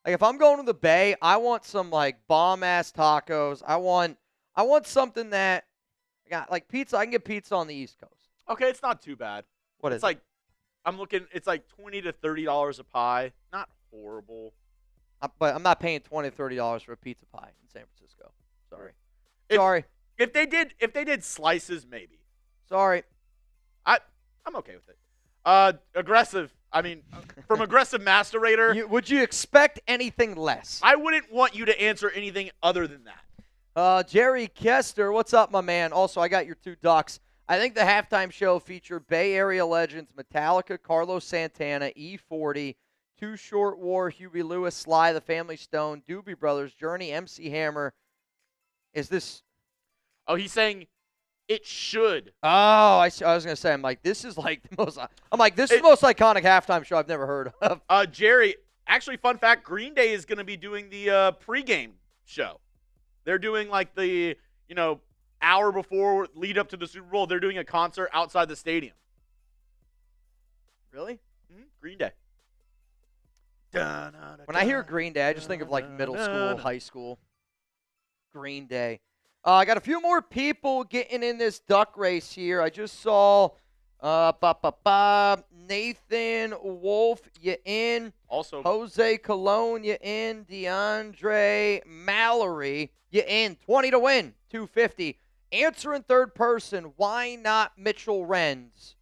[SPEAKER 1] Like, if I'm going to the Bay, I want some, like, bomb-ass tacos. I want something that – like, pizza. I can get pizza on the East Coast.
[SPEAKER 2] Okay, it's not too bad.
[SPEAKER 1] It's
[SPEAKER 2] like – I'm looking – it's like $20 to $30 a pie. Not horrible.
[SPEAKER 1] But I'm not paying $20 to $30 for a pizza pie in San Francisco. Sorry.
[SPEAKER 2] If they did slices, maybe.
[SPEAKER 1] Sorry.
[SPEAKER 2] I'm okay with it. Aggressive. I mean, from Aggressive Master Raider,
[SPEAKER 1] Would you expect anything less?
[SPEAKER 2] I wouldn't want you to answer anything other than that.
[SPEAKER 1] Jerry Kester, what's up, my man? Also, I got your 2 ducks. I think the halftime show featured Bay Area legends Metallica, Carlos Santana, E40, Too Short War, Huey Lewis, Sly, The Family Stone, Doobie Brothers, Journey, MC Hammer. Is this?
[SPEAKER 2] Oh, he's saying it should.
[SPEAKER 1] Oh, I was gonna say. I'm like, this is like the most. I'm like, this is the most iconic halftime show I've never heard of.
[SPEAKER 2] Jerry, actually, fun fact: Green Day is going to be doing the pregame show. They're doing like the hour before lead up to the Super Bowl. They're doing a concert outside the stadium.
[SPEAKER 1] Really?
[SPEAKER 2] Mm-hmm. Green Day.
[SPEAKER 1] When I hear Green Day, I just think of like middle school, high school. Green Day. I got a few more people getting in this duck race here. I just saw Nathan Wolf, you in.
[SPEAKER 2] Also,
[SPEAKER 1] Jose Colon, you in. DeAndre Mallory, you in. 20 to win, 250. Answer in third person, why not Mitchell Renz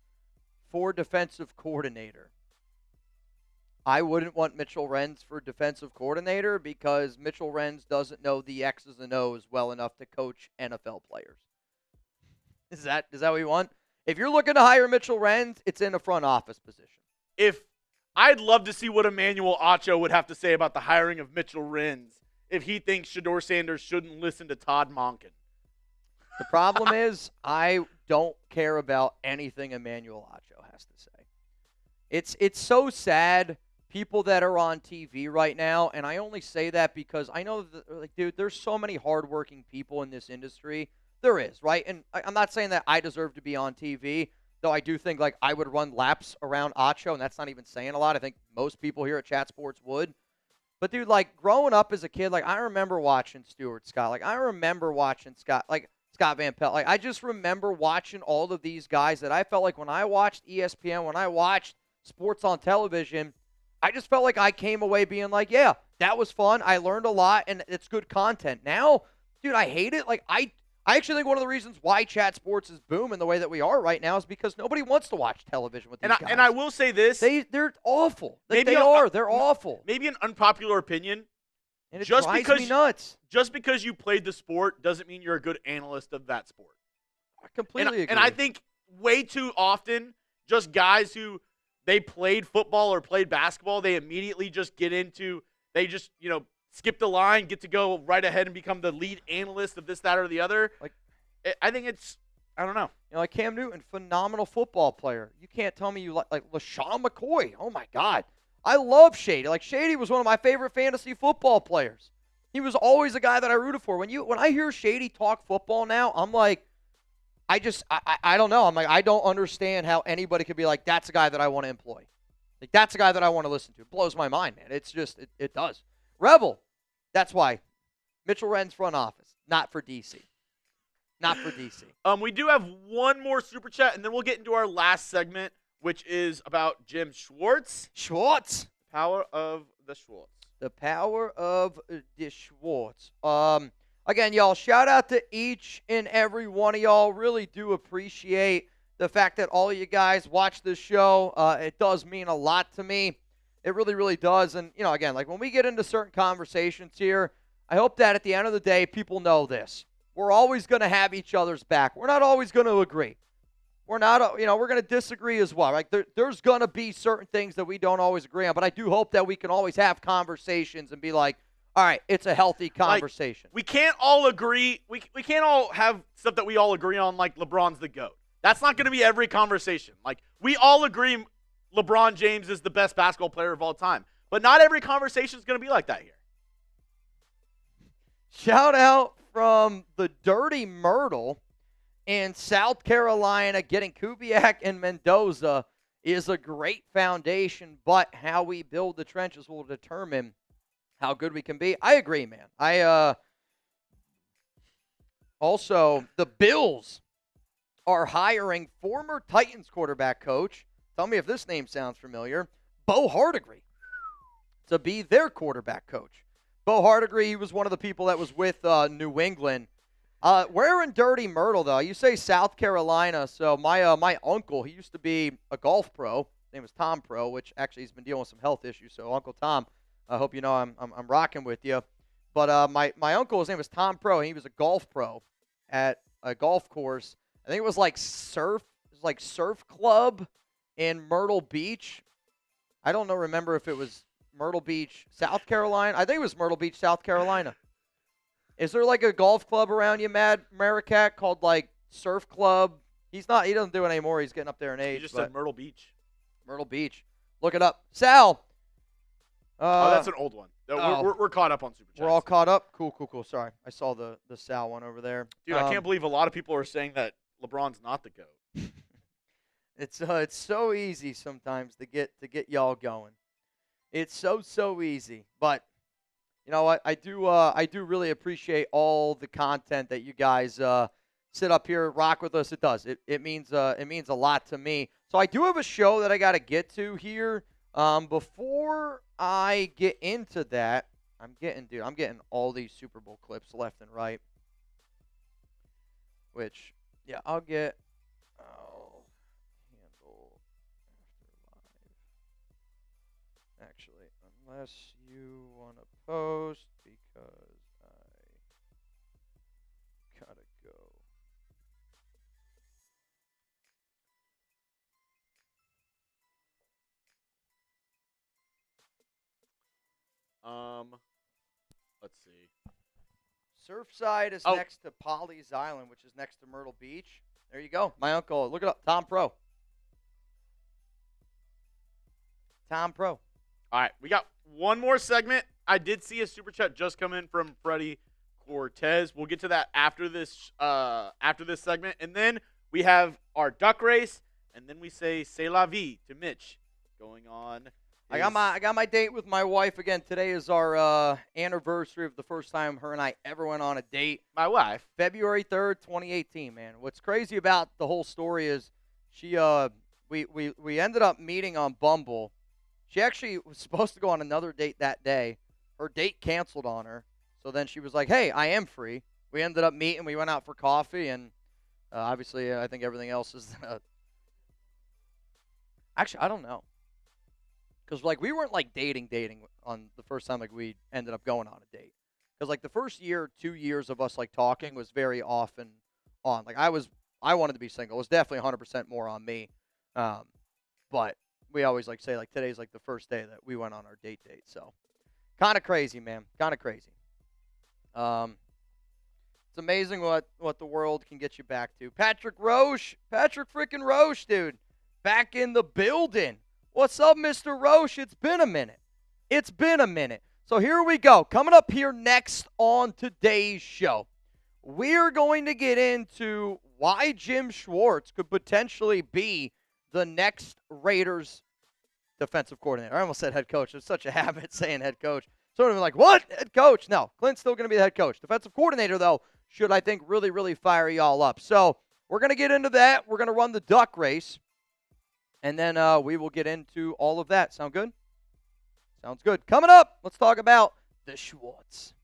[SPEAKER 1] for defensive coordinator? I wouldn't want Mitchell Renz for defensive coordinator because Mitchell Renz doesn't know the X's and O's well enough to coach NFL players. Is that what you want? If you're looking to hire Mitchell Renz, it's in a front office position.
[SPEAKER 2] I'd love to see what Emmanuel Acho would have to say about the hiring of Mitchell Renz if he thinks Shedeur Sanders shouldn't listen to Todd Monken.
[SPEAKER 1] The problem is I don't care about anything Emmanuel Acho has to say. It's so sad. People that are on TV right now, and I only say that because I know that, like, dude, there's so many hardworking people in this industry. There is, right? And I'm not saying that I deserve to be on TV, though I do think, like, I would run laps around Acho, and that's not even saying a lot. I think most people here at Chat Sports would. But, dude, like, growing up as a kid, like, I remember watching Stuart Scott. Like, I remember watching Scott Van Pelt. Like, I just remember watching all of these guys that I felt like when I watched ESPN, when I watched sports on television, I just felt like I came away being like, yeah, that was fun. I learned a lot, and it's good content. Now, dude, I hate it. Like, I actually think one of the reasons why Chat Sports is booming the way that we are right now is because nobody wants to watch television with these guys.
[SPEAKER 2] And I will say this.
[SPEAKER 1] They're awful. They're awful.
[SPEAKER 2] Maybe an unpopular opinion.
[SPEAKER 1] And it drives me nuts.
[SPEAKER 2] Just because you played the sport doesn't mean you're a good analyst of that sport.
[SPEAKER 1] I completely agree.
[SPEAKER 2] And I think way too often, just guys who they played football or played basketball, they immediately just get into, they just, skip the line, get to go right ahead and become the lead analyst of this, that, or the other. Like, I think it's, I don't know.
[SPEAKER 1] Like Cam Newton, phenomenal football player. You can't tell me you like LaShawn McCoy. Oh, my God. I love Shady. Like, Shady was one of my favorite fantasy football players. He was always a guy that I rooted for. When I hear Shady talk football now, I'm like, I don't know. I'm like, I don't understand how anybody could be like, that's a guy that I want to employ. Like, that's a guy that I want to listen to. It blows my mind, man. It's just, it does. Rebel. That's why. Mitchell Renz front office. Not for DC. Not for DC.
[SPEAKER 2] We do have one more super chat, and then we'll get into our last segment, which is about Jim Schwartz.
[SPEAKER 1] Schwartz.
[SPEAKER 2] Power of the Schwartz.
[SPEAKER 1] The power of the Schwartz. Again, y'all, shout out to each and every one of y'all. Really do appreciate the fact that all of you guys watch this show. It does mean a lot to me. It really, really does. And, again, like when we get into certain conversations here, I hope that at the end of the day, people know this. We're always going to have each other's back. We're not always going to agree. We're not, we're going to disagree as well. Like there's going to be certain things that we don't always agree on, but I do hope that we can always have conversations and be like, all right, it's a healthy conversation.
[SPEAKER 2] Like, we can't all agree. We can't all have stuff that we all agree on, like LeBron's the GOAT. That's not going to be every conversation. Like, we all agree LeBron James is the best basketball player of all time. But not every conversation is going to be like that here.
[SPEAKER 1] Shout out from the Dirty Myrtle in South Carolina. Getting Kubiak and Mendoza is a great foundation, but how we build the trenches will determine how good we can be. I agree, man. Also, the Bills are hiring former Titans quarterback coach, tell me if this name sounds familiar, Bo Hardigree, to be their quarterback coach. Bo Hardigree, he was one of the people that was with New England. Where in Dirty Myrtle, though? You say South Carolina, so my uncle, he used to be a golf pro, His name was Tom Pro, which actually he's been dealing with some health issues. So Uncle Tom, I hope you know I'm rocking with you. But my uncle, his name was Tom Pro, and he was a golf pro at a golf course. I think it was like surf club in Myrtle Beach. I don't know. Remember if it was Myrtle Beach, South Carolina? I think it was Myrtle Beach, South Carolina. Is there like a golf club around you, Mad Maricat, called like Surf Club? He doesn't do it anymore. He's getting up there in age.
[SPEAKER 2] You just said Myrtle Beach.
[SPEAKER 1] Myrtle Beach. Look it up. Sal.
[SPEAKER 2] That's an old one. We're caught up on Super Chats.
[SPEAKER 1] We're all caught up? Cool. Sorry. I saw the Sal one over there.
[SPEAKER 2] Dude, I can't believe a lot of people are saying that LeBron's not the GOAT.
[SPEAKER 1] It's so easy sometimes to get y'all going. It's so easy. But you know what? I do really appreciate all the content that you guys sit up here, rock with us. It does. It means a lot to me. So I do have a show that I got to get to here. Before I get into that, I'm getting all these Super Bowl clips left and right. Which, yeah, I'll handle after live. Actually, unless you want to post, because I gotta go.
[SPEAKER 2] Let's see.
[SPEAKER 1] Surfside is next to Polly's Island, which is next to Myrtle Beach. There you go. My uncle, look it up. Tom Pro. Tom Pro.
[SPEAKER 2] All right, we got one more segment. I did see a super chat just come in from Freddie Cortez. We'll get to that after this segment, and then we have our duck race, and then we say "C'est la vie" to Mitch going on.
[SPEAKER 1] I got my date with my wife again. Today is our anniversary of the first time her and I ever went on a date.
[SPEAKER 2] My wife.
[SPEAKER 1] February 3rd, 2018, man. What's crazy about the whole story is we ended up meeting on Bumble. She actually was supposed to go on another date that day. Her date canceled on her. So then she was like, hey, I am free. We ended up meeting. We went out for coffee, and obviously I think everything else is actually, I don't know. Because, like, we weren't, like, dating on the first time, like, we ended up going on a date. Because, like, the first 2 years of us, like, talking was very often on. Like, I wanted to be single. It was definitely 100% more on me. But we always, like, say, like, today's, like, the first day that we went on our date. So, kind of crazy, man. Kind of crazy. It's amazing what the world can get you back to. Patrick freaking Roche, dude. Back in the building. What's up, Mr. Roche? It's been a minute. So here we go. Coming up here next on today's show, we're going to get into why Jim Schwartz could potentially be the next Raiders defensive coordinator. I almost said head coach. It's such a habit saying head coach. So I'm like, what? Head coach? No, Clint's still going to be the head coach. Defensive coordinator, though, should, I think, really, really fire y'all up. So we're going to get into that. We're going to run the duck race. And then we will get into all of that. Sound good? Sounds good. Coming up, let's talk about the Schwartz.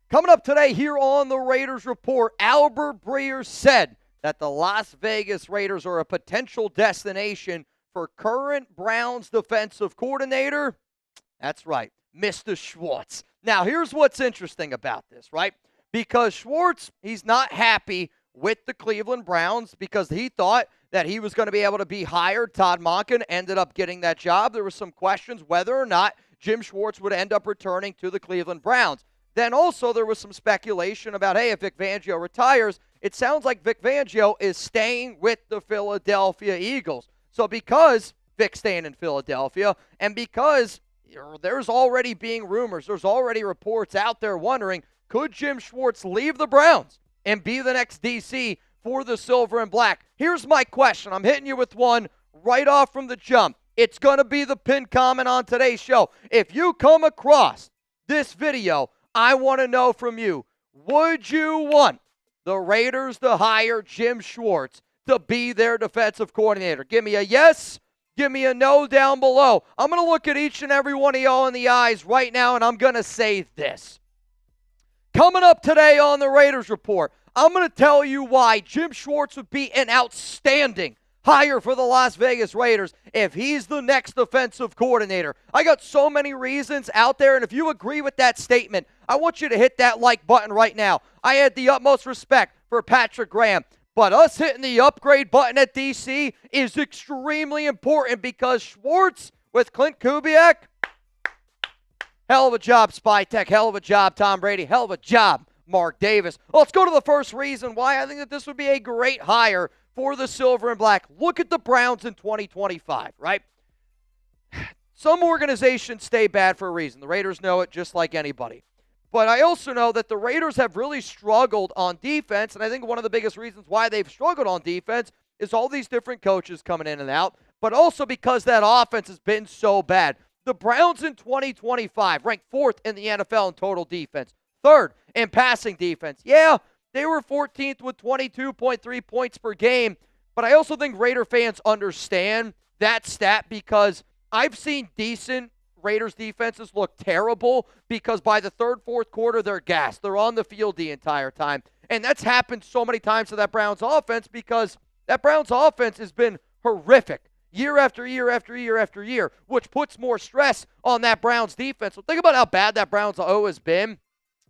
[SPEAKER 1] Coming up today here on the Raiders Report, Albert Breer said that the Las Vegas Raiders are a potential destination for current Browns defensive coordinator. That's right, Mr. Schwartz. Now, here's what's interesting about this, right? Because Schwartz, he's not happy with the Cleveland Browns because he thought that he was going to be able to be hired. Todd Monken ended up getting that job. There were some questions whether or not Jim Schwartz would end up returning to the Cleveland Browns. Then also there was some speculation about, hey, if Vic Fangio retires, it sounds like Vic Fangio is staying with the Philadelphia Eagles. So because Vic's staying in Philadelphia and because there's already being rumors, there's already reports out there wondering, could Jim Schwartz leave the Browns and be the next DC for the Silver and Black? Here's my question. I'm hitting you with one right off from the jump. It's going to be the pinned comment on today's show. If you come across this video, I want to know from you, would you want the Raiders to hire Jim Schwartz to be their defensive coordinator? Give me a yes. Give me a no down below. I'm going to look at each and every one of y'all in the eyes right now, and I'm going to say this. Coming up today on the Raiders Report, I'm going to tell you why Jim Schwartz would be an outstanding hire for the Las Vegas Raiders if he's the next defensive coordinator. I got so many reasons out there, and if you agree with that statement, I want you to hit that like button right now. I had the utmost respect for Patrick Graham, but us hitting the upgrade button at DC is extremely important because Schwartz with Klint Kubiak, hell of a job, Spytech. Hell of a job, Tom Brady. Hell of a job, Mark Davis. Well, let's go to the first reason why I think that this would be a great hire for the Silver and Black. Look at the Browns in 2025, right? Some organizations stay bad for a reason. The Raiders know it just like anybody. But I also know that the Raiders have really struggled on defense, and I think one of the biggest reasons why they've struggled on defense is all these different coaches coming in and out, but also because that offense has been so bad. The Browns in 2025 ranked 4th in the NFL in total defense, 3rd in passing defense. Yeah, they were 14th with 22.3 points per game, but I also think Raider fans understand that stat because I've seen decent Raiders defenses look terrible because by the 3rd, 4th quarter, they're gassed. They're on the field the entire time. And that's happened so many times to that Browns offense because that Browns offense has been horrific year after year after year after year, which puts more stress on that Browns defense. So think about how bad that Browns O has been,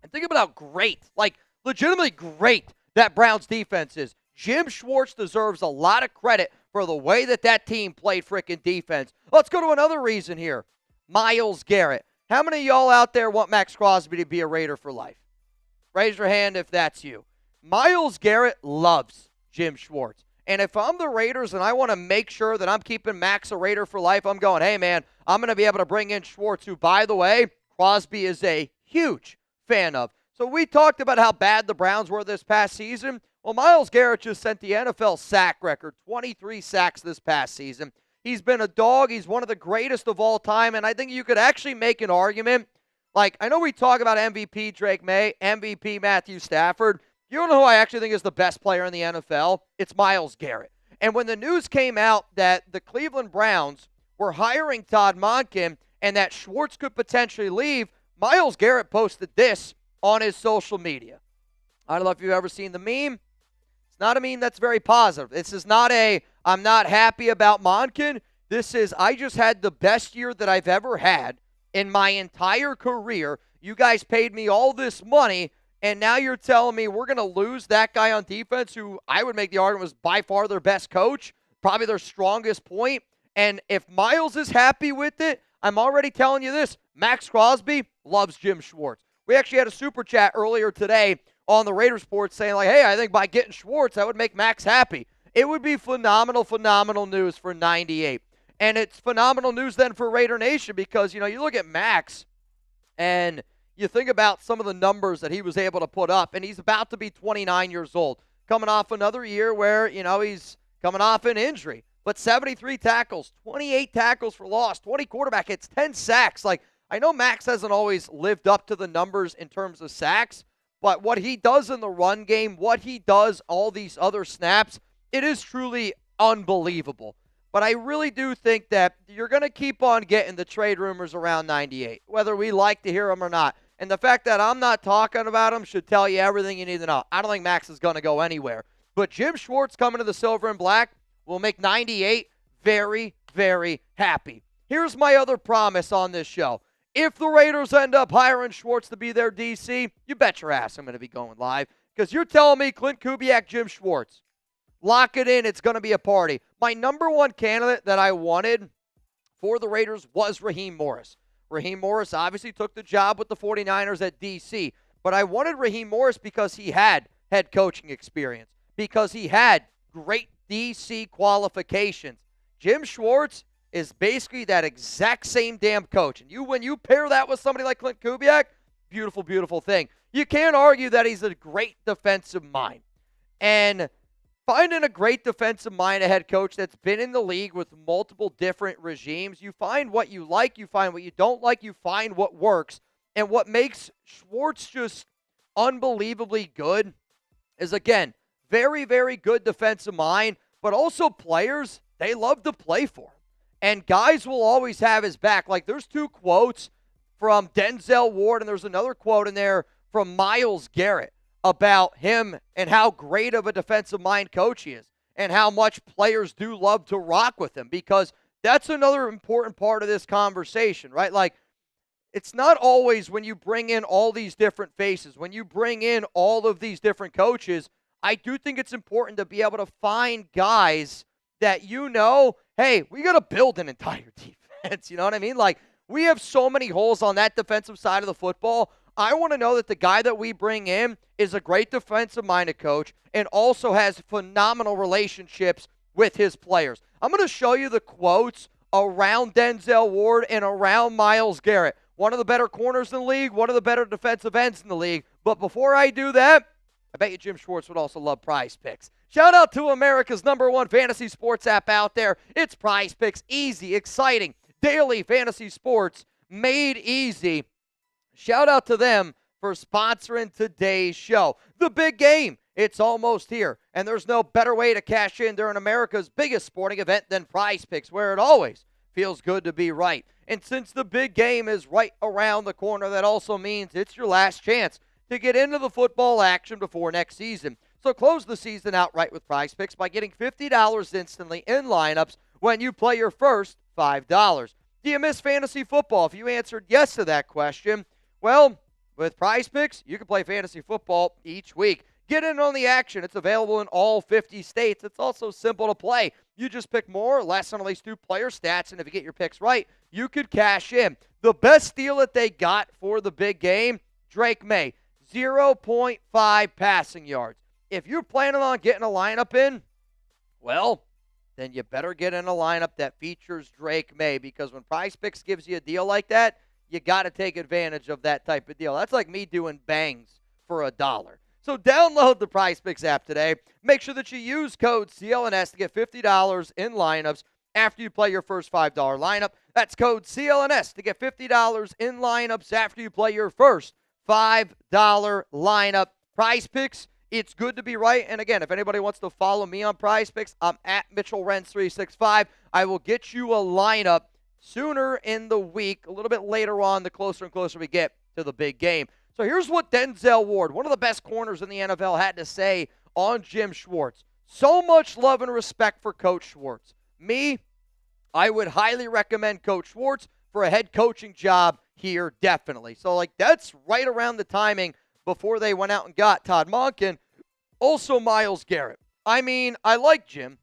[SPEAKER 1] and think about how great, like legitimately great, that Browns defense is. Jim Schwartz deserves a lot of credit for the way that that team played freaking defense. Let's go to another reason here. Myles Garrett. How many of y'all out there want Max Crosby to be a Raider for life? Raise your hand if that's you. Myles Garrett loves Jim Schwartz. And if I'm the Raiders and I want to make sure that I'm keeping Max a Raider for life, I'm going, hey, man, I'm going to be able to bring in Schwartz, who, by the way, Crosby is a huge fan of. So we talked about how bad the Browns were this past season. Well, Myles Garrett just sent the NFL sack record, 23 sacks this past season. He's been a dog. He's one of the greatest of all time, and I think you could actually make an argument. Like, I know we talk about MVP Drake May, MVP Matthew Stafford. You don't know who I actually think is the best player in the NFL? It's Myles Garrett. And when the news came out that the Cleveland Browns were hiring Todd Monken and that Schwartz could potentially leave, Myles Garrett posted this on his social media. I don't know if you've ever seen the meme. It's not a meme that's very positive. This is not a, I'm not happy about Monken. This is, I just had the best year that I've ever had in my entire career. You guys paid me all this money, and now you're telling me we're going to lose that guy on defense who I would make the argument was by far their best coach, probably their strongest point. And if Myles is happy with it, I'm already telling you this, Max Crosby loves Jim Schwartz. We actually had a super chat earlier today on the Raiders Report saying, like, hey, I think by getting Schwartz, that would make Max happy. It would be phenomenal, phenomenal news for 98. And it's phenomenal news then for Raider Nation because, you know, you look at Max and you think about some of the numbers that he was able to put up, and he's about to be 29 years old, coming off another year where, you know, he's coming off an injury. But 73 tackles, 28 tackles for loss, 20 quarterback hits, 10 sacks. Like, I know Max hasn't always lived up to the numbers in terms of sacks, but what he does in the run game, what he does all these other snaps, it is truly unbelievable. But I really do think that you're going to keep on getting the trade rumors around 98, whether we like to hear them or not. And the fact that I'm not talking about them should tell you everything you need to know. I don't think Max is going to go anywhere. But Jim Schwartz coming to the Silver and Black will make 98 very, very happy. Here's my other promise on this show. If the Raiders end up hiring Schwartz to be their DC, you bet your ass I'm going to be going live. Because you're telling me Klint Kubiak, Jim Schwartz. Lock it in. It's going to be a party. My number one candidate that I wanted for the Raiders was Raheem Morris. Raheem Morris obviously took the job with the 49ers at DC. But I wanted Raheem Morris because he had head coaching experience. Because he had great DC qualifications. Jim Schwartz is basically that exact same damn coach. And when you pair that with somebody like Klint Kubiak, beautiful, beautiful thing. You can't argue that he's a great defensive mind. And finding a great defensive mind, a head coach that's been in the league with multiple different regimes, you find what you like, you find what you don't like, you find what works. And what makes Schwartz just unbelievably good is, again, very, very good defensive mind, but also players, they love to play for him. And guys will always have his back. Like, there's two quotes from Denzel Ward, and there's another quote in there from Myles Garrett about him and how great of a defensive mind coach he is. and how much players do love to rock with him, because that's another important part of this conversation, right? Like, it's not always when you bring in all these different faces, when you bring in all of these different coaches, I do think it's important to be able to find guys that hey, we got to build an entire defense. You know what I mean? Like, we have so many holes on that defensive side of the football. I want to know that the guy that we bring in is a great defensive-minded coach and also has phenomenal relationships with his players. I'm going to show you the quotes around Denzel Ward and around Myles Garrett. One of the better corners in the league, one of the better defensive ends in the league. But before I do that, I bet you Jim Schwartz would also love Prize Picks. Shout out to America's #1 fantasy sports app out there. It's Prize Picks. Easy, exciting, daily fantasy sports made easy. Shout out to them for sponsoring today's show. The big game, it's almost here. And there's no better way to cash in during America's biggest sporting event than Prize Picks, where it always feels good to be right. And since the big game is right around the corner, that also means it's your last chance to get into the football action before next season. So close the season outright with Prize Picks by getting $50 instantly in lineups when you play your first $5. Do you miss fantasy football? If you answered yes to that question, well, with Prize Picks, you can play fantasy football each week. Get in on the action. It's available in all 50 states. It's also simple to play. You just pick more or less on at least 2 player stats, and if you get your picks right, you could cash in. The best deal that they got for the big game, Drake May, 0.5 passing yards. If you're planning on getting a lineup in, well, then you better get in a lineup that features Drake May, because when Prize Picks gives you a deal like that, you got to take advantage of that type of deal. That's like me doing bangs for $1. So download the Prize Picks app today. Make sure that you use code CLNS to get $50 in lineups after you play your first $5 lineup. That's code CLNS to get $50 in lineups after you play your first $5 lineup. Prize Picks, it's good to be right. And again, if anybody wants to follow me on Prize Picks, I'm at MitchellRens365. I will get you a lineup sooner in the week, a little bit later on, the closer and closer we get to the big game. So here's what Denzel Ward, one of the best corners in the NFL, had to say on Jim Schwartz. So much love and respect for Coach Schwartz. Me, I would highly recommend Coach Schwartz for a head coaching job here, definitely. So, that's right around the timing before they went out and got Todd Monken. Also, Myles Garrett. I mean, I like Jim.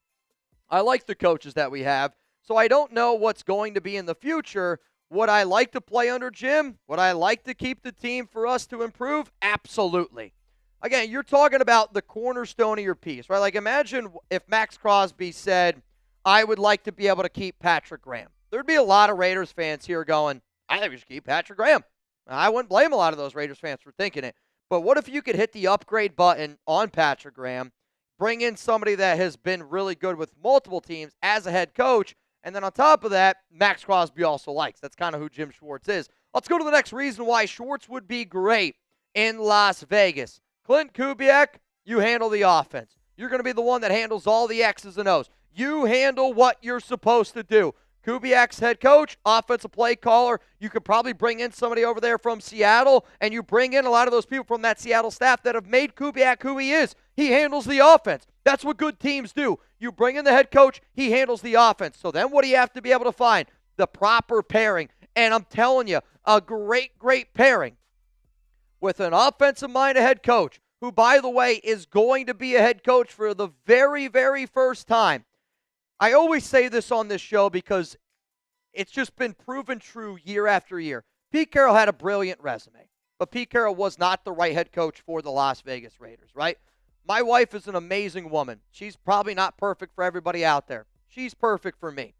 [SPEAKER 1] I like the coaches that we have. So I don't know what's going to be in the future. Would I like to play under Jim? Would I like to keep the team for us to improve? Absolutely. Again, you're talking about the cornerstone of your piece, right? Like, imagine if Max Crosby said, I would like to be able to keep Patrick Graham. There'd be a lot of Raiders fans here going, I think we should keep Patrick Graham. I wouldn't blame a lot of those Raiders fans for thinking it. But what if you could hit the upgrade button on Patrick Graham, bring in somebody that has been really good with multiple teams as a head coach, and then on top of that, Max Crosby also likes. That's kind of who Jim Schwartz is. Let's go to the next reason why Schwartz would be great in Las Vegas. Klint Kubiak, you handle the offense. You're going to be the one that handles all the X's and O's. You handle what you're supposed to do. Kubiak's head coach, offensive play caller. You could probably bring in somebody over there from Seattle, and you bring in a lot of those people from that Seattle staff that have made Kubiak who he is. He handles the offense. That's what good teams do. You bring in the head coach, he handles the offense. So then what do you have to be able to find? The proper pairing. And I'm telling you, a great, great pairing with an offensive-minded head coach, who, by the way, is going to be a head coach for the very, very first time. I always say this on this show because it's just been proven true year after year. Pete Carroll had a brilliant resume, but Pete Carroll was not the right head coach for the Las Vegas Raiders, right? My wife is an amazing woman. She's probably not perfect for everybody out there. She's perfect for me.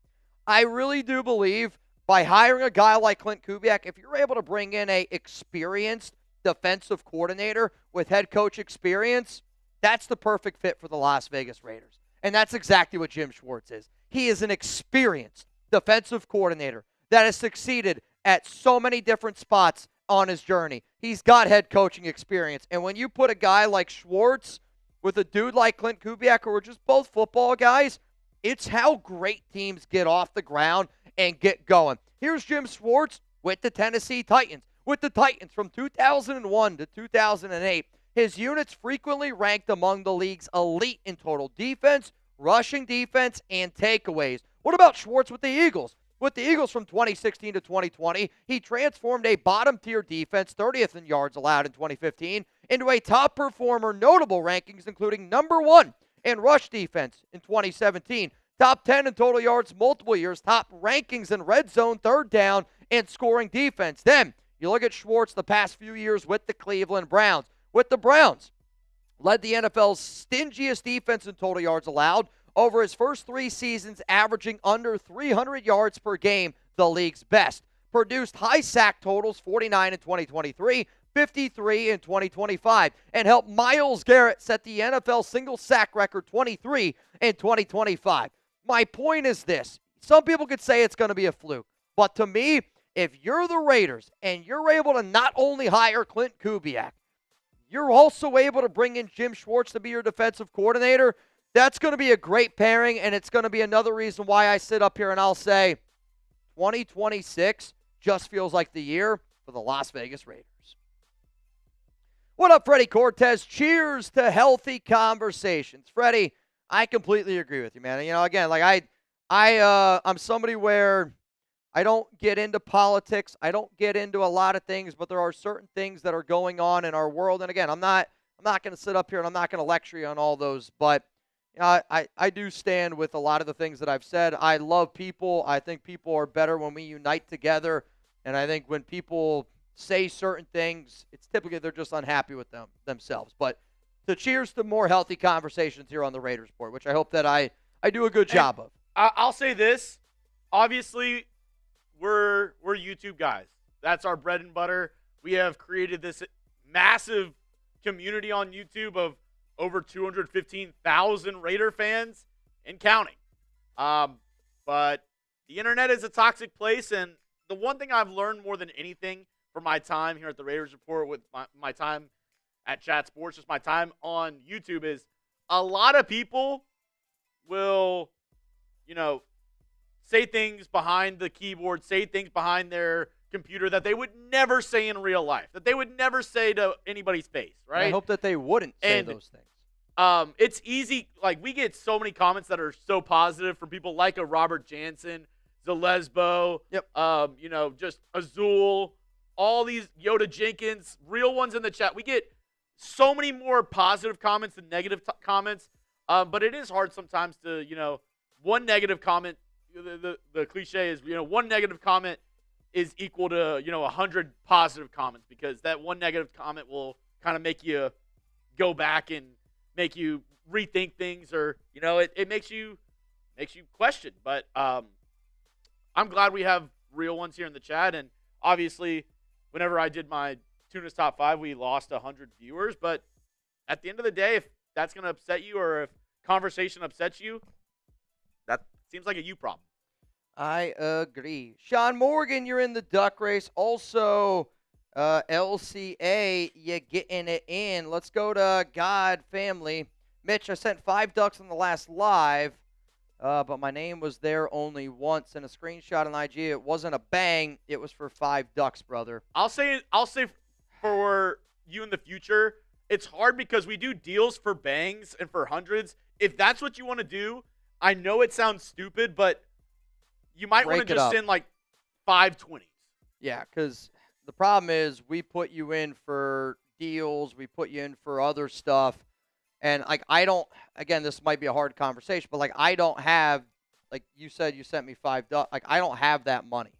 [SPEAKER 1] I really do believe by hiring a guy like Klint Kubiak, if you're able to bring in a experienced defensive coordinator with head coach experience, that's the perfect fit for the Las Vegas Raiders. And that's exactly what Jim Schwartz is. He is an experienced defensive coordinator that has succeeded at so many different spots on his journey. He's got head coaching experience. And when you put a guy like Schwartz with a dude like Klint Kubiak, who are just both football guys, it's how great teams get off the ground and get going. Here's Jim Schwartz with the Tennessee Titans. With the Titans from 2001 to 2008, his units frequently ranked among the league's elite in total defense, rushing defense, and takeaways. What about Schwartz with the Eagles? With the Eagles from 2016 to 2020, he transformed a bottom-tier defense, 30th in yards allowed in 2015, into a top performer, notable rankings including number 1 in rush defense in 2017, top 10 in total yards multiple years, top rankings in red zone, third down, and scoring defense. Then you look at Schwartz the past few years with the Cleveland Browns. With the Browns, led the NFL's stingiest defense in total yards allowed over his first 3 seasons, averaging under 300 yards per game, the league's best. Produced high sack totals, 49 in 2023, 53 in 2025, and helped Myles Garrett set the NFL single sack record, 23 in 2025. My point is this. Some people could say it's going to be a fluke, but to me, if you're the Raiders and you're able to not only hire Klint Kubiak, you're also able to bring in Jim Schwartz to be your defensive coordinator, that's going to be a great pairing, and it's going to be another reason why I sit up here and I'll say 2026 just feels like the year for the Las Vegas Raiders. What up, Freddie Cortez? Cheers to healthy conversations. Freddie, I completely agree with you, man. You know, again, like I'm somebody where I don't get into politics. I don't get into a lot of things, but there are certain things that are going on in our world. And again, I'm not going to sit up here and I'm not going to lecture you on all those, but you know, I do stand with a lot of the things that I've said. I love people. I think people are better when we unite together. And I think when people say certain things, it's typically they're just unhappy with themselves. But to cheers to more healthy conversations here on the Raiders Report, which I hope that I do a good job of.
[SPEAKER 2] I'll say this. Obviously, we're YouTube guys. That's our bread and butter. We have created this massive community on YouTube of over 215,000 Raider fans and counting. But the internet is a toxic place, and the one thing I've learned more than anything from my time here at the Raiders Report, with my time at Chat Sports, just my time on YouTube, is a lot of people will, say things behind the keyboard, say things behind their computer that they would never say in real life, that they would never say to anybody's face, right?
[SPEAKER 1] And I hope that they wouldn't say those things.
[SPEAKER 2] It's easy. Like, we get so many comments that are so positive from people like a Robert Jansen, Zalesbo, just Azul, all these Yoda Jenkins, real ones in the chat. We get so many more positive comments than negative comments, but it is hard sometimes to, one negative comment, the cliche is, one negative comment is equal to, 100 positive comments, because that one negative comment will kind of make you go back and make you rethink things, or, it makes you question. But I'm glad we have real ones here in the chat. And obviously, whenever I did my Tuna's Top 5, we lost 100 viewers. But at the end of the day, if that's going to upset you, or if conversation upsets you, that seems like a you problem.
[SPEAKER 1] I agree. Sean Morgan, you're in the duck race. Also, LCA, you getting it in. Let's go to God Family. Mitch, I sent 5 ducks on the last live, but my name was there only once. In a screenshot on IG, it wasn't a bang. It was for 5 ducks, brother.
[SPEAKER 2] I'll say for you in the future, it's hard because we do deals for bangs and for hundreds. If that's what you want to do, I know it sounds stupid, but you might want to just send like 5 20s.
[SPEAKER 1] Yeah, because the problem is we put you in for deals, we put you in for other stuff, and like again, this might be a hard conversation, but like I don't have, like you said, you sent me 5 ducks, like I don't have that money.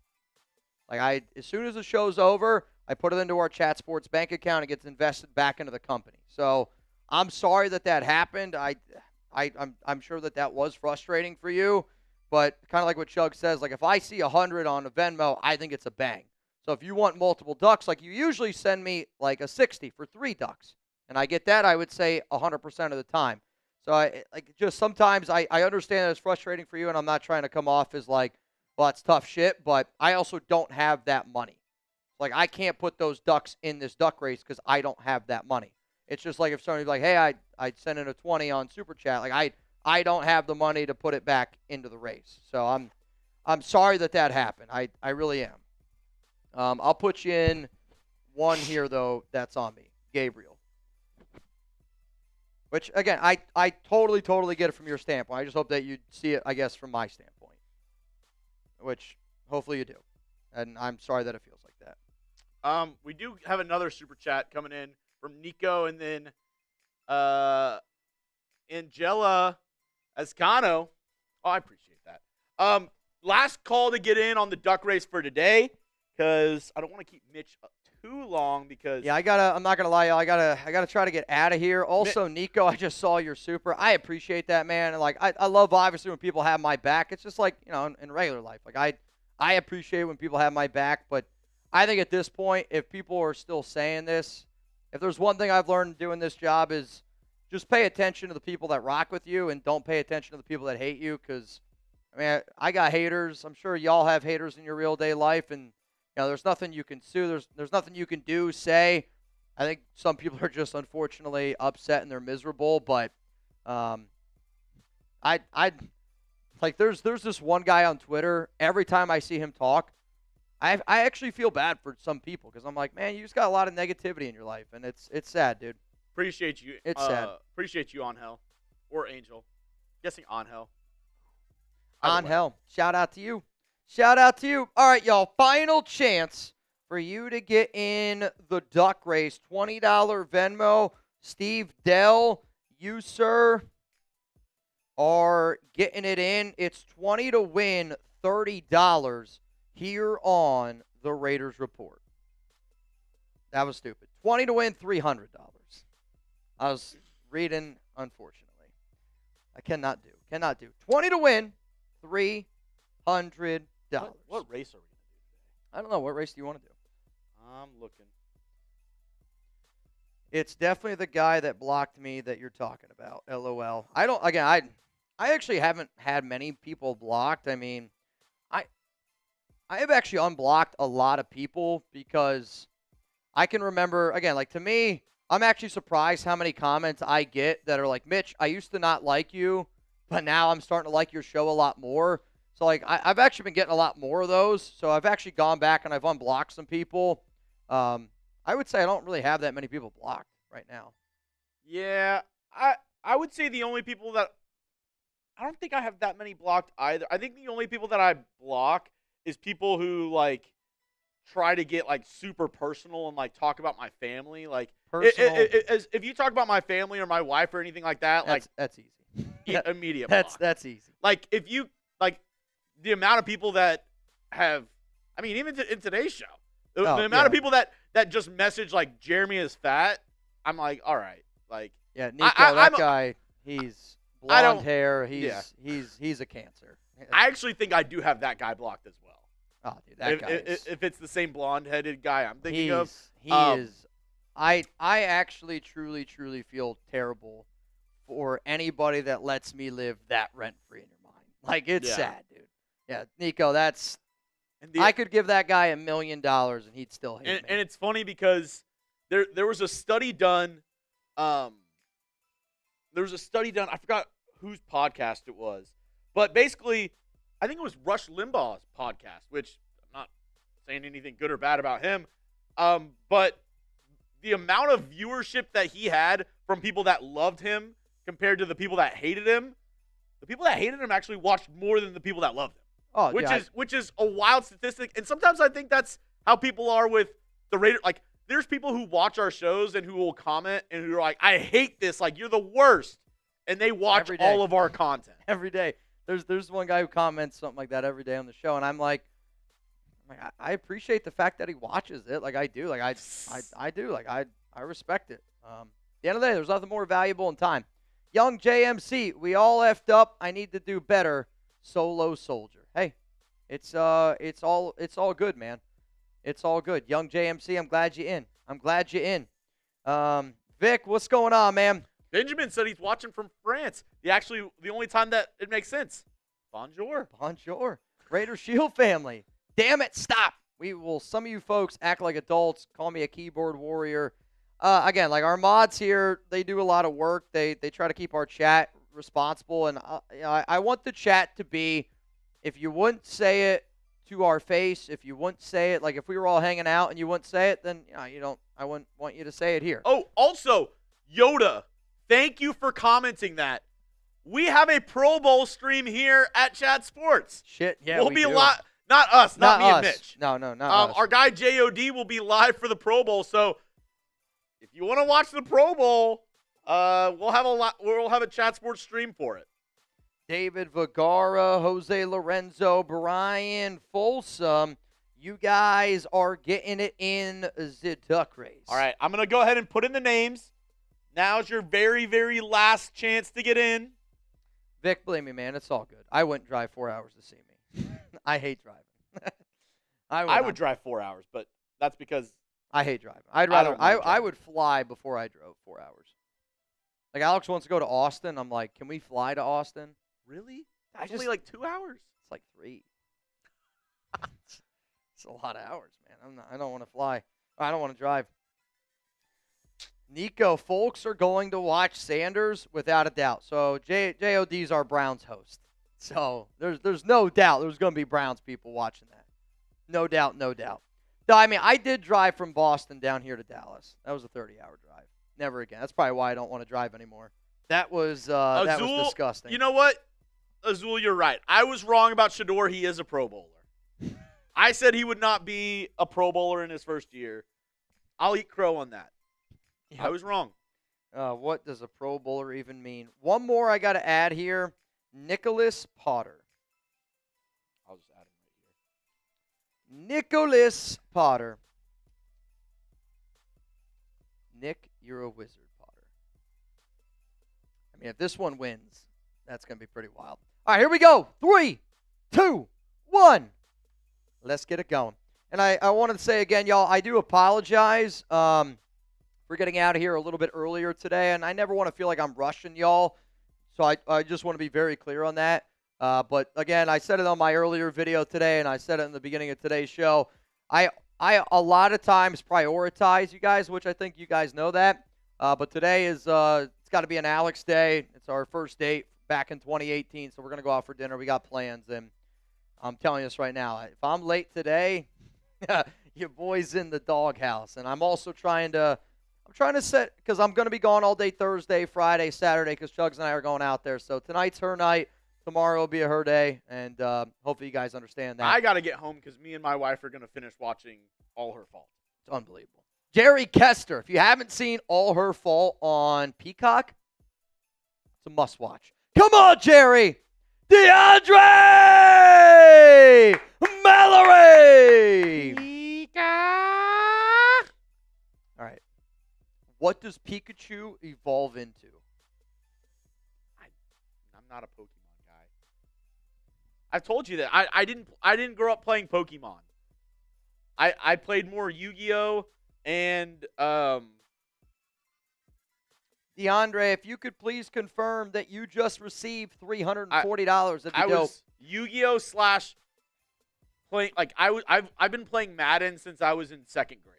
[SPEAKER 1] Like as soon as the show's over, I put it into our Chat Sports bank account. It gets invested back into the company. So I'm sorry that happened. I'm sure that was frustrating for you. But kind of like what Chug says, like if I see 100 on a Venmo, I think it's a bang. So if you want multiple ducks, like you usually send me like a 60 for 3 ducks. And I get that, I would say 100% of the time. So just sometimes I understand that it's frustrating for you, and I'm not trying to come off as like, well, it's tough shit, but I also don't have that money. Like I can't put those ducks in this duck race because I don't have that money. It's just like if somebody's like, hey, I'd send in a 20 on Super Chat. Like I don't have the money to put it back into the race. So I'm sorry that happened. I really am. I'll put you in one here, though, that's on me. Gabriel. Which, again, I totally get it from your standpoint. I just hope that you see it, I guess, from my standpoint, which hopefully you do. And I'm sorry that it feels like that.
[SPEAKER 2] We do have another super chat coming in from Nico, and then Angela Ascano. Oh, I appreciate that. Last call to get in on the duck race for today, because I don't want to keep Mitch up too long because
[SPEAKER 1] yeah, I'm not gonna lie, y'all. I gotta try to get out of here. Also, Nico, I just saw your super. I appreciate that, man. And like I love obviously when people have my back. It's just like, in regular life. Like I appreciate when people have my back, but I think at this point, if people are still saying this, if there's one thing I've learned doing this job is just pay attention to the people that rock with you and don't pay attention to the people that hate you, because I mean, I got haters. I'm sure y'all have haters in your real day life, and there's nothing you can sue. There's nothing you can do, say. I think some people are just unfortunately upset and they're miserable. But I like there's this one guy on Twitter. Every time I see him talk, I actually feel bad for some people because I'm like, man, you just got a lot of negativity in your life, and it's sad, dude.
[SPEAKER 2] Appreciate you.
[SPEAKER 1] It's sad.
[SPEAKER 2] Appreciate you, Angel or Angel. Guessing Angel.
[SPEAKER 1] Angel, shout out to you. Shout out to you. All right, y'all. Final chance for you to get in the duck race. $20 Venmo. Steve Dell, you, sir, are getting it in. It's 20 to win, $30 here on the Raiders Report. That was stupid. 20 to win, $300. I was reading, unfortunately. I cannot do. 20 to win, $300.
[SPEAKER 2] What race are we going to do today?
[SPEAKER 1] I don't know. What race do you want to do?
[SPEAKER 2] I'm looking.
[SPEAKER 1] It's definitely the guy that blocked me that you're talking about. LOL. I actually haven't had many people blocked. I mean, I have actually unblocked a lot of people because I can remember, again, like to me, I'm actually surprised how many comments I get that are like, Mitch, I used to not like you, but now I'm starting to like your show a lot more. So, like, I've actually been getting a lot more of those. So I've actually gone back and I've unblocked some people. I would say I don't really have that many people blocked right now.
[SPEAKER 2] Yeah, I would say the only people that – I don't think I have that many blocked either. I think the only people that I block is people who, like, try to get, like, super personal and, like, talk about my family. Like, if you talk about my family or my wife or anything like that,
[SPEAKER 1] that's easy.
[SPEAKER 2] Immediate block.
[SPEAKER 1] That's easy.
[SPEAKER 2] Like, if you – like, the amount of people that have – I mean, even in today's show, the amount of people that just message, like, Jeremy is fat, I'm like, all right. Like,
[SPEAKER 1] yeah, Nico, that guy, he's blonde hair. He's a cancer.
[SPEAKER 2] I actually think I do have that guy blocked as well.
[SPEAKER 1] Oh, dude, that guy.
[SPEAKER 2] If it's the same blonde-headed guy I'm thinking of.
[SPEAKER 1] He is. I actually truly feel terrible for anybody that lets me live that rent-free in your mind. Like, it's sad, dude. Yeah, Nico, I could give that guy $1 million and he'd still hate me.
[SPEAKER 2] And it's funny because there was a study done. I forgot whose podcast it was, but basically, I think it was Rush Limbaugh's podcast, which I'm not saying anything good or bad about him. But the amount of viewership that he had from people that loved him compared to the people that hated him, the people that hated him actually watched more than the people that loved him.
[SPEAKER 1] Oh,
[SPEAKER 2] which is a wild statistic. And sometimes I think that's how people are with the Raiders. Like, there's people who watch our shows and who will comment and who are like, I hate this. Like, you're the worst. And they watch all of our content.
[SPEAKER 1] Every day. There's one guy who comments something like that every day on the show. And I'm like, I appreciate the fact that he watches it. Like, I do. Like, I do. Like, I respect it. At the end of the day, there's nothing more valuable in time. Young JMC, we all effed up. I need to do better. Solo Soldier. Hey, it's all good, man. It's all good. Young JMC, I'm glad you're in. Vic, what's going on, man?
[SPEAKER 2] Benjamin said he's watching from France. The only time that it makes sense. Bonjour.
[SPEAKER 1] Raider Shield family. Damn it, stop. Some of you folks act like adults. Call me a keyboard warrior. Again, like our mods here, they do a lot of work. They try to keep our chat responsible, and I want the chat to be, if you wouldn't say it to our face, if you wouldn't say it, like if we were all hanging out and you wouldn't say it, then I wouldn't want you to say it here.
[SPEAKER 2] Oh, also Yoda, Thank you for commenting that. We have a Pro Bowl stream here at Chat Sports.
[SPEAKER 1] Shit, yeah,
[SPEAKER 2] we'll
[SPEAKER 1] we
[SPEAKER 2] be
[SPEAKER 1] do.
[SPEAKER 2] Not us, not me
[SPEAKER 1] us.
[SPEAKER 2] and Mitch.
[SPEAKER 1] No, not us.
[SPEAKER 2] Our guy JOD will be live for the Pro Bowl. So if you want to watch the Pro Bowl, we'll have a Chat Sports stream for it.
[SPEAKER 1] David Vergara, Jose Lorenzo, Brian Folsom. You guys are getting it in the duck race.
[SPEAKER 2] All right, I'm going to go ahead and put in the names. Now's your very, very last chance to get in.
[SPEAKER 1] Vic, believe me, man, it's all good. I wouldn't drive 4 hours to see me. I hate driving.
[SPEAKER 2] I would drive 4 hours, but that's because
[SPEAKER 1] I hate driving. I
[SPEAKER 2] would
[SPEAKER 1] would fly before I drove 4 hours. Like Alex wants to go to Austin. I'm like, can we fly to Austin?
[SPEAKER 2] Really? That's only like 2 hours.
[SPEAKER 1] It's like 3. It's a lot of hours, man. I don't want to fly. I don't want to drive. Nico, folks are going to watch Sanders without a doubt. So JOD's our Browns host. So there's no doubt there's going to be Browns people watching that. No doubt, no doubt. No, I mean, I did drive from Boston down here to Dallas. That was a 30-hour drive. Never again. That's probably why I don't want to drive anymore. That was disgusting.
[SPEAKER 2] You know what? Azul, you're right. I was wrong about Shador. He is a Pro Bowler. I said he would not be a Pro Bowler in his first year. I'll eat crow on that. Yep. I was wrong.
[SPEAKER 1] What does a Pro Bowler even mean? One more I got to add here. Nicholas Potter.
[SPEAKER 2] I'll just add him right
[SPEAKER 1] here. Nicholas Potter. Nick, you're a wizard, Potter. I mean, if this one wins, that's going to be pretty wild. All right, here we go. 3, 2, 1. Let's get it going. And I wanted to say again, y'all, I do apologize for getting out of here a little bit earlier today, and I never want to feel like I'm rushing y'all, so I just want to be very clear on that. But, again, I said it on my earlier video today, and I said it in the beginning of today's show. I a lot of times prioritize you guys, which I think you guys know that. But today is it's got to be an Alex day. It's our first date back in 2018, so we're going to go out for dinner. We got plans, and I'm telling you this right now. If I'm late today, your boy's in the doghouse. And I'm also trying to set, because I'm going to be gone all day Thursday, Friday, Saturday, because Chugs and I are going out there. So tonight's her night. Tomorrow will be her day, and hopefully you guys understand that.
[SPEAKER 2] I got to get home because me and my wife are going to finish watching All Her Fault.
[SPEAKER 1] It's unbelievable. Jerry Kester, if you haven't seen All Her Fault on Peacock, it's a must-watch. Come on, Jerry! DeAndre Mallory! All right. What does Pikachu evolve into?
[SPEAKER 2] I'm not a Pokemon guy. I've told you that. I didn't grow up playing Pokemon. I played more Yu-Gi-Oh! And
[SPEAKER 1] DeAndre, if you could please confirm that you just received $340, that'd be dope.
[SPEAKER 2] Was Yu-Gi-Oh! / playing, like I've been playing Madden since I was in 2nd grade.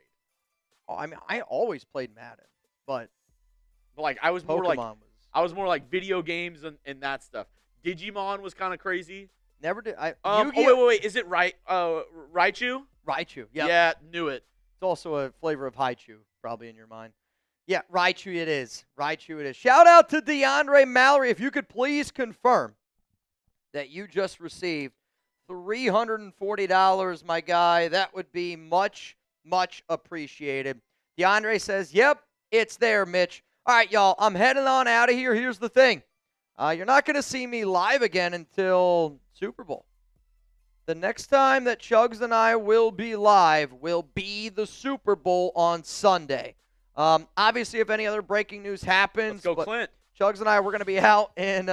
[SPEAKER 1] Oh, I mean, I always played Madden, but
[SPEAKER 2] like I was
[SPEAKER 1] Pokemon
[SPEAKER 2] more like video games and that stuff. Digimon was kind of crazy.
[SPEAKER 1] Never did.
[SPEAKER 2] Wait. Is it Raichu?
[SPEAKER 1] Raichu. Yep.
[SPEAKER 2] Yeah, knew it.
[SPEAKER 1] It's also a flavor of Haichu, probably in your mind. Yeah, Raichu it is. Raichu it is. Shout out to DeAndre Mallory. If you could please confirm that you just received $340, my guy, that would be much, much appreciated. DeAndre says, yep, it's there, Mitch. All right, y'all, I'm heading on out of here. Here's the thing. You're not going to see me live again until Super Bowl. The next time that Chugs and I will be live will be the Super Bowl on Sunday. Obviously, if any other breaking news happens,
[SPEAKER 2] let's go, Klint.
[SPEAKER 1] Chugs and I, we're going to be out in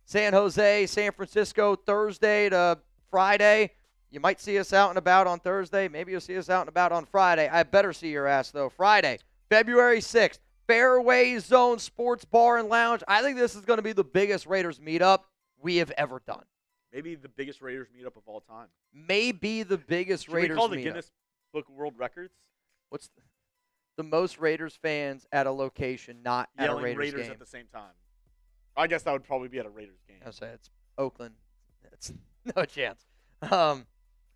[SPEAKER 1] San Jose, San Francisco, Thursday to Friday. You might see us out and about on Thursday. Maybe you'll see us out and about on Friday. I better see your ass, though. Friday, February 6th, Fairway Zone Sports Bar and Lounge. I think this is going to be the biggest Raiders meetup we have ever done.
[SPEAKER 2] Maybe the biggest Raiders meetup of all time.
[SPEAKER 1] Maybe the biggest Raiders meetup.
[SPEAKER 2] Should we call the Guinness Book of World Records?
[SPEAKER 1] What's the most Raiders fans at a location, not at a Raiders game?
[SPEAKER 2] At the same time. I guess that would probably be at a Raiders game.
[SPEAKER 1] I'll say it's Oakland. It's no chance.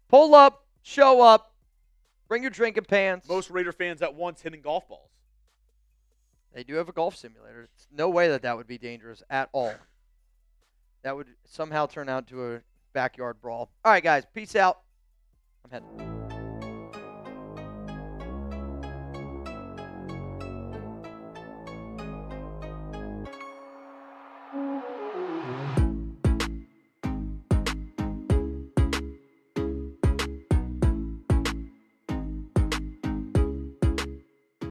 [SPEAKER 1] Pull up, show up, bring your drinking pants.
[SPEAKER 2] Most Raider fans at once hitting golf balls.
[SPEAKER 1] They do have a golf simulator. It's no way that would be dangerous at all. That would somehow turn out to a backyard brawl. All right, guys. Peace out. I'm heading.